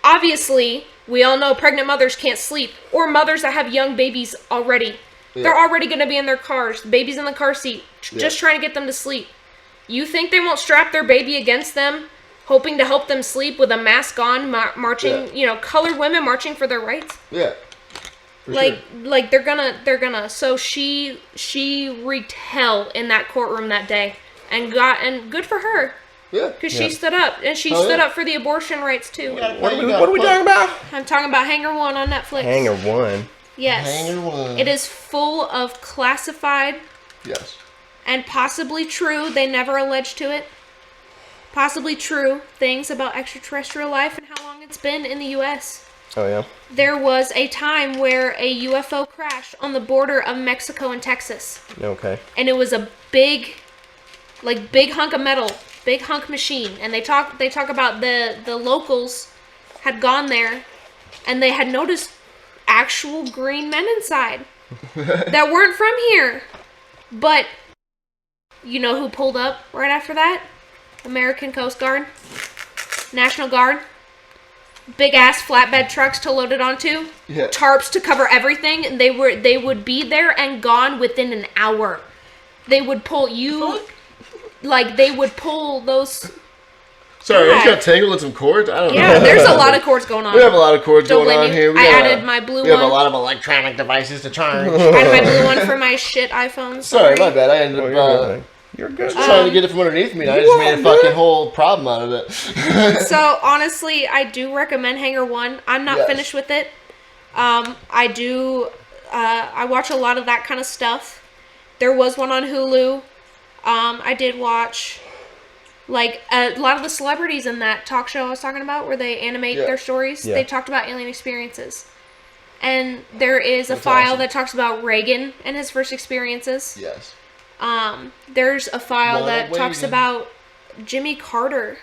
obviously, we all know pregnant mothers can't sleep, or mothers that have young babies already. Yeah. They're already going to be in their cars, babies in the car seat, Yeah. just trying to get them to sleep. You think they won't strap their baby against them, hoping to help them sleep with a mask on, marching, colored women marching for their rights?" Yeah. For like sure. like they're gonna. So she wreaked hell in that courtroom that day, and good for her. Yeah. Because she stood up, and she Oh, stood yeah. up for the abortion rights too. What are we talking about? I'm talking about Hanger One on Netflix. Hanger One. Yes. Hanger One. It is full of classified Yes. and possibly true, they never alleged to it, possibly true things about extraterrestrial life and how long it's been in the U.S. Oh yeah. There was a time where a UFO crashed on the border of Mexico and Texas. Okay. And it was a big hunk of metal, big hunk machine. And they talk about the locals had gone there and they had noticed actual green men inside that weren't from here. But you know who pulled up right after that? American Coast Guard, National Guard. Big ass flatbed trucks to load it onto. Yeah. Tarps to cover everything. And they would be there and gone within an hour. They would pull you, like they would pull those. Sorry, I just Yeah. got tangled in some cords. I don't know. Yeah, there's a lot of cords going on. We have a lot of cords Don't going blame on you. here. We I got added my blue We have a one. lot of electronic devices to charge. I had my blue one for my shit iPhone. Sorry, my bad. I ended Oh, up you're good. trying to get it from underneath me, and I just made a fucking whole problem out of it. So honestly, I do recommend Hanger One. I'm not Yes. finished with it. I do. I watch a lot of that kind of stuff. There was one on Hulu. I did watch like a lot of the celebrities in that talk show I was talking about, where they animate their stories. Yeah. They talked about alien experiences, and there is a That's file awesome. that talks about Reagan and his first experiences. Yes. There's a file Ronald that talks Reagan. about Jimmy Carter.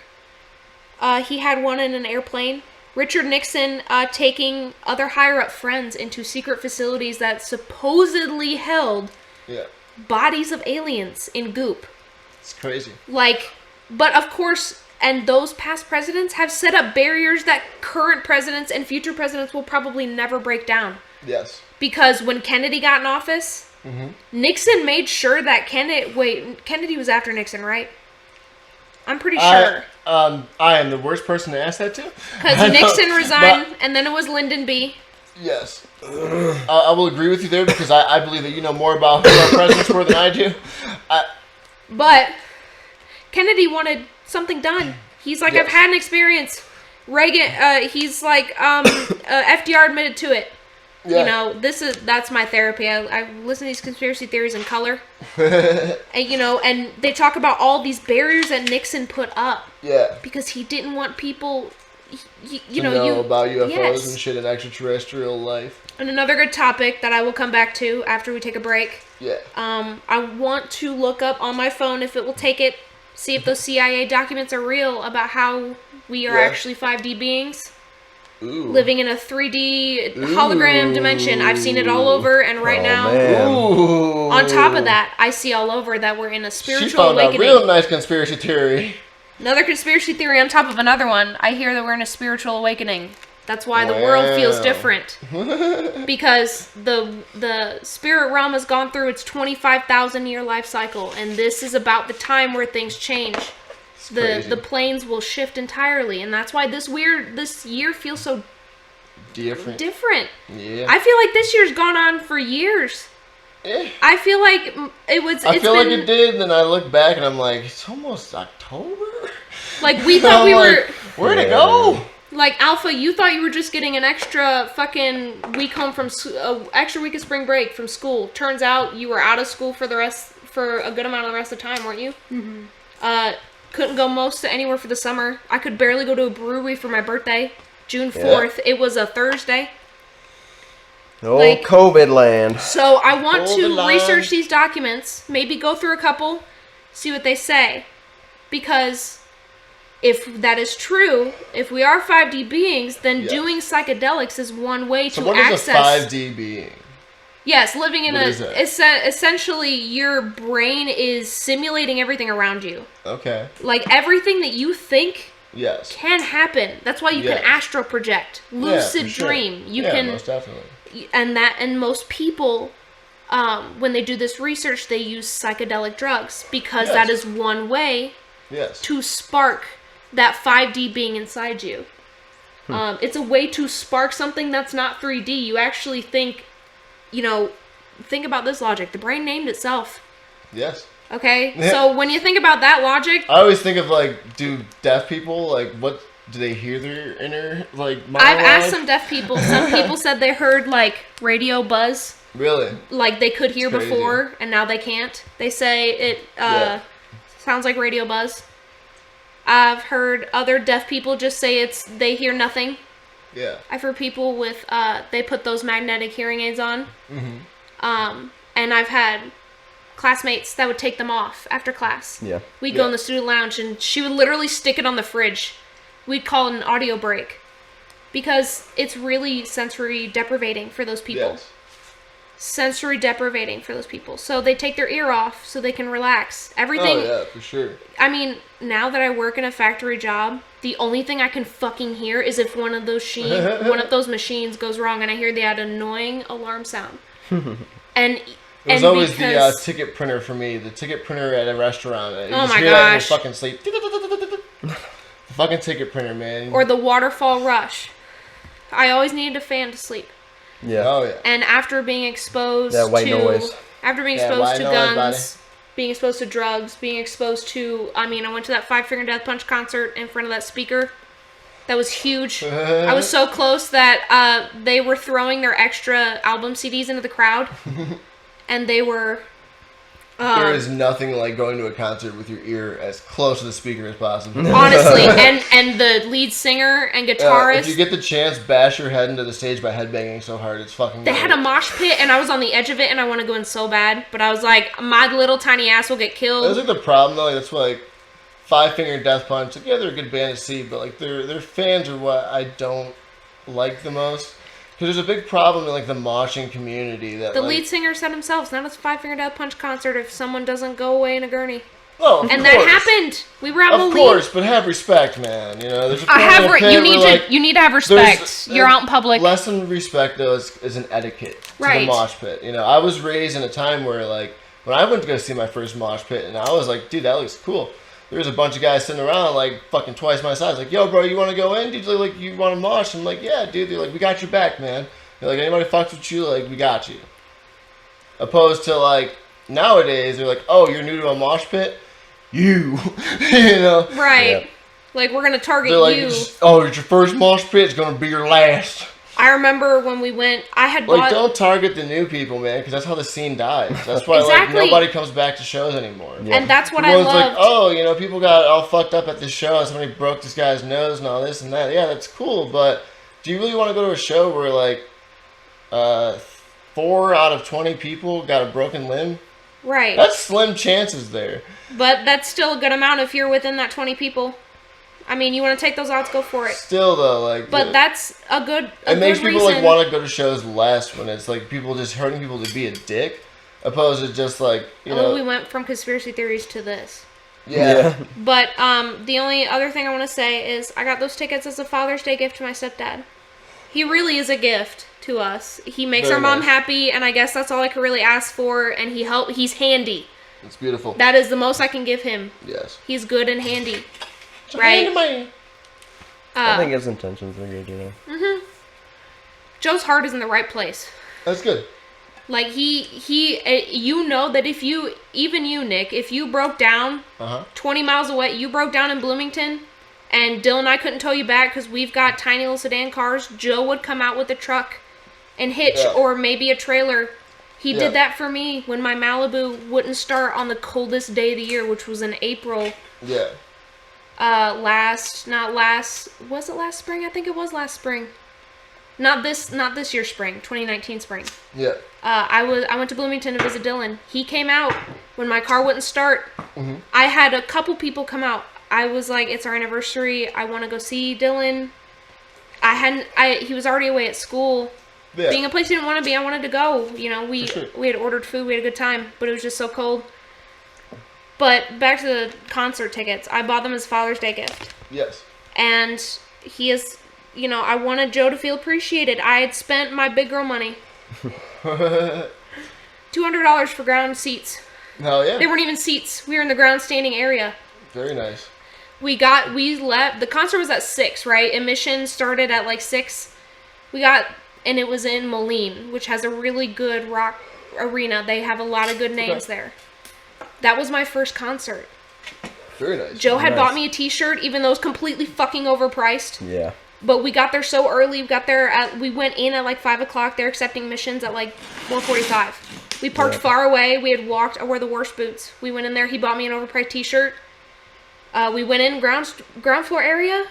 He had one in an airplane. Richard Nixon taking other higher-up friends into secret facilities that supposedly held Yeah. bodies of aliens in goop. It's crazy. Like, but of course, and those past presidents have set up barriers that current presidents and future presidents will probably never break down. Yes. Because when Kennedy got in office, Nixon made sure that Kennedy was after Nixon, right? I'm pretty sure. I am the worst person to ask that to. Because Nixon resigned, and then it was Lyndon B. Yes. I will agree with you there because I believe that you know more about who our presidents were than I do. But Kennedy wanted something done. He's like, Yes. I've had an experience. Reagan, he's like, FDR admitted to it. Yeah. You know, that's my therapy. I listen to these conspiracy theories in color. And, you know, and they talk about all these barriers that Nixon put up Yeah. because he didn't want people, you To know, about UFOs yes. and shit and extraterrestrial life. And another good topic that I will come back to after we take a break. Yeah. I want to look up on my phone, if it will take it, see if those CIA documents are real about how we are Yeah. actually 5D beings Ooh. living in a 3D hologram dimension. I've seen it all over, and right now, Man. Ooh. on top of that, I see all over that we're in a She spiritual found awakening. a real nice conspiracy theory. Another conspiracy theory on top of another one. I hear that we're in a spiritual awakening. That's why the world feels Wow. different. Because the spirit realm has gone through its 25,000 year life cycle, and this is about the time where things change. crazy. The planes will shift entirely, and that's why this year feels so Different. different. Yeah. I feel like this year's gone on for years. Eh. I feel like I feel like it did, and then I look back and I'm like, it's almost October. like we thought I'm we like, were Where'd it go? like Alpha. You thought you were just getting an extra fucking week home from extra week of spring break from school. Turns out you were out of school for a good amount of the rest of the time, weren't you? Mm-hmm. Couldn't go most to anywhere for the summer. I could barely go to a brewery for my birthday, June 4th. It was a Thursday. Oh, Like- COVID land. So I want Hold the to line. research these documents, maybe go through a couple, see what they say. Because if that is true, if we are 5D beings, then Yes. doing psychedelics is one way So to what is a access. 5D being? Yes, living in What is essentially your brain is simulating everything around you. Okay. Like everything that you think Yes. can happen. That's why you Yes. can astral project, lucid for sure. dream. You Yeah, can most definitely. and most people when they do this research, they use psychedelic drugs because Yes. that is one way Yes. to spark that 5D being inside you. It's a way to spark something that's not 3D. You actually think think about this logic. The brain named itself. Yes. Okay? Yeah. So when you think about that logic, I always think of, like, do deaf people, like, what, do they hear their inner, like, monologue? I've asked some deaf people. Some people said they heard, like, radio buzz. Really? Like, they could hear Crazy. before, and now they can't. They say it sounds like radio buzz. I've heard other deaf people just say they hear nothing. Yeah. I've heard people with, they put those magnetic hearing aids on. Mm-hmm. And I've had classmates that would take them off after class. Yeah. We'd go in the student lounge, and she would literally stick it on the fridge. We'd call it an audio break. Because it's really sensory deprivating for those people. Yes. Sensory deprivating for those people. So they take their ear off so they can relax. Everything. Oh, yeah, for sure. I mean, now that I work in a factory job, the only thing I can fucking hear is if one of those machines goes wrong, and I hear that annoying alarm sound. And It was always the ticket printer for me. The ticket printer at a restaurant. You Oh just my hear that in your gosh. fucking sleep. The fucking ticket printer, man. or the waterfall rush. I always needed a fan to sleep. Yeah. Oh, yeah. And after being exposed That white to noise. after being Yeah, exposed white to noise, guns, being exposed to drugs, being exposed to I went to that Five Finger Death Punch concert in front of that speaker. That was huge. I was so close that they were throwing their extra album CDs into the crowd. And they were There is nothing like going to a concert with your ear as close to the speaker as possible. honestly, and the lead singer and guitarist. If you get the chance, bash your head into the stage by headbanging so hard, it's fucking They great. had a mosh pit, and I was on the edge of it, and I want to go in so bad. But I was like, my little tiny ass will get That's killed. like the problem, though. Like, that's why, like, Five Finger Death Punch, like, yeah, they're a good band to see, but, like, their fans are what I don't like the most. Because there's a big problem in, like, the moshing community. That The like, lead singer said himself, it's not a Five Finger Death Punch concert if someone doesn't go away in a gurney. Oh, of And course. that happened. We were out in Of the lead. course, but have respect, man. You know, there's a I point have. in a You pit need where, to. like, You need to have respect. there's- You're out in public. Lesson respect, though, is an etiquette to Right. the mosh pit. You know, I was raised in a time where, like, when I went to go see my first mosh pit, and I was like, dude, that looks cool. There was a bunch of guys sitting around, like, fucking twice my size. Like, yo, bro, you want to go in? Dude, like, you want to mosh? I'm like, yeah, dude. They're like, we got your back, man. They're like, anybody fucks with you, like, we got you. Opposed to, like, nowadays, they're like, oh, you're new to a mosh pit? You. You know? Right. Yeah. Like, we're going to target They're like, you. oh, it's your first mosh pit. It's going to be your last. I remember when we went, I had Like, bought. don't target the new people, man, because that's how the scene dies. That's why, Exactly. like, nobody comes back to shows anymore. Yeah. And that's what I Everyone's loved. like, oh, you know, people got all fucked up at this show, and somebody broke this guy's nose and all this and that. Yeah, that's cool, but do you really want to go to a show where, like, 4 out of 20 people got a broken limb? Right. That's slim chances there. But that's still a good amount if you're within that 20 people. I mean, you want to take those odds, go for it. Still, though, like... But that's a good it makes good people, reason. like, want to go to shows less when it's, like, people just hurting people to be a dick, opposed to just, like, you know... we went from conspiracy theories to this. Yeah. But the only other thing I want to say is I got those tickets as a Father's Day gift to my stepdad. He really is a gift to us. He makes Very our mom nice. happy, and I guess that's all I could really ask for. And he's handy. It's beautiful. That is the most I can give him. Yes. He's good and handy. So Right. hand me- I think his intentions are good, you know. Joe's heart is in the right place. That's good. Like you know that if you, even you, Nick, if you broke down Uh-huh. 20 miles away, you broke down in Bloomington, and Dylan and I couldn't tow you back because we've got tiny little sedan cars, Joe would come out with a truck and hitch, Yeah. or maybe a trailer. He Yeah. did that for me when my Malibu wouldn't start on the coldest day of the year, which was in April. Yeah. Was it last spring? I think it was last spring. Not this year spring, 2019 spring. Yeah. I went to Bloomington to visit Dylan. He came out when my car wouldn't start. Mm-hmm. I had a couple people come out. I was like, it's our anniversary. I want to go see Dylan. He was already away at school. Yeah. Being a place he didn't want to be, I wanted to go. You know, we For sure. we had ordered food, we had a good time, but it was just so cold. But back to the concert tickets. I bought them as Father's Day gift. Yes. And he is, you know, I wanted Joe to feel appreciated. I had spent my big girl money. $200 for ground seats. Hell yeah. They weren't even seats. We were in the ground standing area. Very nice. We left, the concert was at 6, right? Admission started at like 6. We got and it was in Moline, which has a really good rock arena. They have a lot of good names there. That was my first concert. Very nice. Joe had Nice. bought me a t-shirt, even though it was completely fucking overpriced. Yeah. But we got there so early. We went in at like 5 o'clock. They're accepting missions at like 4:45. We parked far away. We had walked. I wore the worst boots. We went in there. He bought me an overpriced t-shirt. We went in ground floor area.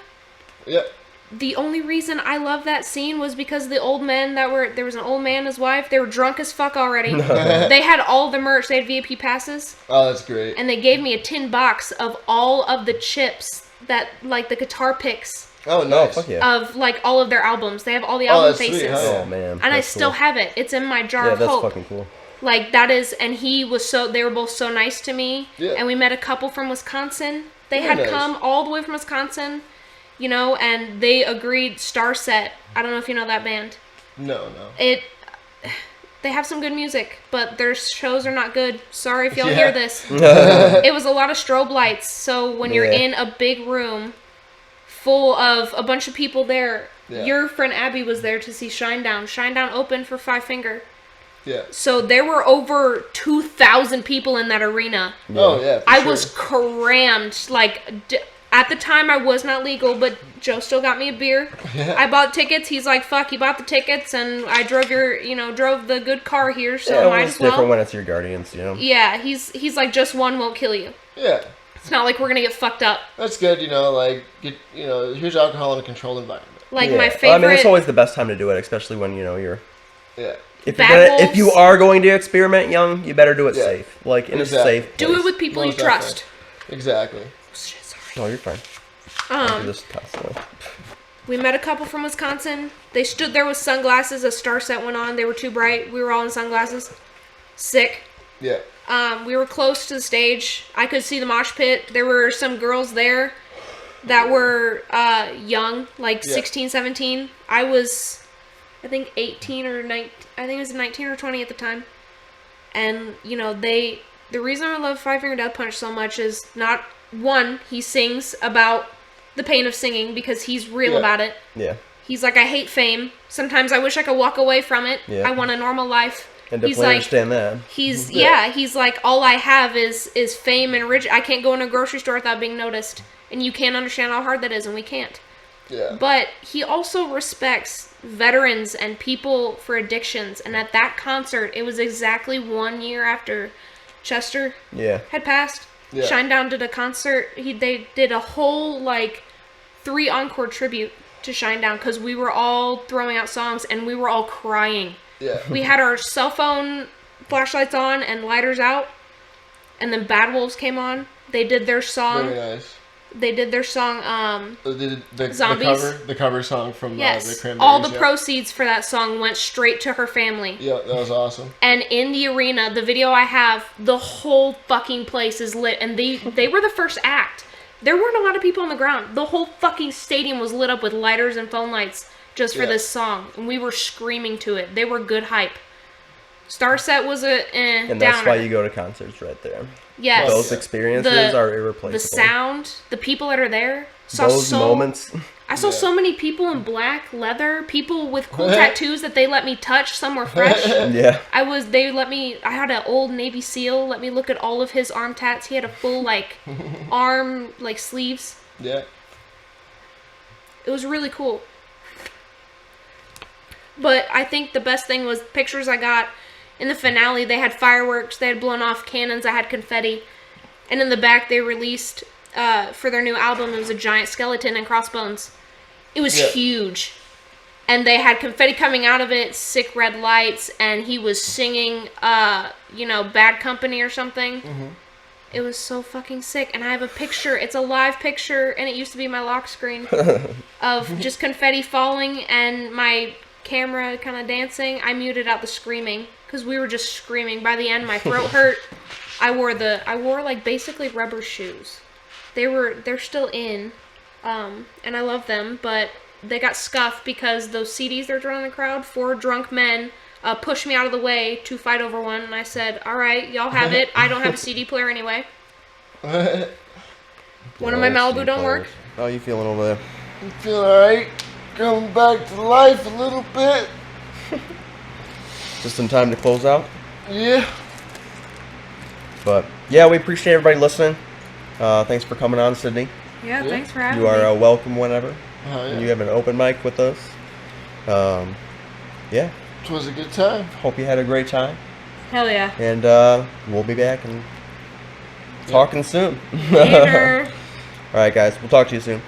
Yeah. The only reason I love that scene was because the old men there was an old man and his wife. They were drunk as fuck already. They had all the merch. They had VIP passes. Oh, that's great. And they gave me a tin box of all of the chips that, like, the guitar picks Oh, Oh, nice. fuck yeah. of, like, all of their albums. They have all the Oh, album that's sweet, faces. huh? Oh, man. And I that's still cool. have it. It's in my jar Yeah, of that's hope. fucking cool. Like, that is, and they were both so nice to me. Yeah. And we met a couple from Wisconsin. They Very had nice. come all the way from Wisconsin, you know, and they agreed. Starset. I don't know if you know that band. No. They have some good music, but their shows are not good. Sorry if y'all Yeah. hear this. It was a lot of strobe lights, so when you're Yeah. in a big room full of a bunch of people there, Yeah. your friend Abby was there to see Shinedown. Shinedown opened for Five Finger. Yeah. So there were over 2,000 people in that arena. Oh, yeah. for I sure. was crammed. Like, at the time, I was not legal, but Joe still got me a beer. Yeah. I bought tickets. He's like, "Fuck, you bought the tickets, and I drove drove the good car here, so Yeah, might it's as well." different when it's your guardians, you know? Yeah, he's like, "Just one won't kill you. Yeah. It's not like we're gonna get fucked up." That's good, like, here's alcohol in a controlled environment. Like Yeah. my Well, favorite. I mean, it's always the best time to do it, especially when, you're... Yeah. If Bad if you Wolves. are going to experiment young, you better do it Yeah. safe. Like, in Exactly. a safe do place. it with people Most you trust. Exactly. Shit, sorry. Oh, you're fine. I do Um, this constantly. we met a couple from Wisconsin. They stood there with sunglasses. A Starset went on. They were too bright. We were all in sunglasses. Sick. Yeah. We were close to the stage. I could see the mosh pit. There were some girls there that were young, like Yeah. 16, 17. I was, I think, 18 or 19. I think it was 19 or 20 at the time. And, the reason I love Five Finger Death Punch so much is not, one, he sings about the pain of singing because he's real Yeah. about it. Yeah. He's like, I hate fame. Sometimes I wish I could walk away from it. Yeah. I want a normal life. And He's definitely like, understand that. he's like, all I have is fame and rich. I can't go in a grocery store without being noticed. And you can't understand how hard that is, and we can't. Yeah. But he also respects veterans and people for addictions. And at that concert, it was exactly 1 year after Chester Yeah. had passed. Yeah. Shinedown did a concert. They did a whole, 3 encore tribute to Shinedown because we were all throwing out songs and we were all crying. Yeah. We had our cell phone flashlights on and lighters out, and then Bad Wolves came on. They did their song. Very nice. They did their song. The Zombies. the cover song from the Yes, Cranberries. all the yeah. proceeds for that song went straight to her family. Yeah, that was awesome. And in the arena, the video I have, the whole fucking place is lit, and they were the first act. There weren't a lot of people on the ground. The whole fucking stadium was lit up with lighters and phone lights just for Yeah. this song, and we were screaming to it. They were good hype. Starset was And downer. that's why you go to concerts right there. Yes. Those Yeah. experiences are irreplaceable. The sound, the people that are there. Those moments. I saw Yeah. so many people in black leather, people with cool tattoos that they let me touch. Some were fresh. Yeah. I had an old Navy SEAL let me look at all of his arm tats. He had a full, arm, sleeves. Yeah. It was really cool. But I think the best thing was pictures I got in the finale. They had fireworks. They had blown off cannons. I had confetti. And in the back, they released, for their new album, it was a giant skeleton and crossbones. It was Yeah. huge. And they had confetti coming out of it, sick red lights, and he was singing, Bad Company or something. Mm-hmm. It was so fucking sick. And I have a picture. It's a live picture, and it used to be my lock screen, of just confetti falling and my camera kind of dancing. I muted out the screaming because we were just screaming. By the end, my throat hurt. I wore basically rubber shoes. They're still in, and I love them, but they got scuffed because those CDs they're throwing in the crowd, 4 drunk men pushed me out of the way to fight over one, and I said, all right, y'all have it. I don't have a CD player anyway. One of my Malibu don't work. How you feeling over there? You feel alright? Coming back to life a little bit. Just in time to close out. Yeah. But yeah, we appreciate everybody listening. Thanks for coming on, Sydney. Yeah, Yeah. thanks for having You are me. welcome whenever. Oh, yeah. You have an open mic with us. Yeah. It was a good time. Hope you had a great time. Hell yeah. And we'll be back and talking soon. Later. All right, guys. We'll talk to you soon.